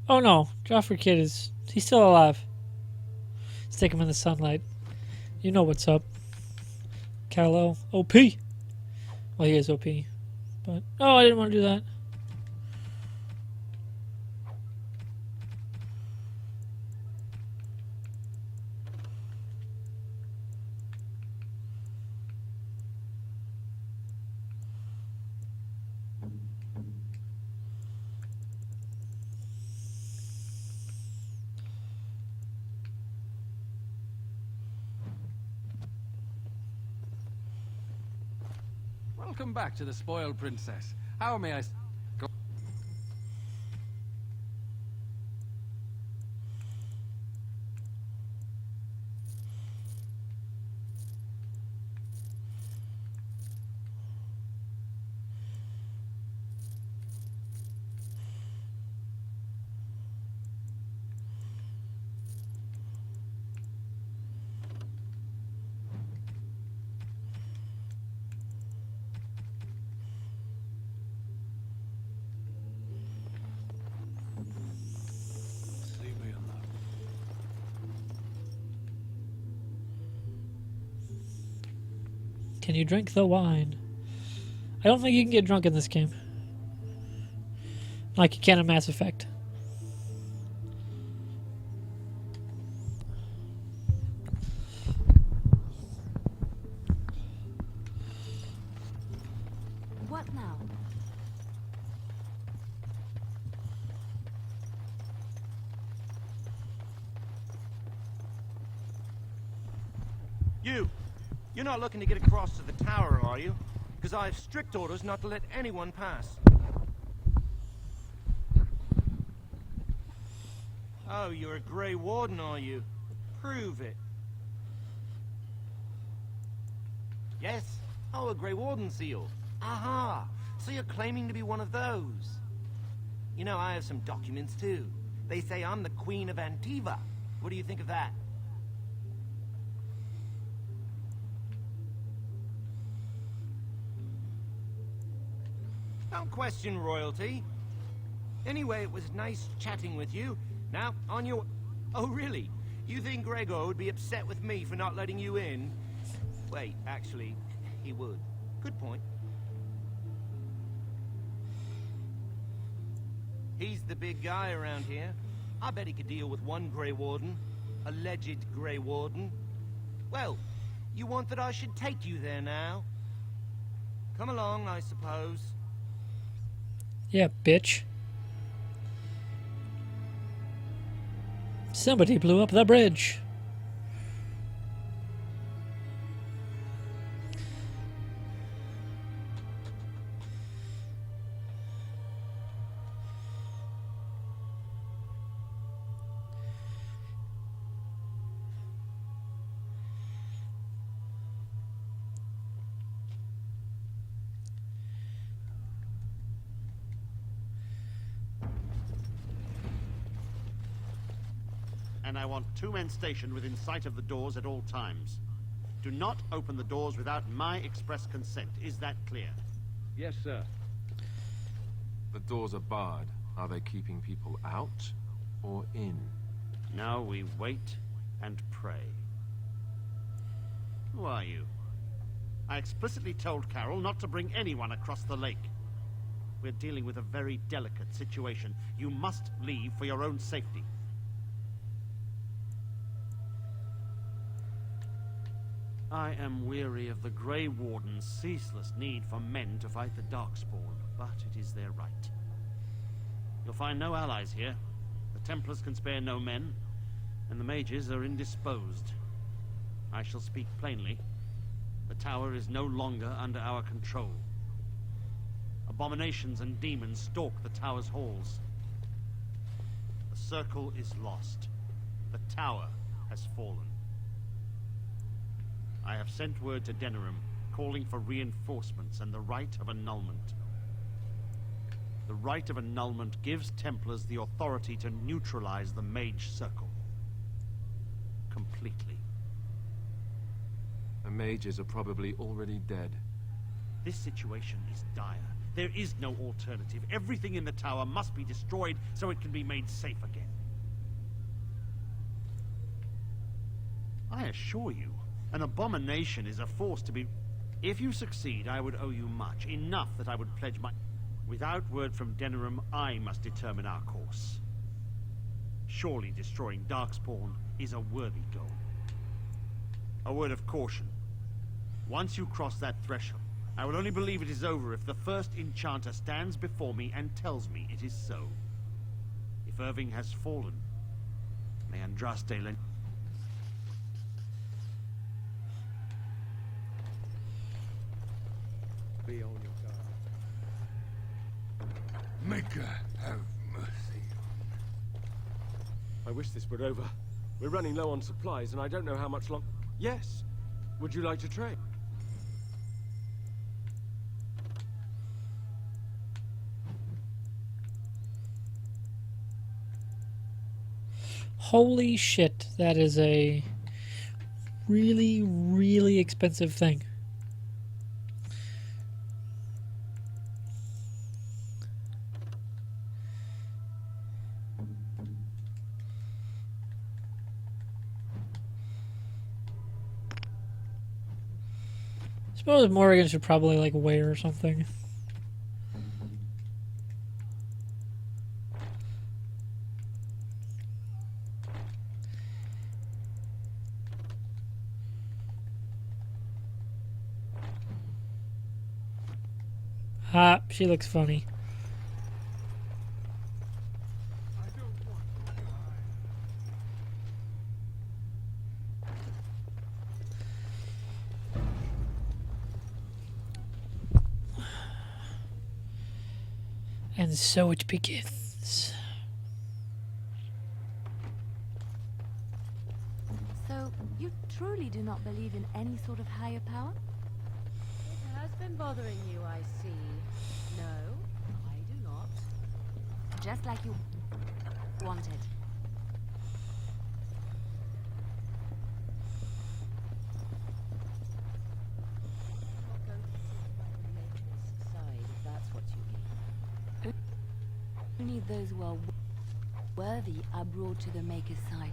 Oh no, Joffrey Kid he's still alive. Stick him in the sunlight. You know what's up. Kal-El, OP. Well, he is OP. But, oh, I didn't want to do that. Welcome back to the Spoiled Princess. How may I... Go Leave me alone. Can you drink the wine? I don't think you can get drunk in this game. Like you can in Mass Effect. What now? You're not looking to get across to the tower, are you? Because I have strict orders not to let anyone pass. Oh, you're a Grey Warden, are you? Prove it. Yes? Oh, a Grey Warden seal. Aha! So you're claiming to be one of those. You know, I have some documents, too. They say I'm the Queen of Antiva. What do you think of that? Don't question royalty. Anyway, it was nice chatting with you. Now, on your... Oh, really? You think Gregor would be upset with me for not letting you in? Wait, actually, he would. Good point. He's the big guy around here. I bet he could deal with one Grey Warden. Alleged Grey Warden. Well, you want that I should take you there now? Come along, I suppose. Yeah, bitch. Somebody blew up the bridge. and I want 2 men stationed within sight of the doors at all times. Do not open the doors without my express consent. Is that clear? Yes, sir. The doors are barred. Are they keeping people out or in? Now we wait and pray. Who are you? I explicitly told Carol not to bring anyone across the lake. We're dealing with a very delicate situation. You must leave for your own safety. I am weary of the Grey Warden's ceaseless need for men to fight the Darkspawn, but it is their right. You'll find no allies here. The Templars can spare no men, and the mages are indisposed. I shall speak plainly. The tower is no longer under our control. Abominations and demons stalk the tower's halls. The circle is lost. The tower has fallen. I have sent word to Denerim, calling for reinforcements and the right of annulment. The right of annulment gives Templars the authority to neutralize the Mage Circle. Completely. The mages are probably already dead. This situation is dire. There is no alternative. Everything in the tower must be destroyed so it can be made safe again. I assure you, an abomination is a force to be... If you succeed, I would owe you much. Enough that I would pledge my... Without word from Denerim, I must determine our course. Surely destroying Darkspawn is a worthy goal. A word of caution. Once you cross that threshold, I will only believe it is over if the first enchanter stands before me and tells me it is so. If Irving has fallen, may Andraste lend... Be on your guard. Maker, have mercy. I wish this were over. We're running low on supplies, and I don't know how much long... Yes. Would you like to trade? Holy shit, that is a really, really expensive thing. I suppose Morrigan should probably like wear or something. Ah, she looks funny. And so it begins. So, you truly do not believe in any sort of higher power? It has been bothering you, I see. No, I do not. Just like you wanted. Only those who are worthy are brought to the Maker's side.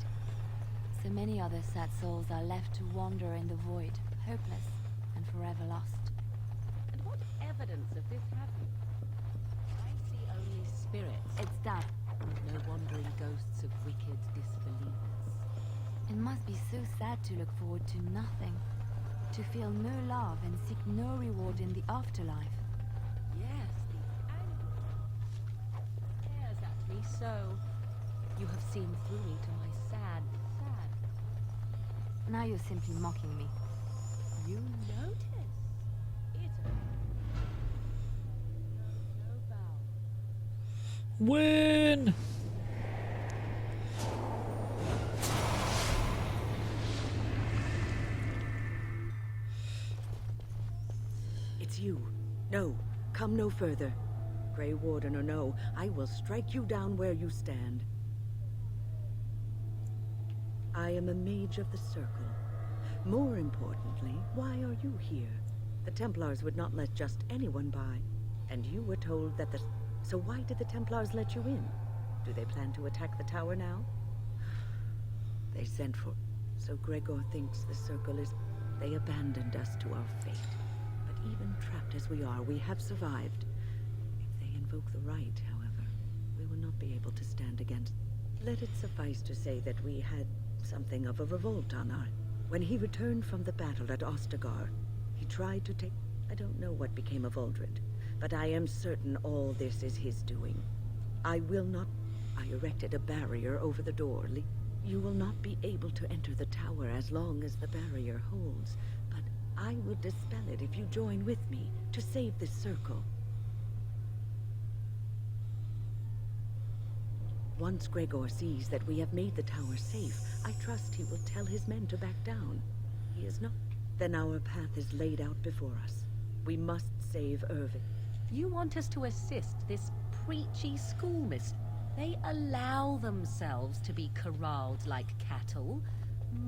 So many other sad souls are left to wander in the void, hopeless and forever lost. And what evidence of this have you? I see only spirits. It's that. No wandering ghosts of wicked disbelievers. It must be so sad to look forward to nothing. To feel no love and seek no reward in the afterlife. Yes, the anger stares at me so. You have seen through me to my sad. Now you're simply mocking me. You notice? It's a... No bow. Win! It's you. No, come no further. Grey Warden or no, I will strike you down where you stand. I am a mage of the Circle. More importantly, why are you here? The Templars would not let just anyone by. And you were told that the... So why did the Templars let you in? Do they plan to attack the tower now? They sent for... So Gregor thinks the Circle is... They abandoned us to our fate. But even trapped as we are, we have survived. If they invoke the right, however, we will not be able to stand against... Let it suffice to say that we had something of a revolt on our... When he returned from the battle at Ostagar, he tried to take... I don't know what became of Uldred, but I am certain all this is his doing. I will not... I erected a barrier over the door. You will not be able to enter the tower as long as the barrier holds, but I will dispel it if you join with me to save this Circle. Once Gregor sees that we have made the tower safe, I trust he will tell his men to back down. He is not. Then our path is laid out before us. We must save Irving. You want us to assist this preachy schoolmistress? They allow themselves to be corralled like cattle.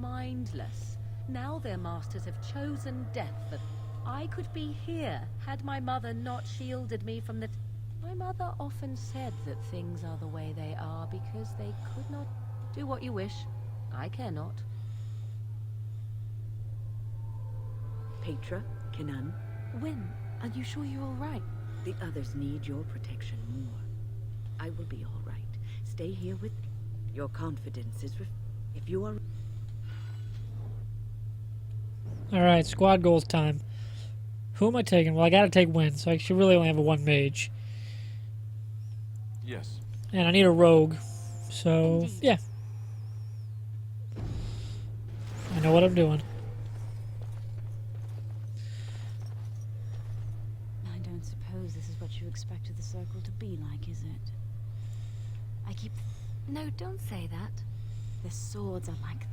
Mindless. Now their masters have chosen death, but I could be here had my mother not shielded me from the... My mother often said that things are the way they are because they could not... Do what you wish. I care not. Petra, Kenan. Wyn, are you sure you're all right? The others need your protection more. I will be all right. Stay here with me. Your confidence is... If you are... Alright, squad goals time. Who am I taking? Well, I gotta take Wyn, so I should really only have a one mage. Yes. And I need a rogue. So, yeah. I know what I'm doing. I don't suppose this is what you expected the Circle to be like, is it? I keep... No, don't say that. The swords are like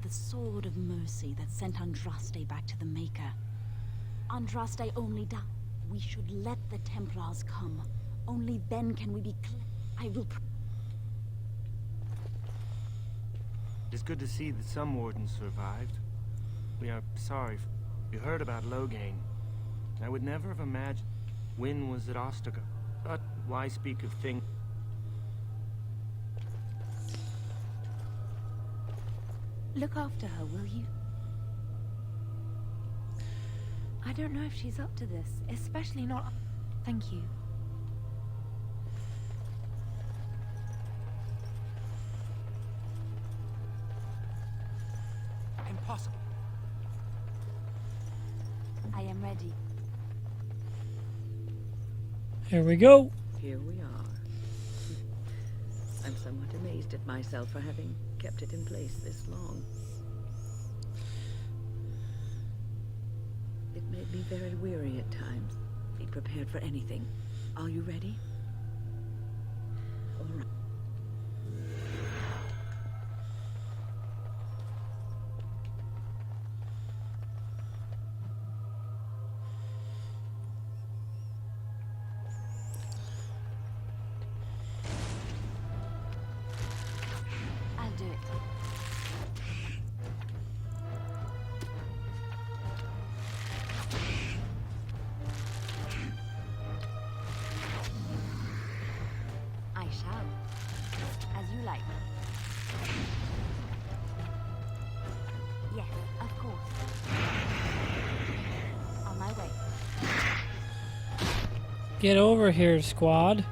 the sword of mercy that sent Andraste back to the Maker. Andraste only died. We should let the Templars come. Only then can we be clear. I will... It's good to see that some wardens survived. We are sorry. We heard about Loghain. I would never have imagined Wyn was at Ostagar. But why speak of things... Look after her, will you? I don't know if she's up to this, especially not... Thank you. Impossible. I am ready. Here we go. Here we are. I'm somewhat amazed at myself for having kept it in place this long. It made me very weary at times. Be prepared for anything. Are you ready? All right. I'll do it. I shall. As you like. Yes, of course. On my way. Get over here, squad.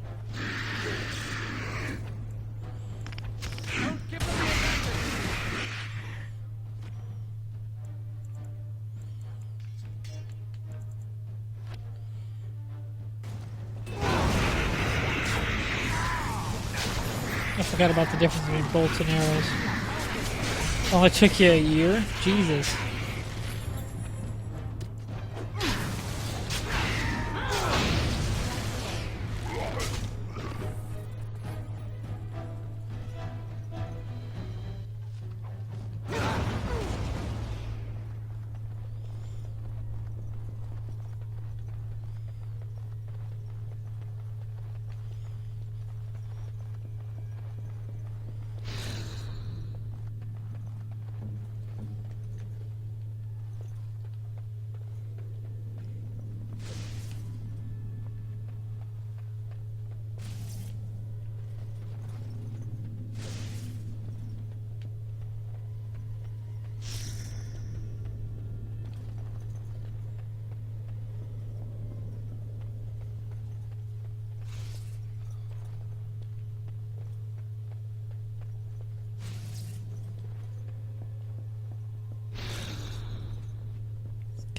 way. Don't give them the advantage! I forgot about the difference between bolts and arrows. Oh, it took you a year? Jesus.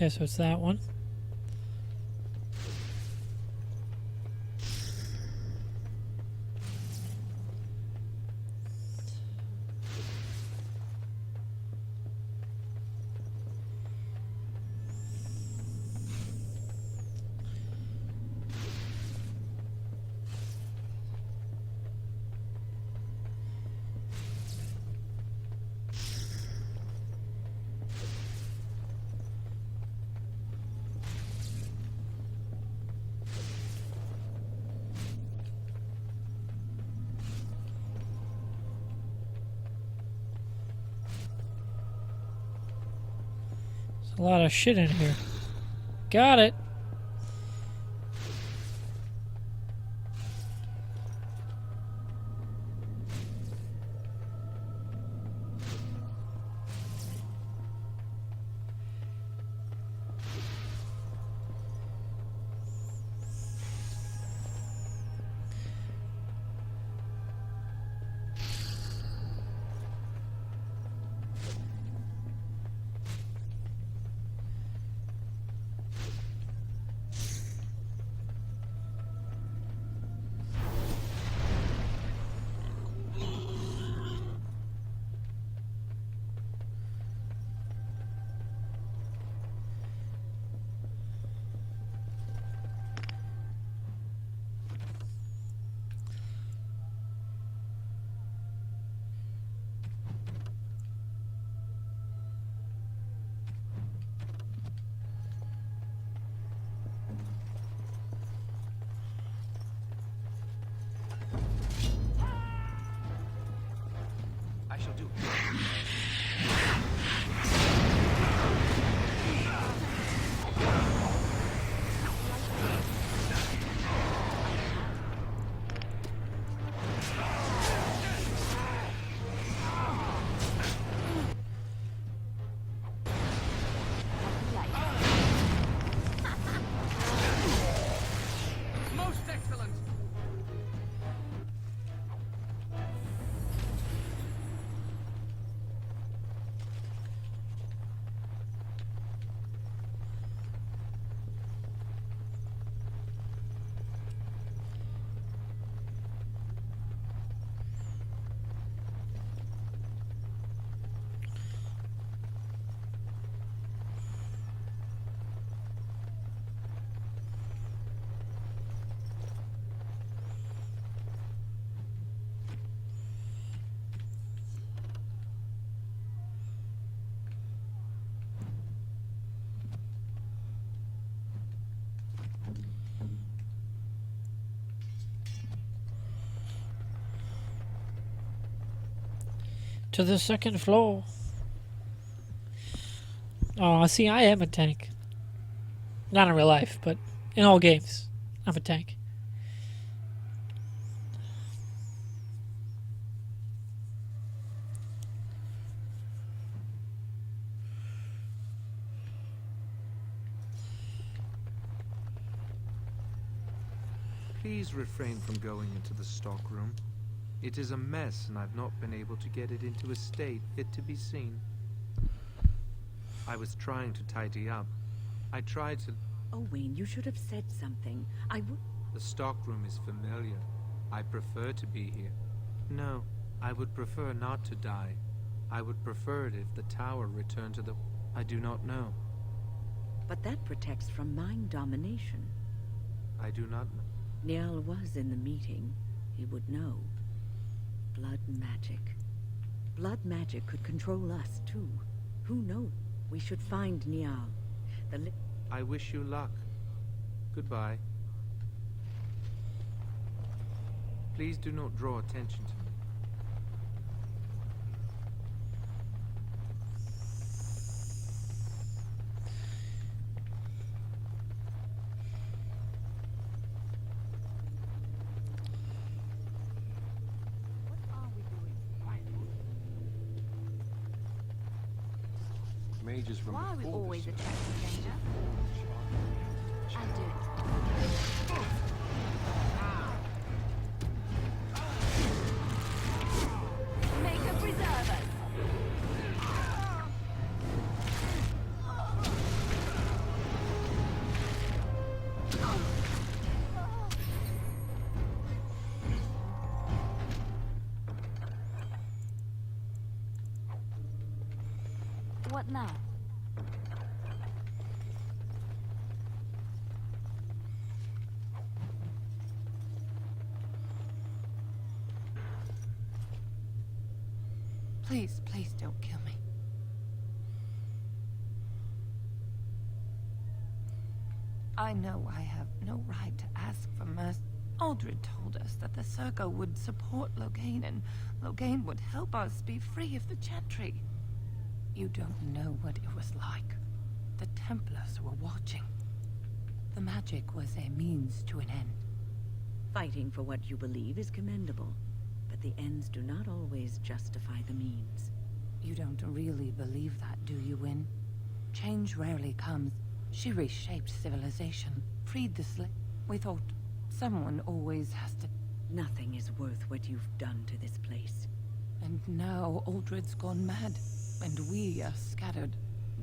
Okay, so it's that one. A lot of shit in here. Got it. I shall do. Most excellent! To the second floor. Oh, see, I am a tank. Not in real life, but in all games, I'm a tank. Please refrain from going into the stockroom. It is a mess, and I've not been able to get it into a state fit to be seen. I was trying to tidy up. I tried to... Owain, you should have said something. I would... The stockroom is familiar. I prefer to be here. No, I would prefer not to die. I would prefer it if the tower returned to the... I do not know. But that protects from mind domination. I do not know. Niall was in the meeting. He would know. Blood magic. Blood magic could control us, too. Who knows? We should find Niall. I wish you luck. Goodbye. Please do not draw attention to me. Mages from Why are we before always this attracting danger? I'll do it. Make a preserve us. What now? Please, please don't kill me. I know I have no right to ask for mercy. Aldred told us that the Circle would support Loghain, and Loghain would help us be free of the Chantry. You don't know what it was like. The Templars were watching. The magic was a means to an end. Fighting for what you believe is commendable, but the ends do not always justify the means. You don't really believe that, do you, Wynne? Change rarely comes. She reshaped civilization, freed the slave. We thought someone always has to... Nothing is worth what you've done to this place. And now Aldred's gone mad, and we are scattered,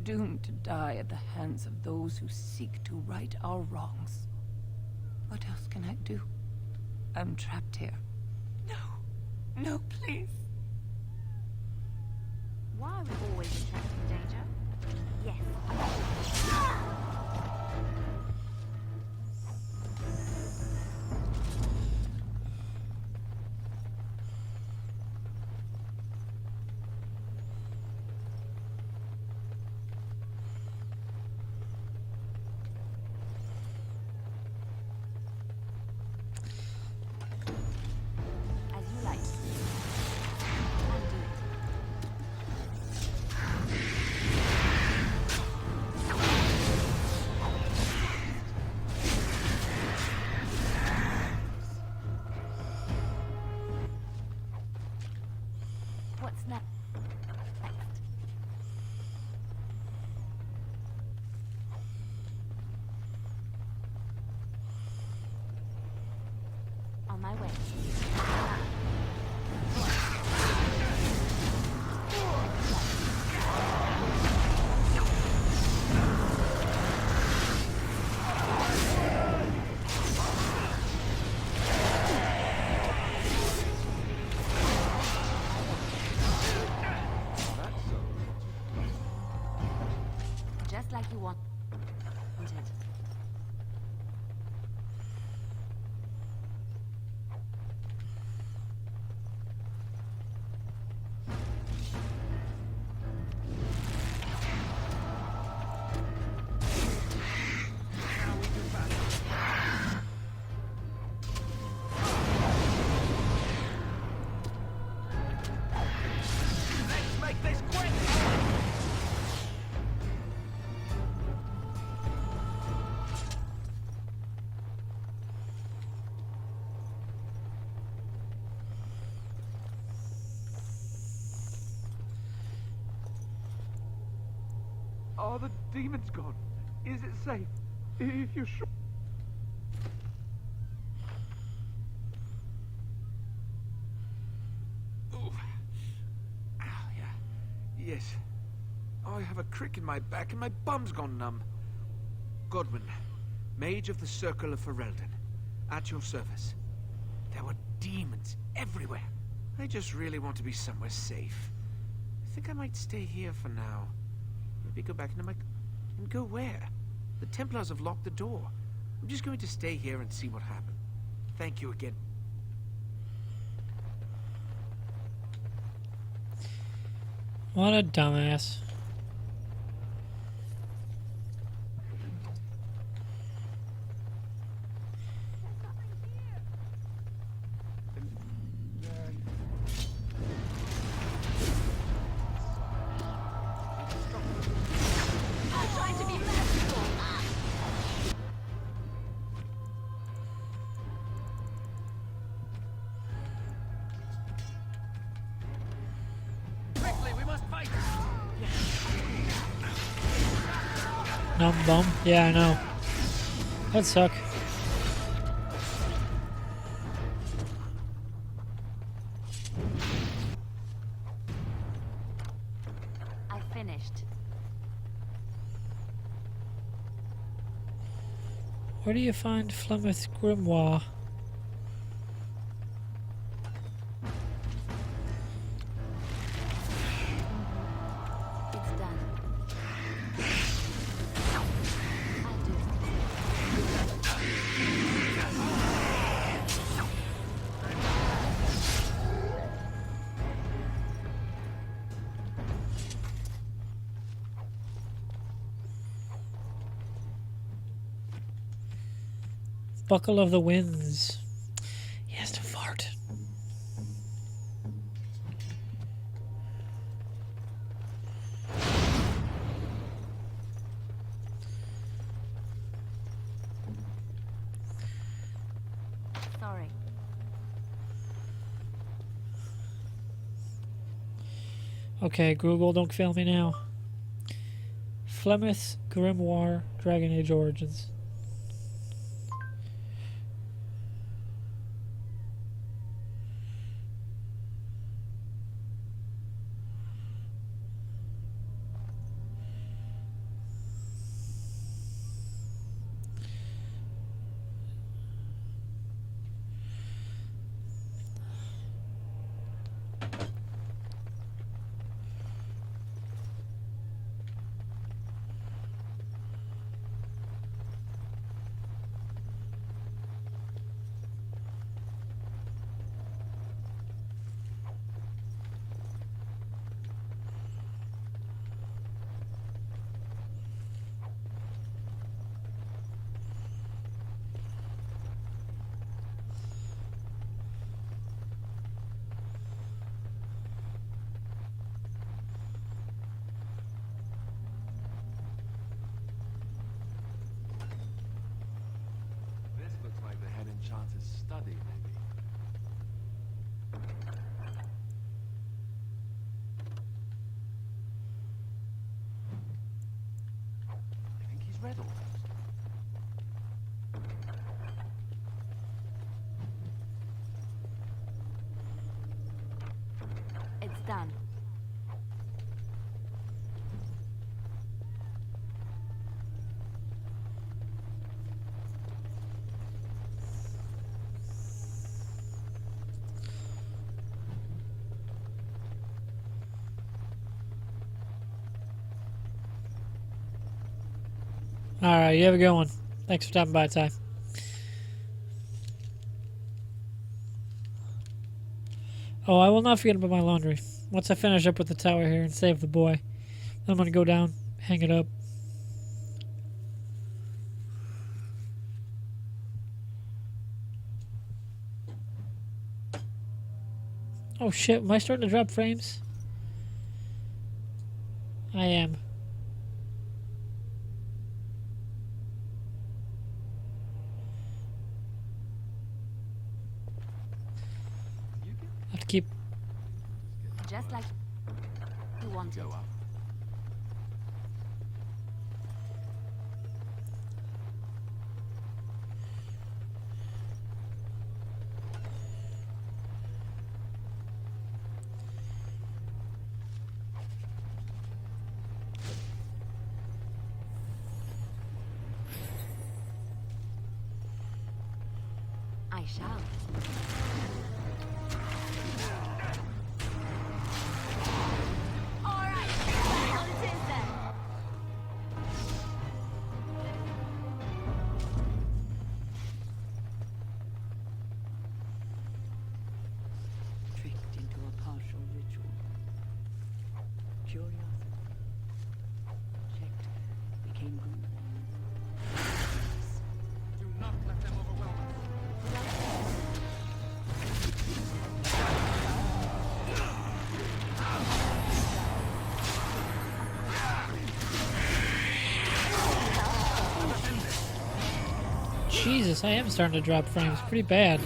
doomed to die at the hands of those who seek to right our wrongs. What else can I do? I'm trapped here. No. No, please. Why are we always attracting danger? Yes. As you like. I'll do it. What's next? On my way. Just like you wanted. Let's make this quick! Are the demons gone? Is it safe? If you're sure... Yes. I have a crick in my back and my bum's gone numb. Godwin, Mage of the Circle of Ferelden, at your service. There were demons everywhere. I just really want to be somewhere safe. I think I might stay here for now. Maybe go back into my... And go where? The Templars have locked the door. I'm just going to stay here and see what happens. Thank you again. What a dumbass. Numb bum? Yeah, I know. That'd suck. I finished. Where do you find Flemeth's grimoire? It's done. Buckle of the Winds. He has to fart. Sorry. Okay, Google, don't fail me now. Flemeth's Grimoire, Dragon Age Origins. This looks like the head enchanter's study, maybe. I think he's read all those. It's done. Alright, you have a good one. Thanks for stopping by, Ty. Oh, I will not forget about my laundry. Once I finish up with the tower here and save the boy, I'm gonna go down, hang it up. Oh shit, am I starting to drop frames? I am. I have to keep... Just like you wanted. Go up. shall. All right, battle it is then. Tricked into a partial ritual. Curiosity. Checked. Became greedy. Do not let them overwhelm us. Jesus, I am starting to drop frames pretty bad.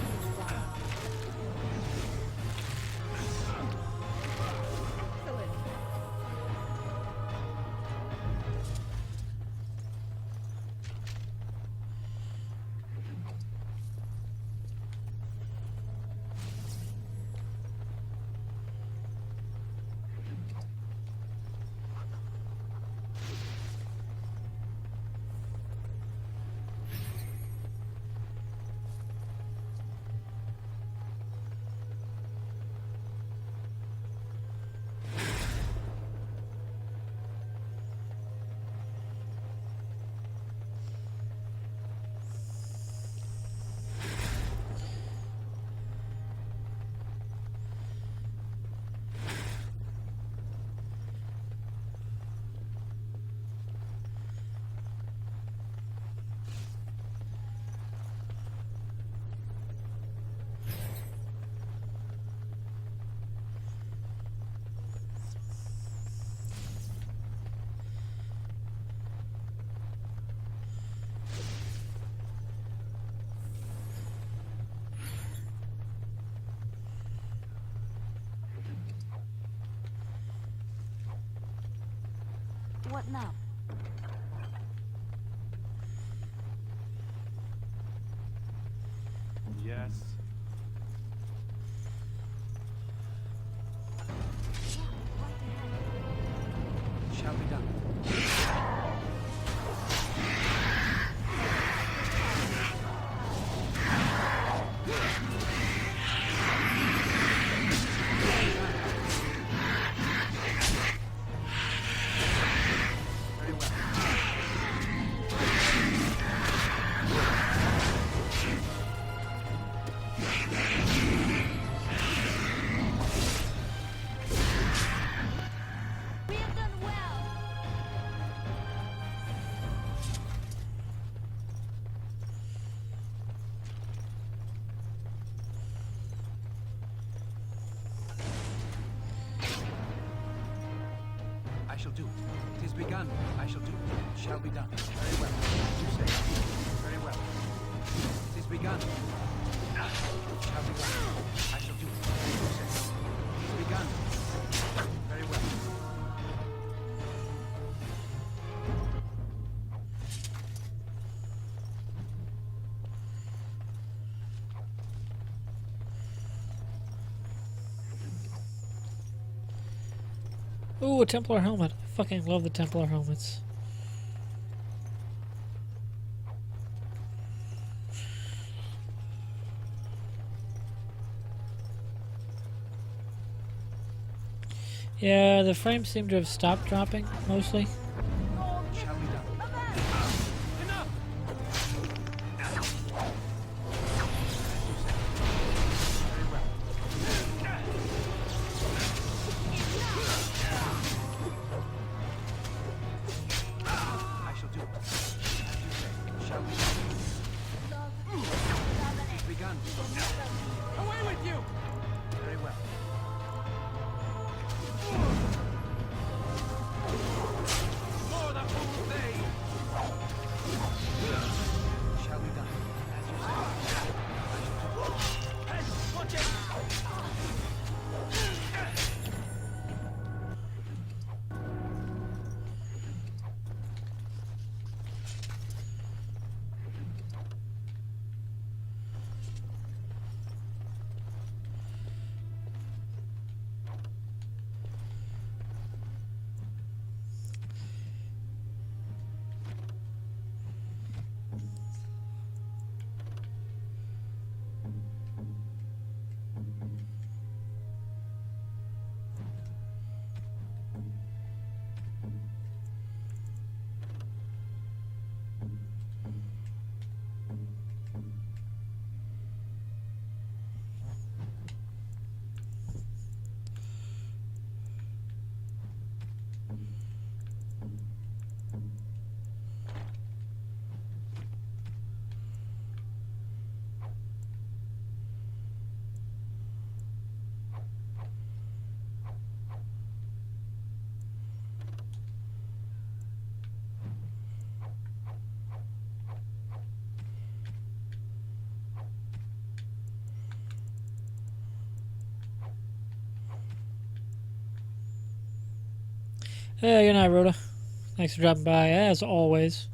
What now? Yes. Shall be done. We have done well. I shall do. It is begun. I shall do. It shall be done. Very well. As you say. Very well. It is begun. It shall be done. I shall do. As you say. It is begun. Very well. Ooh, a Templar helmet. I fucking love the Templar helmets. Yeah, the frames seem to have stopped dropping, mostly. Shall be done. Enough! Very well. I shall do. As you say. Shall be done. It's begun. Away with you! Very well. Hey, good night, Rhoda. Thanks for dropping by, as always.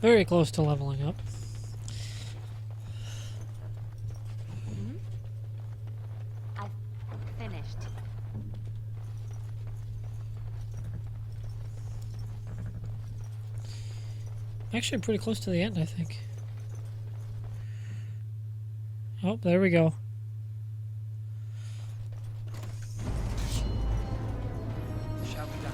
Very close to leveling up. I've finished. Actually, pretty close to the end, I think. Oh, there we go. Shall be done.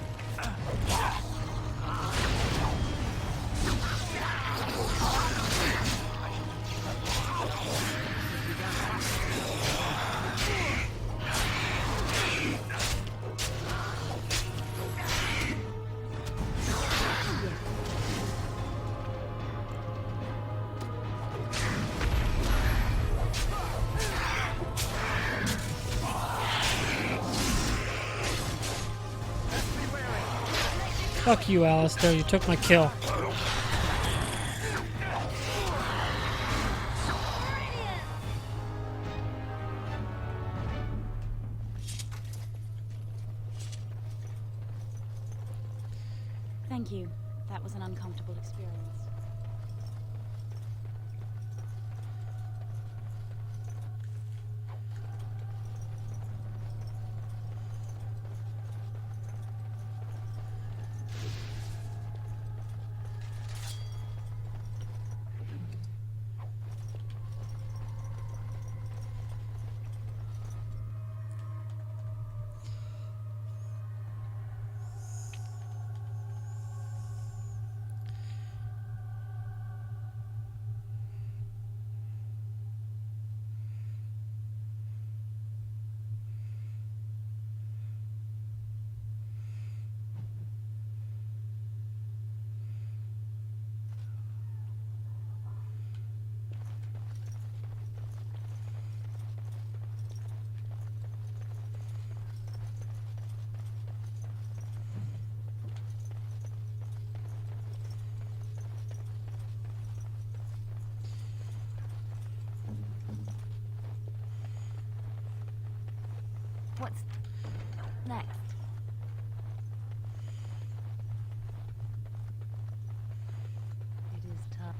Fuck you, Alistair. You took my kill. Thank you. That was an uncomfortable experience. What's next? It is tough.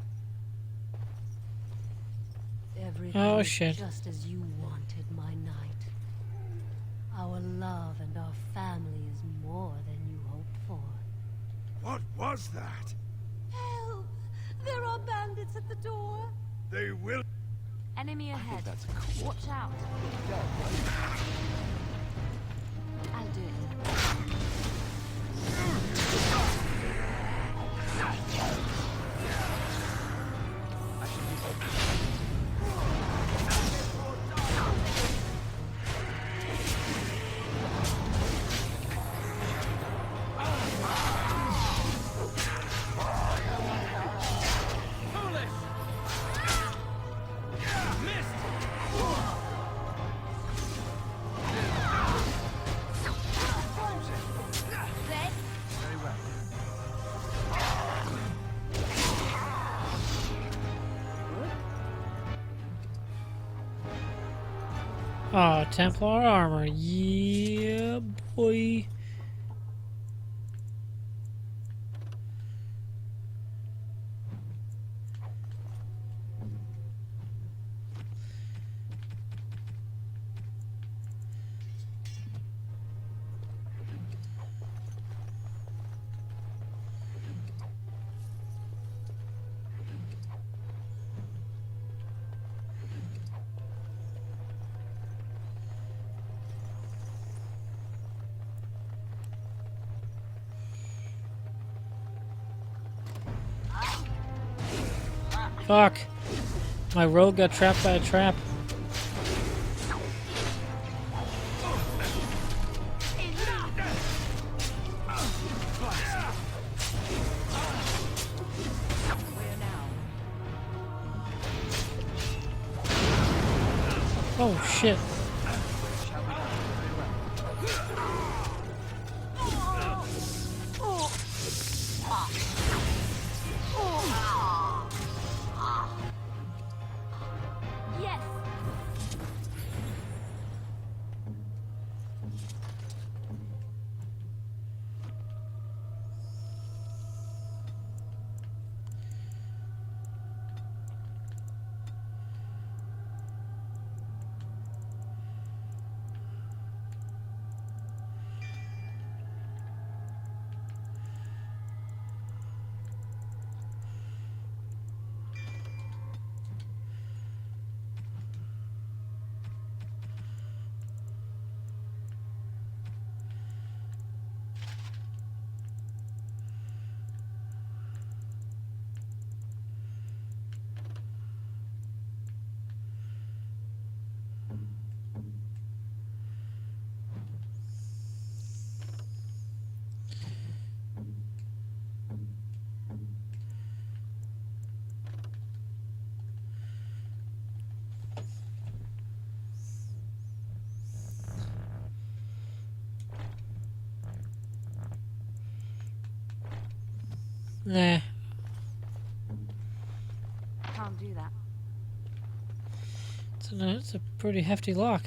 Everything Oh, is shit. just as you wanted, my knight. Our love and our family is more than you hoped for. What was that? Help! There are bandits at the door. They will. Enemy ahead. That's cool. Watch out. I'll do it. Oh, Templar armor. Yeah, boy. Fuck. My rogue got trapped by a trap. Oh shit. Yes. Nah. Can't do that. It's a pretty hefty lock.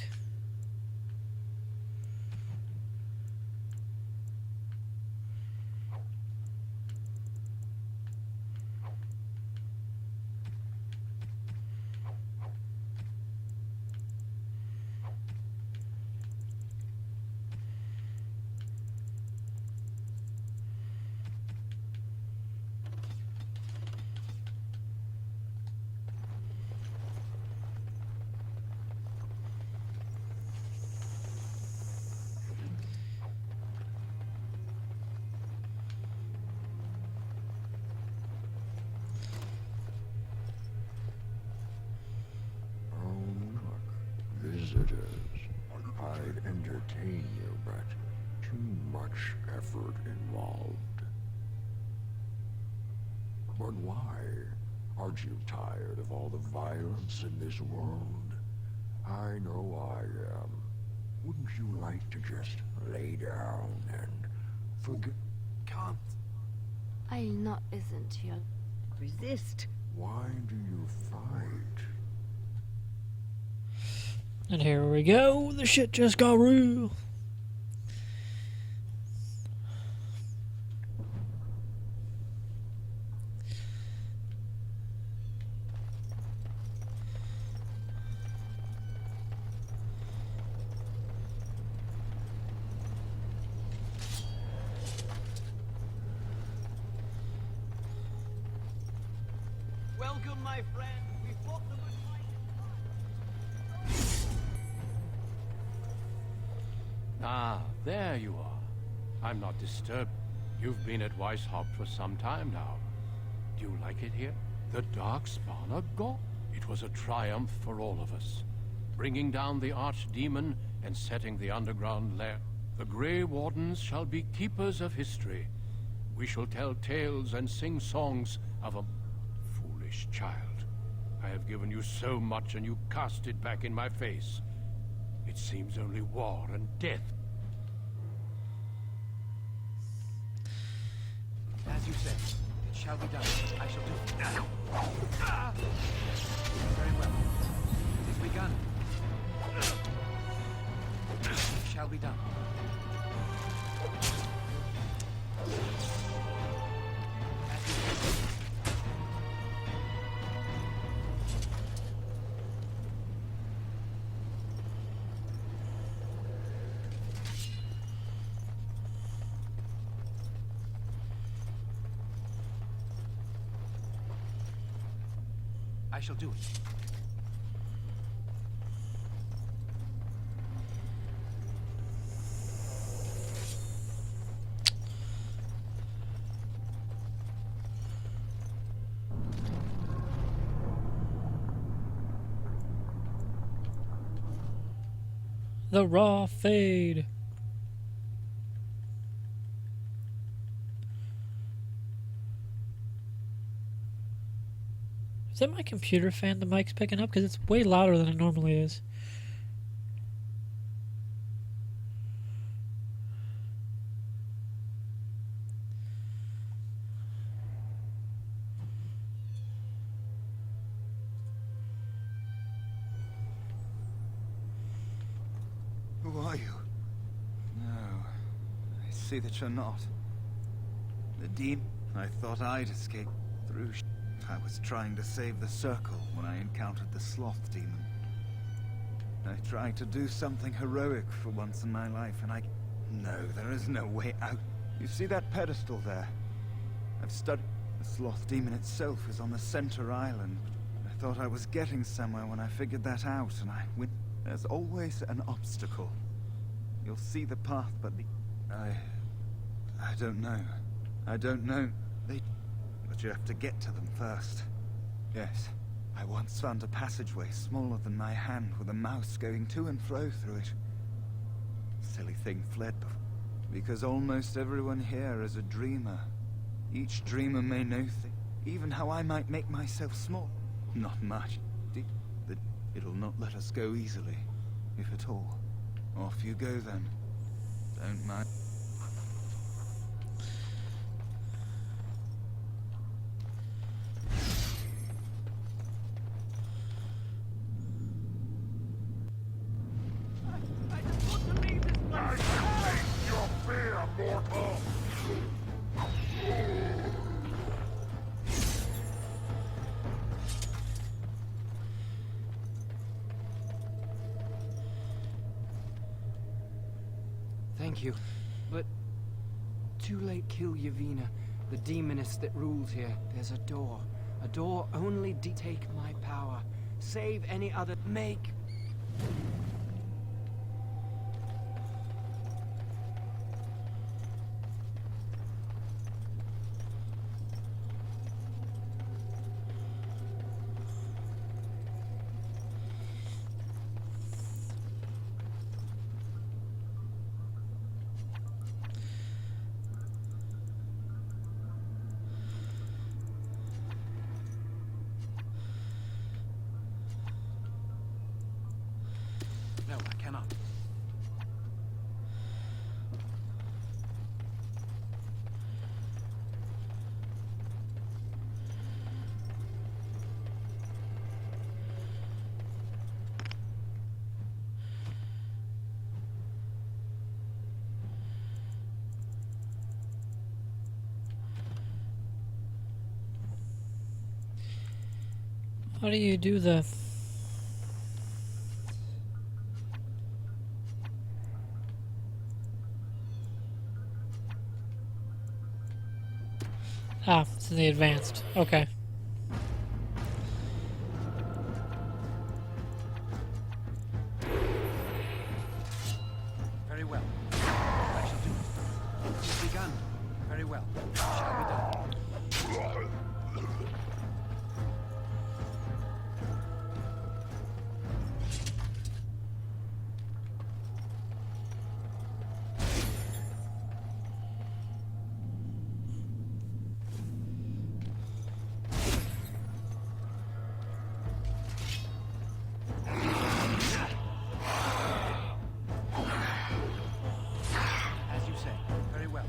Visitors, I'd entertain you, but too much effort involved. But why? Aren't you tired of all the violence in this world? I know I am. Wouldn't you like to just lay down and forget? Can't. I'll not listen to you. Resist. Why do you fight? And here we go. The shit just got real. Welcome, my friend. We fought the good fight. Ah, there you are. I'm not disturbed. You've been at Weishaupt for some time now. Do you like it here? The Darkspawn are gone. It was a triumph for all of us. Bringing down the Archdemon and setting the underground lair. The Grey Wardens shall be keepers of history. We shall tell tales and sing songs of a foolish child. I have given you so much and you cast it back in my face. It seems only war and death. As you say, it shall be done. I shall do it. Very well. It is begun. be done. I shall do it. The raw fade. Is that my computer fan the mic's picking up? Because it's way louder than it normally is. Who are you? No, I see that you're not. The demon. I thought I'd escaped through. I was trying to save the circle when I encountered the sloth demon. I tried to do something heroic for once in my life, and No, there is no way out. You see that pedestal there? I've studied. The sloth demon itself is on the center island. I thought I was getting somewhere when I figured that out, and I went. There's always an obstacle. You'll see the path, but I don't know. I don't know. But you have to get to them first. Yes, I once found a passageway smaller than my hand with a mouse going to and fro through it. Silly thing fled because almost everyone here is a dreamer. Each dreamer may know even how I might make myself small. Not much. It'll not let us go easily, if at all. Off you go then. Don't mind. Thank you, but too late kill Yavina, the demoness that rules here. There's a door only take my power. Save any other. Make. No, I cannot. How do you do the... Ah, it's in the advanced. Okay. Very well. I shall do it. It has begun. Very well. It shall be done. As you say. Very well.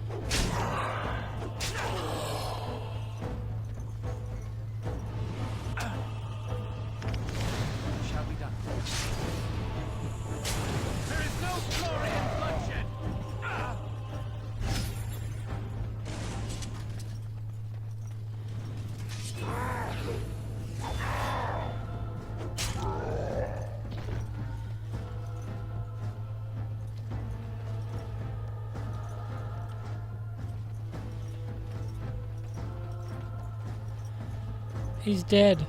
He's dead.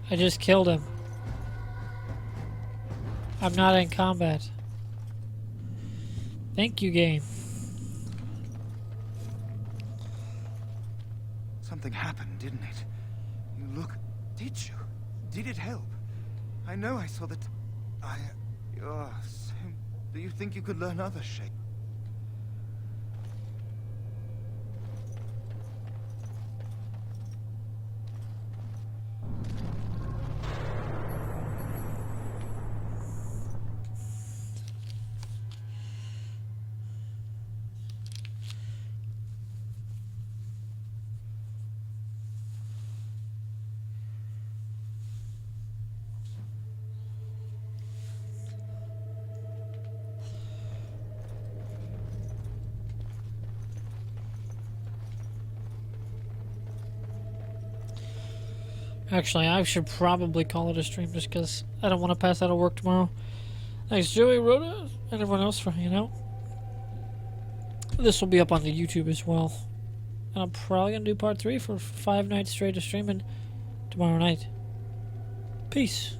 I just killed him. I'm not in combat. Thank you, game. Something happened, didn't it? You look... Did you? Did it help? I know I saw that... You're... Do you think you could learn other shapes? Actually, I should probably call it a stream just because I don't want to pass out of work tomorrow. Thanks, Joey, Rhoda, and everyone else for hanging out. This will be up on the YouTube as well. And I'm probably going to do part 3 for 5 nights straight of streaming tomorrow night. Peace.